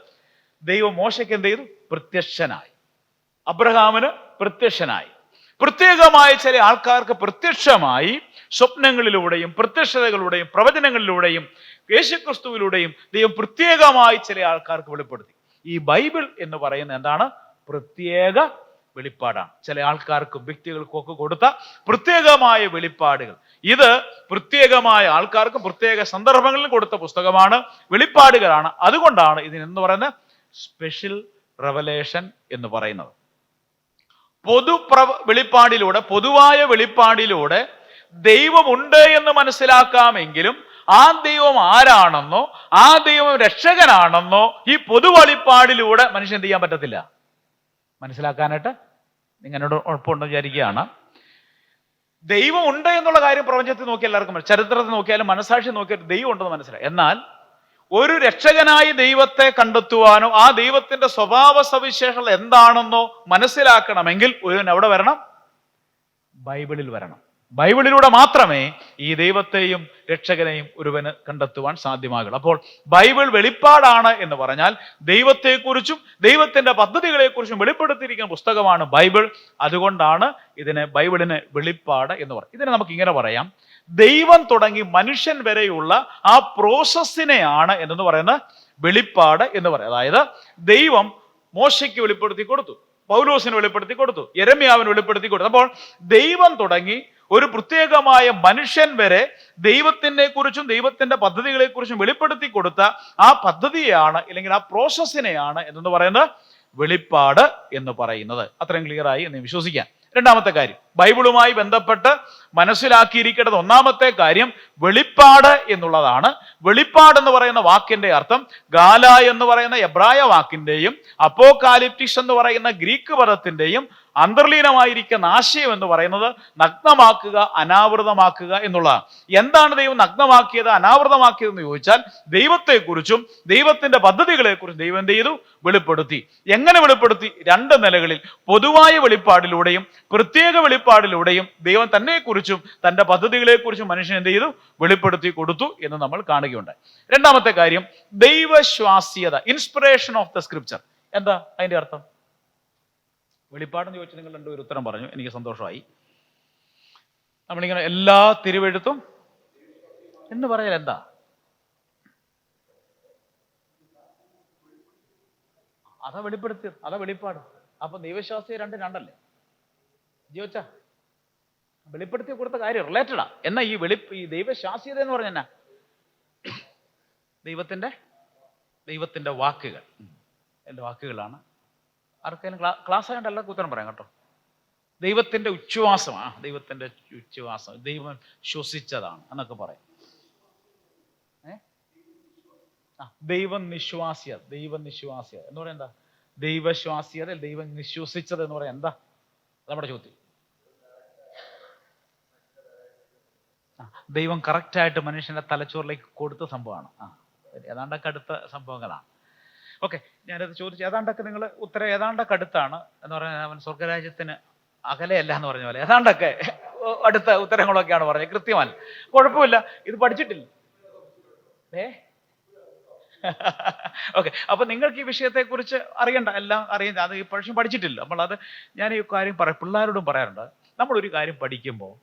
ദൈവം മോശയ്ക്ക് എന്ത് ചെയ്തു? പ്രത്യക്ഷനായി. അബ്രഹാമിന് പ്രത്യക്ഷനായി. പ്രത്യേകമായ ചില ആൾക്കാർക്ക് പ്രത്യക്ഷമായി. സ്വപ്നങ്ങളിലൂടെയും പ്രത്യക്ഷതകളിലൂടെയും പ്രവചനങ്ങളിലൂടെയും യേശുക്രിസ്തുവിലൂടെയും ദൈവം പ്രത്യേകമായി ചില ആൾക്കാർക്ക് വെളിപ്പെടുത്തി. ഈ ബൈബിൾ എന്ന് പറയുന്നത് എന്താണ്? പ്രത്യേക വെളിപ്പാടാണ്. ചില ആൾക്കാർക്കും വ്യക്തികൾക്കൊക്കെ കൊടുത്ത പ്രത്യേകമായ വെളിപ്പാടുകൾ. ഇത് പ്രത്യേകമായ ആൾക്കാർക്കും പ്രത്യേക സന്ദർഭങ്ങളിൽ കൊടുത്ത പുസ്തകമാണ്, വെളിപ്പാടുകളാണ്. അതുകൊണ്ടാണ് ഇതിനെന്ന് പറയുന്നത് സ്പെഷ്യൽ റെവലേഷൻ എന്ന് പറയുന്നത്. വെളിപ്പാടിലൂടെ, പൊതുവായ വെളിപ്പാടിലൂടെ ദൈവമുണ്ട് എന്ന് മനസ്സിലാക്കാമെങ്കിലും ആ ദൈവം ആരാണെന്നോ ആ ദൈവം രക്ഷകനാണെന്നോ ഈ പൊതുവെളിപ്പാടിലൂടെ മനുഷ്യൻ എന്ത് ചെയ്യാൻ പറ്റത്തില്ല, മനസ്സിലാക്കാനായിട്ട്. നിങ്ങളോട് ഉറപ്പുണ്ടെന്ന് വിചാരിക്കുകയാണ്. ദൈവം ഉണ്ട് എന്നുള്ള കാര്യം പ്രപഞ്ചത്തിൽ നോക്കിയാൽ എല്ലാവർക്കും, ചരിത്രത്തിൽ നോക്കിയാലും മനസാക്ഷി നോക്കിയാലും ദൈവം ഉണ്ടെന്ന് മനസ്സിലായി. എന്നാൽ ഒരു രക്ഷകനായി ദൈവത്തെ കണ്ടെത്തുവാനോ ആ ദൈവത്തിന്റെ സ്വഭാവ സവിശേഷത എന്താണെന്നോ മനസ്സിലാക്കണമെങ്കിൽ ഒരുവൻ എവിടെ വരണം? ബൈബിളിൽ വരണം. ബൈബിളിലൂടെ മാത്രമേ ഈ ദൈവത്തെയും രക്ഷകനെയും ഒരുവന് കണ്ടെത്തുവാൻ സാധ്യമാകുള്ളൂ. അപ്പോൾ ബൈബിൾ വെളിപ്പാടാണ് എന്ന് പറഞ്ഞാൽ ദൈവത്തെക്കുറിച്ചും ദൈവത്തിന്റെ പദ്ധതികളെക്കുറിച്ചും വെളിപ്പെടുത്തിയിരിക്കുന്ന പുസ്തകമാണ് ബൈബിൾ. അതുകൊണ്ടാണ് ബൈബിളിന് വെളിപ്പാട് എന്ന് പറയുന്നത്. ഇതിനെ നമുക്ക് ഇങ്ങനെ പറയാം, ദൈവം തുടങ്ങി മനുഷ്യൻ വരെയുള്ള ആ പ്രോസസ്സിനെയാണ് എന്ന് പറയുന്ന വെളിപ്പാട് എന്ന് പറയുന്നത്. അതായത് ദൈവം മോശയ്ക്ക് വെളിപ്പെടുത്തി കൊടുത്തു, പൗലോസിന് വെളിപ്പെടുത്തി കൊടുത്തു, യെരമ്യാവിന് വെളിപ്പെടുത്തി കൊടുത്തു. അപ്പോൾ ദൈവം തുടങ്ങി ഒരു പ്രത്യേകമായ മനുഷ്യൻ വരെ ദൈവത്തിനെ കുറിച്ചും ദൈവത്തിന്റെ പദ്ധതികളെ കുറിച്ചും വെളിപ്പെടുത്തി കൊടുത്ത ആ പദ്ധതിയാണ് അല്ലെങ്കിൽ ആ പ്രോസസ്സിനെയാണ് എന്ന് പറയുന്നത് വെളിപ്പാട് എന്ന് പറയുന്നത്. അത്രയും ക്ലിയറായി എന്ന് വിശ്വസിക്കാം. രണ്ടാമത്തെ കാര്യം, ബൈബിളുമായി ബന്ധപ്പെട്ട് മനസ്സിലാക്കിയിരിക്കേണ്ടത് ഒന്നാമത്തെ കാര്യം വെളിപ്പാട് എന്നുള്ളതാണ്. വെളിപ്പാട് എന്ന് പറയുന്ന വാക്കിന്റെ അർത്ഥം ഗാല എന്ന് പറയുന്ന എബ്രായ വാക്കിന്റെയും അപ്പോകാലിപ്റ്റിക്സ് എന്ന് പറയുന്ന ഗ്രീക്ക് പദത്തിന്റെയും അന്തർലീനമായിരിക്കുന്ന ആശയം എന്ന് പറയുന്നത് നഗ്നമാക്കുക, അനാവൃതമാക്കുക എന്നുള്ളതാണ്. എന്താണ് ദൈവം നഗ്നമാക്കിയത്, അനാവൃതമാക്കിയതെന്ന് ചോദിച്ചാൽ ദൈവത്തെക്കുറിച്ചും ദൈവത്തിന്റെ പദ്ധതികളെക്കുറിച്ചും ദൈവം എന്ത് ചെയ്തു? വെളിപ്പെടുത്തി. എങ്ങനെ വെളിപ്പെടുത്തി? രണ്ട് നിലകളിൽ. പൊതുവായ വെളിപ്പാടിലൂടെയും പ്രത്യേക വെളിപ്പാടിലൂടെയും ദൈവം തന്നെക്കുറിച്ചും തന്റെ പദ്ധതികളെക്കുറിച്ചും മനുഷ്യൻ എന്ത് ചെയ്തു? വെളിപ്പെടുത്തി കൊടുത്തു എന്ന് നമ്മൾ കാണുകയുണ്ടായി. രണ്ടാമത്തെ കാര്യം ദൈവശ്വാസ്യത, ഇൻസ്പിറേഷൻ ഓഫ് ദ സ്ക്രിപ്ചർ. എന്താ അതിന്റെ അർത്ഥം? വെളിപ്പാടെന്ന് ചോദിച്ചു നിങ്ങൾ രണ്ടുപേരും ഉത്തരം പറഞ്ഞു, എനിക്ക് സന്തോഷമായി. നമ്മളിങ്ങനെ എല്ലാ തിരുവെഴുത്തും എന്ന് പറഞ്ഞാൽ എന്താ? അതാ വെളിപ്പെടുത്തിയത്, അതാ വെളിപ്പാട്. അപ്പൊ ദൈവശാസ്ത്രീയ രണ്ടല്ലേ ജിയോച്ച? വെളിപ്പെടുത്തി കൊടുത്ത കാര്യം റിലേറ്റഡാ. എന്നാ ഈ ദൈവശാസ്ത്രീയത എന്ന് പറഞ്ഞാ ദൈവത്തിന്റെ വാക്കുകൾ, എൻ്റെ വാക്കുകളാണ്. ആർക്കെങ്കിലും ക്ലാസ് ആയതുകൊണ്ട് എല്ലാവർക്കും ഉത്തരം പറയാം കേട്ടോ. ദൈവത്തിന്റെ ഉച്ഛ്വാസമാണ്, ദൈവത്തിന്റെ ഉച്ഛ്വാസം, ദൈവം ശ്വസിച്ചതാണ് എന്നൊക്കെ പറയും. ദൈവം നിശ്വാസ്യ എന്ന് പറയാൻ എന്താ? ദൈവശ്വാസ്യത, ദൈവം വിശ്വസിച്ചത് എന്ന് പറയാൻ എന്താ നമ്മുടെ ചോദ്യം? ദൈവം കറക്റ്റായിട്ട് മനുഷ്യന്റെ തലച്ചോറിലേക്ക് കൊടുത്ത സംഭവമാണ്. ഏതാണ്ടൊക്കെ അടുത്ത സംഭവങ്ങളാണ്. ഓക്കെ, ഞാനത് ചോദിച്ചു. ഏതാണ്ടൊക്കെ നിങ്ങൾ ഉത്തരം ഏതാണ്ടൊക്കെ അടുത്താണ് എന്ന് പറഞ്ഞാൽ അവൻ സ്വർഗരാജ്യത്തിന് അകലെയല്ല എന്ന് പറഞ്ഞ പോലെ ഏതാണ്ടൊക്കെ അടുത്ത ഉത്തരങ്ങളൊക്കെയാണ് പറഞ്ഞത്. കൃത്യമല്ല, കുഴപ്പമില്ല. ഇത് പഠിച്ചിട്ടില്ല. ഓക്കെ, അപ്പൊ നിങ്ങൾക്ക് ഈ വിഷയത്തെക്കുറിച്ച് അറിയണ്ട, എല്ലാം അറിയണ്ട. അത് ഈ പക്ഷേ പഠിച്ചിട്ടില്ല നമ്മൾ. അത് ഞാൻ ഈ കാര്യം പിള്ളേരോടും പറയാറുണ്ട്. നമ്മളൊരു കാര്യം പഠിക്കുമ്പോൾ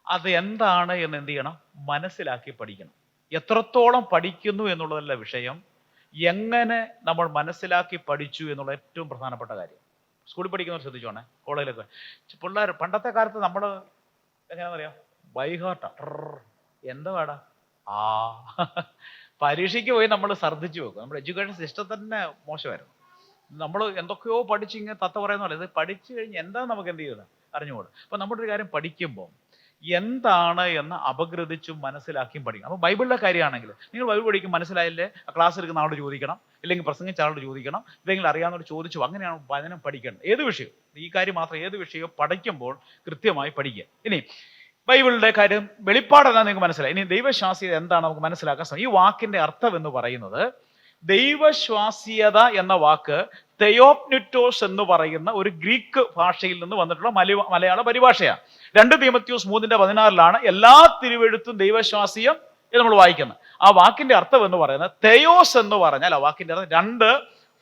അത് എന്താണ് എന്ന് എന്ത് ചെയ്യണം? മനസ്സിലാക്കി പഠിക്കണം. എത്രത്തോളം പഠിക്കുന്നു എന്നുള്ളതല്ല വിഷയം, എങ്ങനെ നമ്മൾ മനസ്സിലാക്കി പഠിച്ചു എന്നുള്ള ഏറ്റവും പ്രധാനപ്പെട്ട കാര്യം. സ്കൂളിൽ പഠിക്കുന്നവർ ശ്രദ്ധിച്ചോണേ, കോളേജിലൊക്കെ പിള്ളേർ പണ്ടത്തെ കാലത്ത് നമ്മൾ എങ്ങനെയാണെന്ന് അറിയാം, ബൈഹാർട്ടാ. എന്താ വേടാ പരീക്ഷയ്ക്ക് പോയി നമ്മൾ ഛർദ്ദിച്ചു വെക്കും. നമ്മുടെ എഡ്യൂക്കേഷൻ സിസ്റ്റം തന്നെ മോശമായിരുന്നു. നമ്മൾ എന്തൊക്കെയോ പഠിച്ച് ഇങ്ങനെ തത്ത പറയുന്ന പോലെ ഇത് പഠിച്ചു കഴിഞ്ഞ് എന്താ നമുക്ക് എന്ത് ചെയ്യുന്നത് അറിഞ്ഞുകൂടും. അപ്പൊ നമ്മുടെ ഒരു കാര്യം പഠിക്കുമ്പോൾ എന്താണ് എന്ന് അപഗ്രഥിച്ചും മനസ്സിലാക്കിയും പഠിക്കണം. അപ്പോൾ ബൈബിളിലെ കാര്യമാണെങ്കിൽ നിങ്ങൾ ബൈബിൾ പഠിക്കും, മനസ്സിലായില്ലേ, ക്ലാസ് എടുക്കുന്ന ആളോട് ചോദിക്കണം, ഇല്ലെങ്കിൽ പ്രസംഗിച്ച ആളോട് ചോദിക്കണം, ഇല്ലെങ്കിൽ അറിയാവുന്നവർ ചോദിച്ചു. അങ്ങനെയാണ് വചനം പഠിക്കേണ്ടത്. ഏത് വിഷയം, ഈ കാര്യം മാത്രം, ഏത് വിഷയവും പഠിക്കുമ്പോൾ കൃത്യമായി പഠിക്കുക. ഇനി ബൈബിളിന്റെ കാര്യം വെളിപ്പാട് എന്താ നിങ്ങൾക്ക് മനസ്സിലായി. ഇനി ദൈവശ്വാസ്യത എന്താണ് നമുക്ക് മനസ്സിലാക്കാൻ ശ്രമിക്കും. ഈ വാക്കിന്റെ അർത്ഥം എന്ന് പറയുന്നത്, ദൈവശ്വാസ്യത എന്ന വാക്ക് തെയോപ്നിറ്റോസ് എന്ന് പറയുന്ന ഒരു ഗ്രീക്ക് ഭാഷയിൽ നിന്ന് വന്നിട്ടുള്ള മലയാള പരിഭാഷയാണ്. 2 തീമോഥെയോസ് 3:16 എല്ലാ തിരുവെഴുത്തും ദൈവശ്വാസ്യം എന്ന് നമ്മൾ വായിക്കുന്നത്. ആ വാക്കിന്റെ അർത്ഥം എന്ന് പറയുന്നത് തെയോസ് എന്ന് പറഞ്ഞാൽ, ആ വാക്കിന്റെ അർത്ഥം 2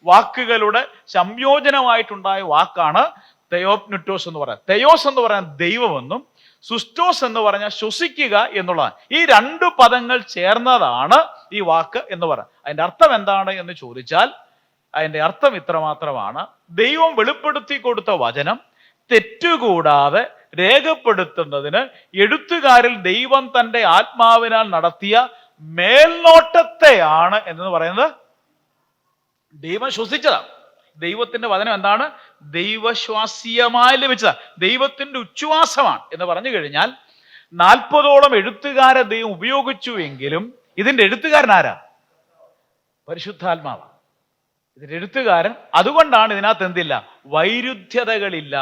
വാക്കുകളുടെ സംയോജനമായിട്ടുണ്ടായ വാക്കാണ് തെയോപ്നിറ്റോസ് എന്ന് പറയുന്നത്. തെയോസ് എന്ന് പറയാൻ ദൈവമെന്നും സുസ്റ്റോസ് എന്ന് പറഞ്ഞാൽ ശ്വസിക്കുക എന്നുള്ളതാണ്. ഈ 2 പദങ്ങൾ ചേർന്നതാണ് ഈ വാക്ക് എന്ന് പറയുന്നത്. അതിന്റെ അർത്ഥം എന്താണ് എന്ന് ചോദിച്ചാൽ അതിന്റെ അർത്ഥം ഇത്രമാത്രമാണ്: ദൈവം വെളിപ്പെടുത്തി കൊടുത്ത വചനം തെറ്റുകൂടാതെ രേഖപ്പെടുത്തുന്നതിന് എഴുത്തുകാരിൽ ദൈവം തന്റെ ആത്മാവിനാൽ നടത്തിയ മേൽനോട്ടത്തെയാണ് എന്ന് പറയുന്നത് ദൈവം ശ്വസിച്ചതാണ്. ദൈവത്തിന്റെ വചനം എന്താണ്? ദൈവശ്വാസ്യമായി ലഭിച്ചതാ, ദൈവത്തിന്റെ ഉച്ഛ്വാസമാണ് എന്ന് പറഞ്ഞു കഴിഞ്ഞാൽ 40ഓളം എഴുത്തുകാരെ ദൈവം ഉപയോഗിച്ചു എങ്കിലും ഇതിന്റെ എഴുത്തുകാരൻ ആരാ? പരിശുദ്ധാത്മാവാണ് ഇതിന്റെ എഴുത്തുകാരൻ. അതുകൊണ്ടാണ് ഇതിനകത്ത് എന്തില്ല? വൈരുദ്ധ്യതകളില്ല.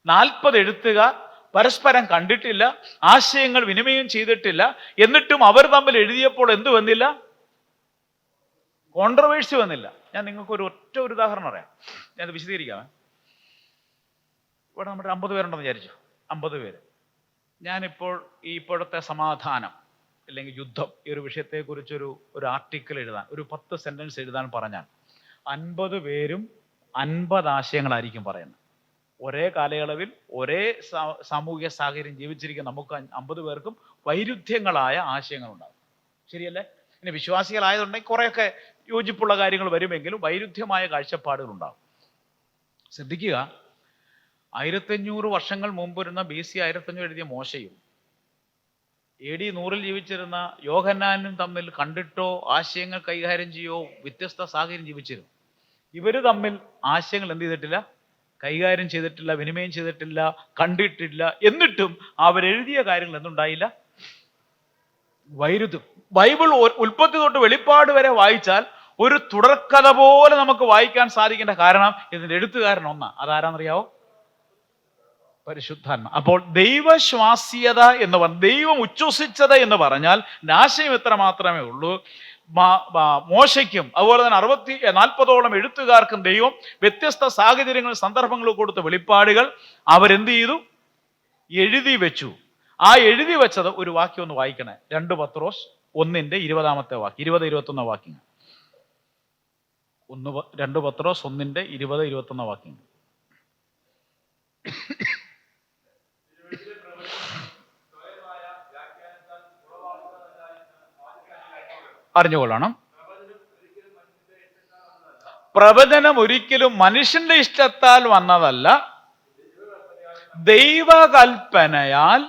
40 എഴുത്തുകാർ പരസ്പരം കണ്ടിട്ടില്ല, ആശയങ്ങൾ വിനിമയം ചെയ്തിട്ടില്ല. എന്നിട്ടും അവർ തമ്മിൽ എഴുതിയപ്പോൾ എന്ത് വന്നില്ല? കോൺട്രവേഴ്സി വന്നില്ല. ഞാൻ നിങ്ങൾക്ക് ഒരു ഉദാഹരണം പറയാം, ഞാനത് വിശദീകരിക്കാം. ഇവിടെ നമ്മുടെ 50 പേരുണ്ടെന്ന് വിചാരിച്ചു. 50 പേര്. ഞാനിപ്പോൾ ഇപ്പോഴത്തെ സമാധാനം അല്ലെങ്കിൽ യുദ്ധം ഈ ഒരു വിഷയത്തെക്കുറിച്ചൊരു ആർട്ടിക്കിൾ എഴുതാൻ, ഒരു 10 സെന്റൻസ് എഴുതാൻ പറഞ്ഞാൽ 50 പേരും 50 ആശയങ്ങളായിരിക്കും പറയുന്നത്. ഒരേ കാലയളവിൽ ഒരേ സാമൂഹിക സാഹചര്യം ജീവിച്ചിരിക്കുന്ന നമുക്ക് 50 പേർക്കും വൈരുദ്ധ്യങ്ങളായ ആശയങ്ങളുണ്ടാകും. ശരിയല്ലേ? ഇനി വിശ്വാസികളായതുണ്ടെങ്കിൽ കുറേയൊക്കെ യോജിപ്പുള്ള കാര്യങ്ങൾ വരുമെങ്കിലും വൈരുദ്ധ്യമായ കാഴ്ചപ്പാടുകൾ ഉണ്ടാകും. ശ്രദ്ധിക്കുക, 1500 വർഷങ്ങൾ മുമ്പ് വരുന്ന BC 1500 എഴുതിയ മോശയും AD 100 ജീവിച്ചിരുന്ന യോഹന്നാനും തമ്മിൽ കണ്ടിട്ടോ ആശയങ്ങൾ കൈകാര്യം ചെയ്യോ വ്യത്യസ്ത സാഹചര്യം ജീവിച്ചിരുന്നു. ഇവര് തമ്മിൽ ആശയങ്ങൾ എന്ത് ചെയ്തിട്ടില്ല? കൈകാര്യം ചെയ്തിട്ടില്ല, വിനിമയം ചെയ്തിട്ടില്ല, കണ്ടിട്ടില്ല. എന്നിട്ടും അവരെഴുതിയ കാര്യങ്ങൾ എന്തുണ്ടായില്ല? വൈരുദ്ധ്യം. ബൈബിൾ ഉൽപ്പത്തി തൊട്ട് വെളിപ്പാട് വരെ വായിച്ചാൽ ഒരു തുടർക്കഥ പോലെ നമുക്ക് വായിക്കാൻ സാധിക്കേണ്ട കാരണം ഇതിന്റെ എഴുത്തുകാരൻ ഒന്നാ. അതാരാന്നറിയാവോ? പരിശുദ്ധാത്മ. അപ്പോൾ ദൈവശ്വാസ്യത എന്ന് പറഞ്ഞ, ദൈവം ഉച്ഛ്വസിച്ചത് എന്ന് പറഞ്ഞാൽ ആശയം എത്ര മാത്രമേ ഉള്ളൂ. മോശയ്ക്കും അതുപോലെ തന്നെ 40ഓളം എഴുത്തുകാർക്കും ദൈവം വ്യത്യസ്ത സാഹചര്യങ്ങൾ സന്ദർഭങ്ങൾ കൊടുത്ത വെളിപ്പാടുകൾ അവരെന്ത് ചെയ്തു? എഴുതി വെച്ചു. ആ എഴുതി വെച്ചത് ഒരു വാക്യം ഒന്ന് വായിക്കണേ. 2 പത്രോസ് 1:20 വാക്യം, 20-21 വാക്യങ്ങൾ. 2 പത്രോസ് 1:20-21 വാക്യങ്ങൾ. അറിഞ്ഞുകൊള്ളണം. പ്രവചനം ഒരിക്കലും മനുഷ്യന്റെ ഇഷ്ടത്താൽ വന്നതല്ല, ദൈവകൽപ്പനയാൽ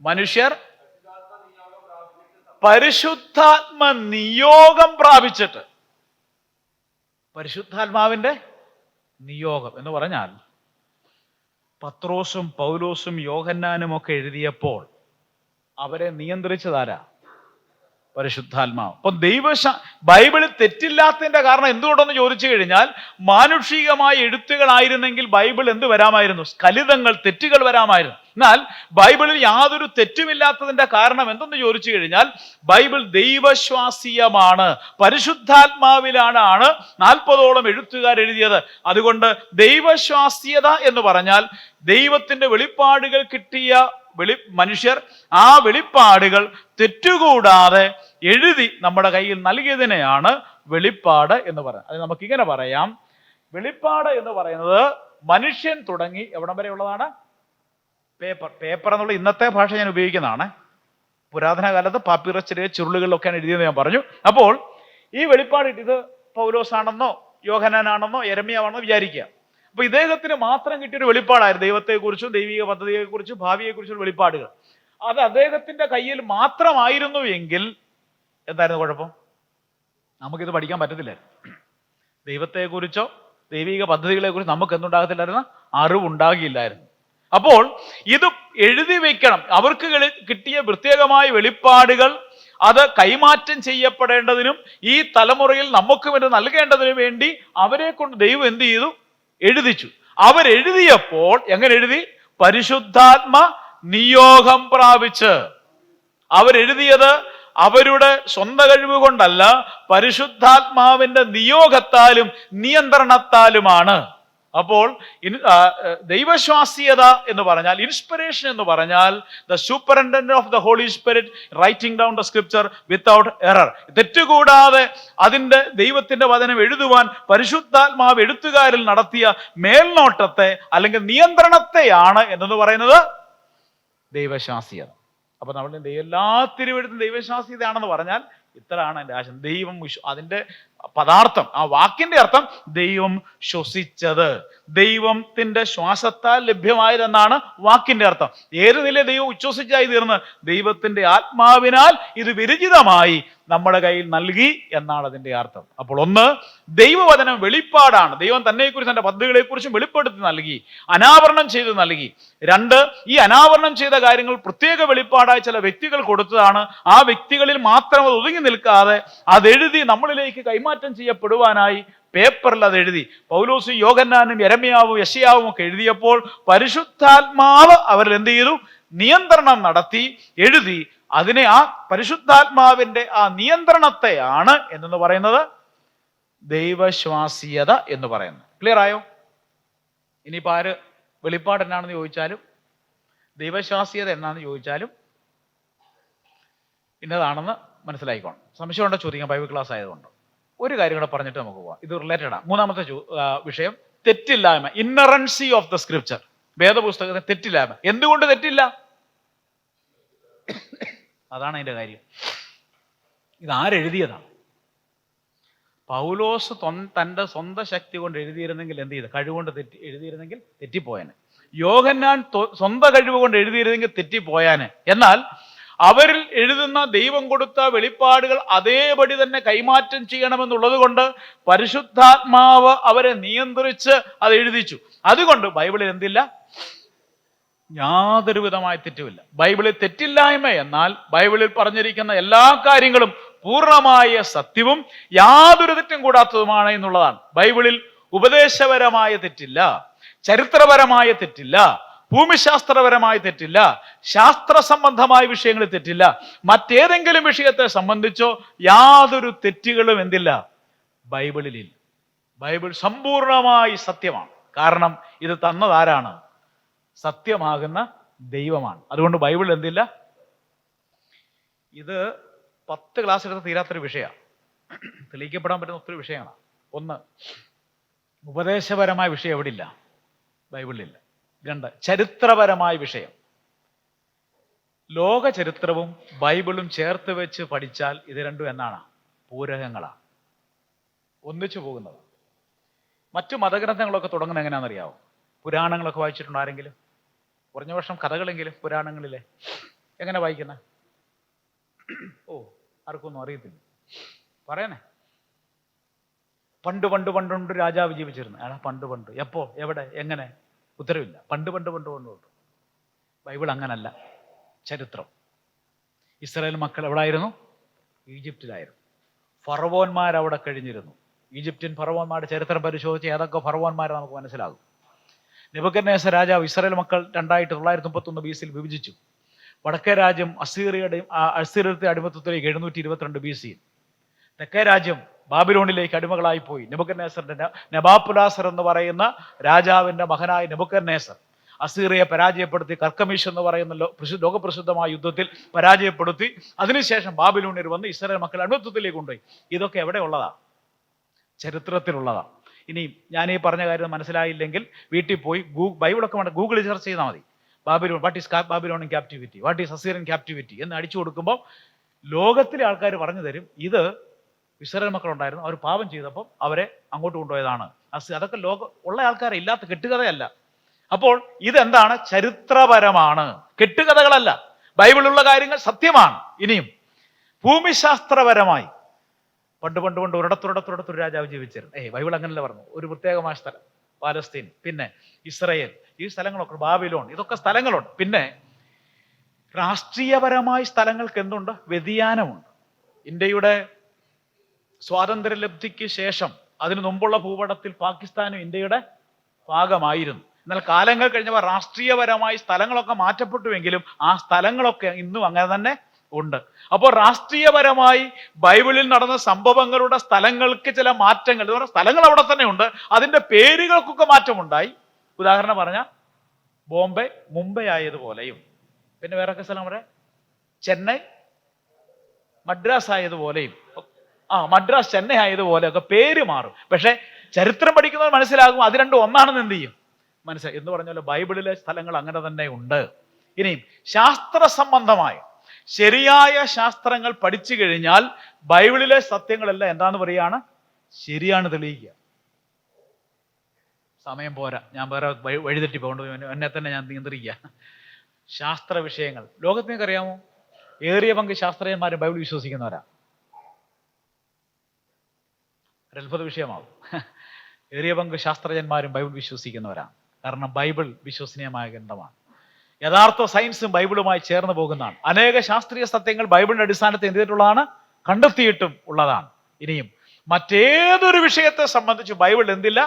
മനുഷ്യർ പരിശുദ്ധാത്മ നിയോഗം പ്രാപിച്ചിട്ട്. പരിശുദ്ധാത്മാവിന്റെ നിയോഗം എന്ന് പറഞ്ഞാൽ പത്രോസും പൗലോസും യോഹന്നാനും ഒക്കെ എഴുതിയപ്പോൾ അവരെ നിയന്ത്രിച്ചതാരാ? പരിശുദ്ധാത്മാവ്. അപ്പൊ ബൈബിളിൽ തെറ്റില്ലാത്തതിന്റെ കാരണം എന്തുകൊണ്ടെന്ന് ചോദിച്ചു കഴിഞ്ഞാൽ, മാനുഷികമായ എഴുത്തുകളായിരുന്നെങ്കിൽ ബൈബിൾ എന്ത് വരാമായിരുന്നു? സ്ഖലിതങ്ങൾ, തെറ്റുകൾ വരാമായിരുന്നു. എന്നാൽ ബൈബിളിൽ യാതൊരു തെറ്റുമില്ലാത്തതിന്റെ കാരണം എന്തെന്ന് ചോദിച്ചു കഴിഞ്ഞാൽ, ബൈബിൾ ദൈവശ്വാസീയമാണ്, പരിശുദ്ധാത്മാവിലാണ് 40ഓളം എഴുത്തുകാർ എഴുതിയത്. അതുകൊണ്ട് ദൈവശ്വാസ്യത എന്ന് പറഞ്ഞാൽ ദൈവത്തിന്റെ വെളിപ്പാടുകൾ കിട്ടിയ മനുഷ്യർ ആ വെളിപ്പാടുകൾ തെറ്റുകൂടാതെ എഴുതി നമ്മുടെ കയ്യിൽ നൽകിയതിനെയാണ് വെളിപ്പാട് എന്ന് പറയുന്നത്. അത് നമുക്കിങ്ങനെ പറയാം, വെളിപ്പാട് എന്ന് പറയുന്നത് മനുഷ്യൻ തുടങ്ങി എവിടം വരെ ഉള്ളതാണ്? പേപ്പർ എന്നുള്ള ഇന്നത്തെ ഭാഷ ഞാൻ ഉപയോഗിക്കുന്നതാണ്. പുരാതന കാലത്ത് പാപ്പിറസ് ചെറിയ ചുരുളുകളിലൊക്കെയാണ് എഴുതിയെന്ന് ഞാൻ പറഞ്ഞു. അപ്പോൾ ഈ വെളിപ്പാട് ഇത് പൗലോസാണെന്നോ യോഹന്നാനാണെന്നോ യെരമ്യാവാണെന്നോ വിചാരിക്കുക. അപ്പൊ ഇദ്ദേഹത്തിന് മാത്രം കിട്ടിയൊരു വെളിപ്പാടായിരുന്നു ദൈവത്തെക്കുറിച്ചും ദൈവിക പദ്ധതിയെക്കുറിച്ചും ഭാവിയെക്കുറിച്ചും വെളിപ്പാടുകൾ. അത് അദ്ദേഹത്തിന്റെ കയ്യിൽ മാത്രമായിരുന്നു എങ്കിൽ എന്തായിരുന്നു കുഴപ്പം? നമുക്കിത് പഠിക്കാൻ പറ്റത്തില്ലായിരുന്നു. ദൈവത്തെക്കുറിച്ചോ ദൈവിക പദ്ധതികളെ കുറിച്ച് നമുക്ക് എന്തുണ്ടാകത്തില്ലായിരുന്നു? അറിവുണ്ടാകില്ലായിരുന്നു. അപ്പോൾ ഇത് എഴുതി വെക്കണം. അവർക്ക് കിട്ടിയ പ്രത്യേകമായ വെളിപ്പാടുകൾ അത് കൈമാറ്റം ചെയ്യപ്പെടേണ്ടതിനും ഈ തലമുറയിൽ നമുക്ക് വേണ്ടി നൽകേണ്ടതിനും വേണ്ടി അവരെ കൊണ്ട് ദൈവം എന്ത് ചെയ്തു? എഴുതിച്ചു. അവരെഴുതിയപ്പോൾ എങ്ങനെ എഴുതി? പരിശുദ്ധാത്മ നിയോഗം പ്രാപിച്ച്. അവരെഴുതിയത് അവരുടെ സ്വന്തം കഴിവ് കൊണ്ടല്ല, പരിശുദ്ധാത്മാവിന്റെ നിയോഗത്താലും നിയന്ത്രണത്താലുമാണ്. അപ്പോൾ ദൈവശ്വാസ്യത എന്ന് പറഞ്ഞാൽ, ഇൻസ്പിറേഷൻ എന്ന് പറഞ്ഞാൽ the superintendent of the Holy Spirit writing down the scripture without error. തെറ്റുകൂടാതെ അതിന്റെ ദൈവത്തിന്റെ വചനം എഴുതുവാൻ പരിശുദ്ധാത്മാവ് എഴുത്തുകാരിൽ നടത്തിയ മേൽനോട്ടത്തെ അല്ലെങ്കിൽ നിയന്ത്രണത്തെയാണ് എന്നു പറയുന്നത് ദൈവശ്വാസ്യത. അപ്പൊ നമ്മൾ എല്ലാ തിരുവെഴുത്തും ദൈവശ്വാസ്യതയാണെന്ന് പറഞ്ഞാൽ ഇത്രയാണ് എൻ്റെ ആശയം. ദൈവം അതിന്റെ പദാർത്ഥം, ആ വാക്കിന്റെ അർത്ഥം ദൈവം ശ്വസിച്ചത്, ദൈവത്തിന്റെ ശ്വാസത്താൽ ലഭ്യമായതെന്നാണ് വാക്കിന്റെ അർത്ഥം. ഏത് നിലയിൽ ദൈവം ഉച്ഛ്വസിച്ചായി തീർന്ന്? ദൈവത്തിന്റെ ആത്മാവിനാൽ ഇത് വിരചിതമായി നമ്മുടെ കയ്യിൽ നൽകി എന്നാണ് അതിന്റെ അർത്ഥം. അപ്പോൾ ഒന്ന്, ദൈവവചനം വെളിപ്പാടാണ്. ദൈവം തന്നെക്കുറിച്ച് തന്റെ പദ്ധതികളെ കുറിച്ചും വെളിപ്പെടുത്തി നൽകി, അനാവരണം ചെയ്ത് നൽകി. രണ്ട്, ഈ അനാവരണം ചെയ്ത കാര്യങ്ങൾ പ്രത്യേക വെളിപ്പാടായി ചില വ്യക്തികൾ കൊടുത്തതാണ്. ആ വ്യക്തികളിൽ മാത്രം അത് ഒതുങ്ങി നിൽക്കാതെ അതെഴുതി നമ്മളിലേക്ക് കൈമാറ്റം ചെയ്യപ്പെടുവാനായി പേപ്പറിൽ അത് എഴുതി. പൗലോസും യോഹന്നാനും യെരമ്യാവും യെശയ്യാവും ഒക്കെ എഴുതിയപ്പോൾ പരിശുദ്ധാത്മാവ് അവരിൽ എന്ത് ചെയ്തു? നിയന്ത്രണം നടത്തി എഴുതി. അതിനെ, ആ പരിശുദ്ധാത്മാവിന്റെ ആ നിയന്ത്രണത്തെയാണ് എന്ന് പറയുന്നത് ദൈവശ്വാസീയത എന്ന് പറയുന്നത്. ക്ലിയർ ആയോ? ഇനിയിപ്പോൾ ആര് വെളിപ്പാട് എന്നാണെന്ന് ചോദിച്ചാലും ദൈവശ്വാസീയത എന്നാണെന്ന് ചോദിച്ചാലും ഇന്നതാണെന്ന് മനസ്സിലായിക്കോണം. സംശയമുണ്ടോ ചോദിക്കാം, ബൈബിൾ ക്ലാസ് ആയതുകൊണ്ട്. ഒരു കാര്യം കൂടെ പറഞ്ഞിട്ട് നമുക്ക് പോവാം, ഇത് റിലേറ്റഡ് ആണ്. മൂന്നാമത്തെ വിഷയം, തെറ്റില്ലായ്മ, ഇന്നറൻസി ഓഫ് ദ സ്ക്രിപ്ചർ. വേദപുസ്തകത്തിന് തെറ്റില്ലായ്മ. എന്തുകൊണ്ട് തെറ്റില്ല? അതാണ് അതിന്റെ കാര്യം. ഇതാരെഴുതിയതാണ്? പൗലോസ് തൻ്റെ സ്വന്തം ശക്തി കൊണ്ട് എഴുതിയിരുന്നെങ്കിൽ എന്ത് ചെയ്ത്? കഴിവുകൊണ്ട് എഴുതിയിരുന്നെങ്കിൽ തെറ്റിപ്പോയാന്. യോഹന്നാൻ സ്വന്തം കഴിവ് കൊണ്ട് എഴുതിയിരുന്നെങ്കിൽ തെറ്റിപ്പോയാന്. എന്നാൽ അവരിൽ എഴുതുന്ന ദൈവം കൊടുത്ത വെളിപ്പാടുകൾ അതേപടി തന്നെ കൈമാറ്റം ചെയ്യണമെന്നുള്ളത് കൊണ്ട് പരിശുദ്ധാത്മാവ് അവരെ നിയന്ത്രിച്ച് അത് എഴുതിച്ചു. അതുകൊണ്ട് ബൈബിളിൽ എന്തില്ല? യാതൊരു വിധമായ തെറ്റുമില്ല. ബൈബിളിൽ തെറ്റില്ലായ്മ എന്നാൽ ബൈബിളിൽ പറഞ്ഞിരിക്കുന്ന എല്ലാ കാര്യങ്ങളും പൂർണ്ണമായ സത്യവും യാതൊരു തെറ്റും കൂടാത്തതുമാണ് എന്നുള്ളതാണ്. ബൈബിളിൽ ഉപദേശപരമായ തെറ്റില്ല, ചരിത്രപരമായ തെറ്റില്ല, ഭൂമിശാസ്ത്രപരമായ തെറ്റില്ല, ശാസ്ത്ര സംബന്ധമായ വിഷയങ്ങളിൽ തെറ്റില്ല. മറ്റേതെങ്കിലും വിഷയത്തെ സംബന്ധിച്ചോ യാതൊരു തെറ്റുകളും എന്തില്ല? ബൈബിളിലില്ല. ബൈബിൾ സമ്പൂർണമായി സത്യമാണ്. കാരണം ഇത് തന്നതാരാണ്? സത്യമാകുന്ന ദൈവമാണ്. അതുകൊണ്ട് ബൈബിൾ എന്തില്ല? ഇത് 10 ക്ലാസ് എടുത്ത് തീരാത്തൊരു വിഷയമാണ്. തെളിയിക്കപ്പെടാൻ പറ്റുന്ന ഒത്തിരി വിഷയങ്ങളാണ്. ഒന്ന്, ഉപദേശപരമായ വിഷയം എവിടില്ല? ബൈബിളിലില്ല. 2, ചരിത്രപരമായ വിഷയം. ലോക ചരിത്രവും ബൈബിളും ചേർത്ത് വെച്ച് പഠിച്ചാൽ ഇത് രണ്ടും എന്നാണ്? പൂരകങ്ങളാണ്, ഒന്നിച്ചു പോകുന്നത്. മറ്റു മതഗ്രന്ഥങ്ങളൊക്കെ തുടങ്ങുന്നത് എങ്ങനെയാണെന്നറിയാവോ? പുരാണങ്ങളൊക്കെ വായിച്ചിട്ടുണ്ടോ ആരെങ്കിലും? കുറഞ്ഞ വർഷം കഥകളെങ്കിലും പുരാണങ്ങളിലെ എങ്ങനെ വായിക്കുന്നത്? ആർക്കൊന്നും അറിയത്തില്ല. പറയണേ. പണ്ട് രാജാവ് ജീവിച്ചിരുന്നു. പണ്ട് എപ്പോ, എവിടെ, എങ്ങനെ? ഉത്തരവില്ല. പണ്ട്. ബൈബിൾ അങ്ങനല്ല. ചരിത്രം. ഇസ്രായേൽ മക്കൾ എവിടായിരുന്നു? ഈജിപ്തിലായിരുന്നു. ഫറവോന്മാരവിടെ കഴിഞ്ഞിരുന്നു. ഈജിപ്ഷ്യൻ ഫറവോന്മാരുടെ ചരിത്രം പരിശോധിച്ച് ഏതൊക്കെ ഫറവോന്മാരെ നമുക്ക് മനസ്സിലാകും. നെബൂഖദ്നേസർ രാജാവ് ഇസ്രായേൽ മക്കൾ 931 BC വിഭജിച്ചു. വടക്കേ രാജ്യം അസീറിയരുടെ അടിമത്തത്തിലേക്ക് 722 BC. തെക്കേ രാജ്യം ബാബിലോണിലേക്ക് അടിമകളായിപ്പോയി. നെബൂഖദ്നേസറിന്റെ നെബാപ്പുലാസർ എന്ന് പറയുന്ന രാജാവിന്റെ മകനായ നെബൂഖദ്നേസർ അസീറിയെ പരാജയപ്പെടുത്തി, കർക്കമീഷ് എന്ന് പറയുന്ന ലോകപ്രസിദ്ധമായ യുദ്ധത്തിൽ പരാജയപ്പെടുത്തി. അതിനുശേഷം ബാബിലോണിൽ വന്ന് ഇസ്രായേൽ മക്കൾ അടിമത്തത്തിലേക്ക് കൊണ്ടുപോയി. ഇതൊക്കെ എവിടെ ഉള്ളതാണ്? ചരിത്രത്തിലുള്ളതാണ്. ഇനി ഞാൻ ഈ പറഞ്ഞ കാര്യം മനസ്സിലായില്ലെങ്കിൽ വീട്ടിൽ പോയി ബൈബിളൊക്കെ വേണ്ട ഗൂഗിളിൽ സെർച്ച് ചെയ്താൽ മതി. Babylon, what is Babylonian captivity, what is Assyrian captivity എന്ന് അടിച്ചു കൊടുക്കുമ്പോൾ ലോകത്തിലെ ആൾക്കാർ പറഞ്ഞു തരും, ഇത് ഇസ്രായേൽ മക്കളുണ്ടായിരുന്നു, അവർ പാപം ചെയ്തപ്പം അവരെ അങ്ങോട്ട് കൊണ്ടുപോയതാണ്. അതൊക്കെ ഉള്ള ആൾക്കാരെ, ഇല്ലാത്ത കെട്ടുകഥയല്ല. അപ്പോൾ ഇതെന്താണ്? ചരിത്രപരമാണ്, കെട്ടുകഥകളല്ല. ബൈബിളിലുള്ള കാര്യങ്ങൾ സത്യമാണ്. ഇനിയും ഭൂമിശാസ്ത്രപരമായി പണ്ട് ഒരിടത്തൊരിടത്തൊരു രാജാവ് ജീവിച്ചിരുന്നു. ബൈബിൾ അങ്ങനല്ല പറഞ്ഞു. ഒരു പ്രത്യേകമായ സ്ഥലം പാലസ്തീൻ, പിന്നെ ഇസ്രയേൽ, ഈ സ്ഥലങ്ങളൊക്കെ, ബാബിലോൺ, ഇതൊക്കെ സ്ഥലങ്ങളുണ്ട്. പിന്നെ രാഷ്ട്രീയപരമായി സ്ഥലങ്ങൾക്ക് എന്തുണ്ട്? വ്യതിയാനമുണ്ട്. ഇന്ത്യയുടെ സ്വാതന്ത്ര്യലബ്ധിക്ക് ശേഷം അതിനു മുമ്പുള്ള ഭൂപടത്തിൽ പാകിസ്ഥാനും ഇന്ത്യയുടെ ഭാഗമായിരുന്നു. എന്നാൽ കാലങ്ങൾ കഴിഞ്ഞപ്പോൾ രാഷ്ട്രീയപരമായി സ്ഥലങ്ങളൊക്കെ മാറ്റപ്പെട്ടുവെങ്കിലും ആ സ്ഥലങ്ങളൊക്കെ ഇന്നും അങ്ങനെ തന്നെ ഉണ്ട്. അപ്പോൾ രാഷ്ട്രീയപരമായി ബൈബിളിൽ നടന്ന സംഭവങ്ങളുടെ സ്ഥലങ്ങൾക്ക് ചില മാറ്റങ്ങൾ, സ്ഥലങ്ങൾ അവിടെ തന്നെ ഉണ്ട്, അതിന്റെ പേരുകൾക്കൊക്കെ മാറ്റമുണ്ടായി. ഉദാഹരണം പറഞ്ഞാൽ ബോംബെ മുംബൈ ആയതുപോലെയും, പിന്നെ വേറൊക്കെ സ്ഥലം പറയാം, ചെന്നൈ മദ്രാസ് ആയതുപോലെയും, മദ്രാസ് ചെന്നൈ ആയതുപോലെയൊക്കെ പേര് മാറും. പക്ഷെ ചരിത്രം പഠിക്കുന്നവർ മനസ്സിലാകും അത് രണ്ടും ഒന്നാണെന്ന് എന്ത് ചെയ്യും? മനസ്സിലായി എന്ന് പറഞ്ഞാൽ ബൈബിളിലെ സ്ഥലങ്ങൾ അങ്ങനെ തന്നെ ഉണ്ട്. ഇനിയും ശാസ്ത്ര സംബന്ധമായ ശരിയായ ശാസ്ത്രങ്ങൾ പഠിച്ചു കഴിഞ്ഞാൽ ബൈബിളിലെ സത്യങ്ങളെല്ലാം എന്താന്ന് പറയാണ്? ശരിയാണ് തെളിയിക്കുക. സമയം പോരാ, ഞാൻ വേറെ വഴിതെറ്റി പോകേണ്ടത്, എന്നെ തന്നെ ഞാൻ നിയന്ത്രിക്കുക. ശാസ്ത്ര വിഷയങ്ങൾ ലോകത്തിനൊക്കെ അറിയാമോ? ഏറിയ പങ്ക് ശാസ്ത്രജ്ഞന്മാരും ബൈബിൾ വിശ്വസിക്കുന്നവരാ. ഒരത്ഭുത വിഷയമാകും. ഏറിയ പങ്ക് ശാസ്ത്രജ്ഞന്മാരും ബൈബിൾ വിശ്വസിക്കുന്നവരാണ്. കാരണം ബൈബിൾ വിശ്വസനീയമായ ഗ്രന്ഥമാണ്. യഥാർത്ഥ സയൻസും ബൈബിളുമായി ചേർന്ന് പോകുന്നതാണ്. അനേക ശാസ്ത്രീയ സത്യങ്ങൾ ബൈബിളിന്റെ അടിസ്ഥാനത്തിൽ എന്ത് ചെയ്തിട്ടുള്ളതാണ്? കണ്ടെത്തിയിട്ടും ഉള്ളതാണ്. ഇനിയും മറ്റേതൊരു വിഷയത്തെ സംബന്ധിച്ച് ബൈബിൾ എന്തില്ല?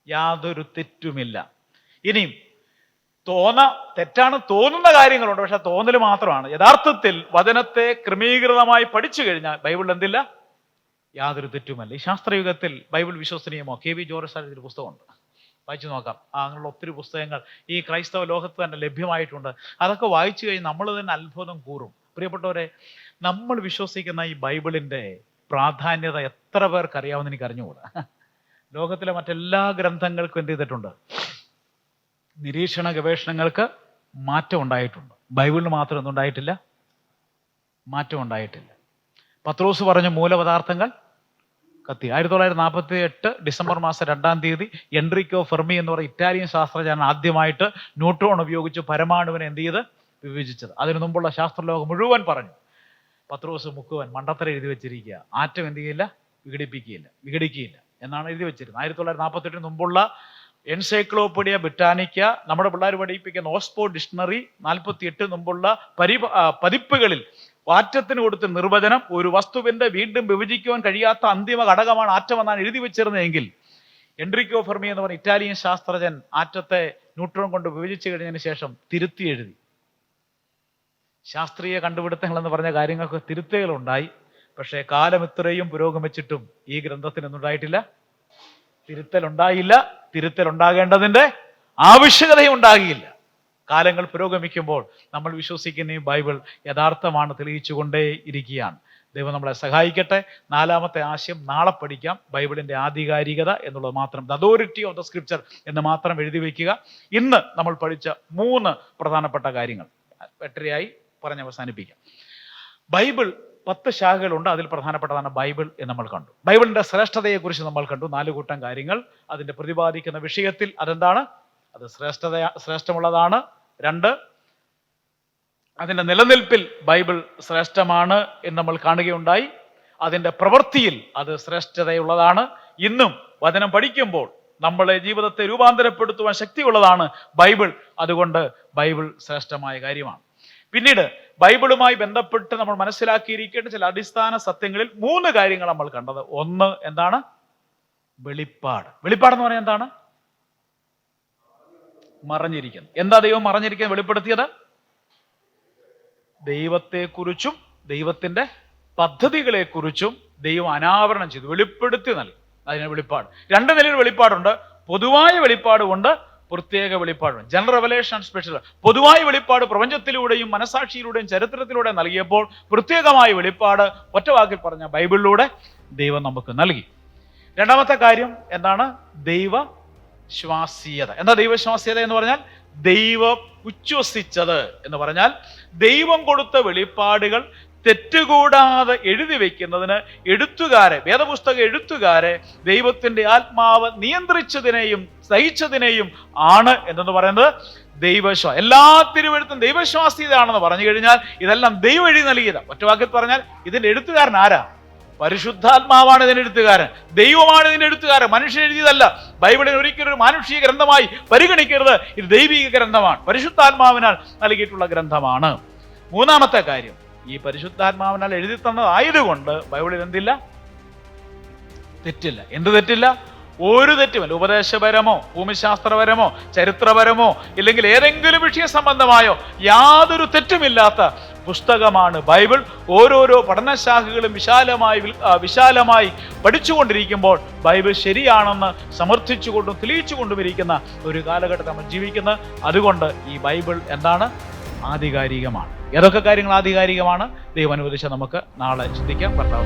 യാതൊരു തെറ്റുമില്ല. ഇനിയും തെറ്റാണ് തോന്നുന്ന കാര്യങ്ങളുണ്ട്, പക്ഷെ തോന്നൽ മാത്രമാണ്. യഥാർത്ഥത്തിൽ വചനത്തെ ക്രമീകൃതമായി പഠിച്ചു കഴിഞ്ഞാൽ ബൈബിൾ എന്തില്ല? യാതൊരു തെറ്റുമല്ല. ഈ ശാസ്ത്രയുഗത്തിൽ ബൈബിൾ വിശ്വസനീയമോ? KV ജോർജ് ഒരു പുസ്തകമുണ്ട്, വായിച്ചു നോക്കാം. അങ്ങനെയുള്ള ഒത്തിരി പുസ്തകങ്ങൾ ഈ ക്രൈസ്തവ ലോകത്ത് തന്നെ ലഭ്യമായിട്ടുണ്ട്. അതൊക്കെ വായിച്ചു കഴിഞ്ഞ് നമ്മൾ തന്നെ അത്ഭുതം കൂറും. പ്രിയപ്പെട്ടവരെ, നമ്മൾ വിശ്വസിക്കുന്ന ഈ ബൈബിളിന്റെ പ്രാധാന്യത എത്ര പേർക്ക് അറിയാമെന്ന് എനിക്ക് അറിഞ്ഞുകൂടാ. ലോകത്തിലെ മറ്റെല്ലാ ഗ്രന്ഥങ്ങൾക്കും എന്ത് ചെയ്തിട്ടുണ്ട്? നിരീക്ഷണ ഗവേഷണങ്ങൾക്ക് മാറ്റം ഉണ്ടായിട്ടുണ്ട്. ബൈബിളിന് മാത്രം എന്തുണ്ടായിട്ടില്ല? മാറ്റം ഉണ്ടായിട്ടില്ല. പത്രോസ് പറഞ്ഞ മൂലപദാർത്ഥങ്ങൾ കത്തി. 1948 ഡിസംബർ മാസം 2-ാം തീയതി എൻറിക്കോ ഫെർമി എന്ന് പറയുന്ന ഇറ്റാലിയൻ ശാസ്ത്രജ്ഞൻ ആദ്യമായിട്ട് ന്യൂട്രോൺ ഉപയോഗിച്ച് പരമാണുവിനെ എന്ത് ചെയ്ത് വിഭജിച്ചത്. അതിനു മുമ്പുള്ള ശാസ്ത്രലോകം മുഴുവൻ പറഞ്ഞു. പത്രോസ് മുക്കുവൻ മണ്ടത്തരം എഴുതി വെച്ചിരിക്കുക, ആറ്റം എന്ത് ചെയ്യില്ല? വിഘടിക്കുകയില്ല എന്നാണ് എഴുതി വെച്ചിരുന്നത്. 1948 മുമ്പുള്ള എൻസൈക്ലോപീഡിയ ബ്രിട്ടാനിക്ക, നമ്മുടെ പിള്ളേർ പഠിപ്പിക്കുന്ന ഓക്സ്ഫോർഡ് ഡിക്ഷണറി 48 മുമ്പുള്ള പതിപ്പുകളിൽ ആറ്റത്തിന് കൊടുത്ത നിർവചനം ഒരു വസ്തുവിന്റെ വീണ്ടും വിഭജിക്കുവാൻ കഴിയാത്ത അന്തിമ ഘടകമാണ് ആറ്റം എന്നാണ് എഴുതി വെച്ചിരുന്നതെങ്കിൽ എൻറിക്കോ ഫെർമി എന്ന് പറഞ്ഞ ഇറ്റാലിയൻ ശാസ്ത്രജ്ഞൻ ആറ്റത്തെ ന്യൂട്രോൺ കൊണ്ട് വിഭജിച്ചു കഴിഞ്ഞതിന് ശേഷം തിരുത്തി എഴുതി. ശാസ്ത്രീയ കണ്ടുപിടുത്തങ്ങൾ എന്ന് പറഞ്ഞ കാര്യങ്ങൾക്ക് തിരുത്തുകളുണ്ടായി. പക്ഷേ കാലം ഇത്രയും പുരോഗമിച്ചിട്ടും ഈ ഗ്രന്ഥത്തിന് ഒന്നുണ്ടായിട്ടില്ല, തിരുത്തലുണ്ടായില്ല. തിരുത്തലുണ്ടാകേണ്ടതിന്റെ ആവശ്യകതയും ഉണ്ടാകില്ല. കാലങ്ങൾ പുരോഗമിക്കുമ്പോൾ നമ്മൾ വിശ്വസിക്കുന്ന ഈ ബൈബിൾ യഥാർത്ഥമാണ് തെളിയിച്ചുകൊണ്ടേ ഇരിക്കുകയാണ്. ദൈവം നമ്മളെ സഹായിക്കട്ടെ. 4-ാമത്തെ ആശയം നാളെ പഠിക്കാം. ബൈബിളിന്റെ ആധികാരികത എന്നുള്ളത് മാത്രം, the authority of the scripture എന്ന് മാത്രം എഴുതി വയ്ക്കുക. ഇന്ന് നമ്മൾ പഠിച്ച 3 പ്രധാനപ്പെട്ട കാര്യങ്ങൾ 8-ായി പറഞ്ഞ് അവസാനിപ്പിക്കാം. ബൈബിൾ 10 ശാഖകളുണ്ട്. അതിൽ പ്രധാനപ്പെട്ടതാണ് ബൈബിൾ എന്ന് നമ്മൾ കണ്ടു. ബൈബിളിന്റെ ശ്രേഷ്ഠതയെക്കുറിച്ച് നമ്മൾ കണ്ടു. 4 കൂട്ടം കാര്യങ്ങൾ. അതിന്റെ പ്രതിപാദിക്കുന്ന വിഷയത്തിൽ അതെന്താണ്? അത് ശ്രേഷ്ഠമുള്ളതാണ്. 2, അതിന്റെ നിലനിൽപ്പിൽ ബൈബിൾ ശ്രേഷ്ഠമാണ് എന്ന് നമ്മൾ കാണുകയുണ്ടായി. അതിന്റെ പ്രവൃത്തിയിൽ അത് ശ്രേഷ്ഠതയുള്ളതാണ്. ഇന്നും വചനം പഠിക്കുമ്പോൾ നമ്മളെ ജീവിതത്തെ രൂപാന്തരപ്പെടുത്തുവാൻ ശക്തിയുള്ളതാണ് ബൈബിൾ. അതുകൊണ്ട് ബൈബിൾ ശ്രേഷ്ഠമായ കാര്യമാണ്. പിന്നീട് ബൈബിളുമായി ബന്ധപ്പെട്ട് നമ്മൾ മനസ്സിലാക്കിയിരിക്കേണ്ട ചില അടിസ്ഥാന സത്യങ്ങളിൽ 3 കാര്യങ്ങൾ നമ്മൾ കണ്ടത്. ഒന്ന് എന്താണ്? വെളിപ്പാട്. വെളിപ്പാടെന്ന് പറഞ്ഞാൽ എന്താണ്? മറഞ്ഞിരിക്കുന്നത്. എന്താ ദൈവം മറഞ്ഞിരിക്കുന്നത് വെളിപ്പെടുത്തിയത്? ദൈവത്തെക്കുറിച്ചും ദൈവത്തിന്റെ പദ്ധതികളെക്കുറിച്ചും ദൈവം അനാവരണം ചെയ്തു, വെളിപ്പെടുത്തി നൽകി. അതിന് വെളിപ്പാട്. 2 നിലയിൽ വെളിപ്പാടുണ്ട്. പൊതുവായ വെളിപ്പാടുമുണ്ട്, പ്രത്യേക വെളിപ്പാടുണ്ട്. General revelation, special. പൊതുവായ വെളിപ്പാട് പ്രപഞ്ചത്തിലൂടെയും മനസാക്ഷിയിലൂടെയും ചരിത്രത്തിലൂടെയും നൽകിയപ്പോൾ പ്രത്യേകമായ വെളിപ്പാട് ഒറ്റ വാക്കിൽ പറഞ്ഞ ബൈബിളിലൂടെ ദൈവം നമുക്ക് നൽകി. രണ്ടാമത്തെ കാര്യം എന്താണ്? ദൈവശ്വാസീയത. എന്താ ദൈവശ്വാസീയത എന്ന് പറഞ്ഞാൽ? ദൈവം ഉച്ഛ്വസിച്ചത് എന്ന് പറഞ്ഞാൽ ദൈവം കൊടുത്ത വെളിപ്പാടുകൾ തെറ്റുകൂടാതെ എഴുതി വെക്കുന്നതിന് എഴുത്തുകാരെ, വേദപുസ്തക എഴുത്തുകാരെ ദൈവത്തിന്റെ ആത്മാവ് നിയന്ത്രിച്ചതിനെയും സഹിച്ചതിനെയും ആണ് എന്തെന്ന് പറയുന്നത് ദൈവശ്വാസം. എല്ലാ തിരുവെഴുത്തും ദൈവശ്വാസീയതയാണെന്ന് പറഞ്ഞു കഴിഞ്ഞാൽ ഇതെല്ലാം ദൈവം എഴുതി നൽകിയതാണ്. ഒറ്റ വാക്കിൽ പറഞ്ഞാൽ ഇതിന്റെ എഴുത്തുകാരൻ ആരാ? പരിശുദ്ധാത്മാവാണ് ഇതിന്റെ എഴുത്തുകാരൻ, ദൈവമാണ് ഇതിന്റെ എഴുത്തുകാരൻ, മനുഷ്യൻ എഴുതിയതല്ല. ബൈബിളിന് ഒരിക്കലും ഒരു മാനുഷിക ഗ്രന്ഥമായി പരിഗണിക്കരുത്. ഇത് ദൈവിക ഗ്രന്ഥമാണ്, പരിശുദ്ധാത്മാവിനാൽ നൽകിയിട്ടുള്ള ഗ്രന്ഥമാണ്. മൂന്നാമത്തെ കാര്യം, ഈ പരിശുദ്ധാത്മാവിനാൽ എഴുതി തന്നതായതുകൊണ്ട് ബൈബിളിൽ എന്തില്ല? തെറ്റില്ല. എന്ത് തെറ്റില്ല? ഒരു തെറ്റുമല്ല. ഉപദേശപരമോ ഭൂമിശാസ്ത്രപരമോ ചരിത്രപരമോ ഇല്ലെങ്കിൽ ഏതെങ്കിലും വിഷയ സംബന്ധമായോ യാതൊരു തെറ്റുമില്ലാത്ത പുസ്തകമാണ് ബൈബിൾ. ഓരോരോ പഠനശാഖകളും വിശാലമായി പഠിച്ചുകൊണ്ടിരിക്കുമ്പോൾ ബൈബിൾ ശരിയാണെന്ന് സമർത്ഥിച്ചുകൊണ്ടും തെളിയിച്ചുകൊണ്ടും ഇരിക്കുന്ന ഒരു കാലഘട്ടത്തിൽ നമ്മൾ ജീവിക്കുന്നത്. അതുകൊണ്ട് ഈ ബൈബിൾ എന്താണ്? ആധികാരികമാണ്. ഏതൊക്കെ കാര്യങ്ങൾ ആധികാരികമാണ്? ദൈവം അനുവദിച്ച നമുക്ക് നാളെ ചിന്തിക്കാം. കർത്താവ്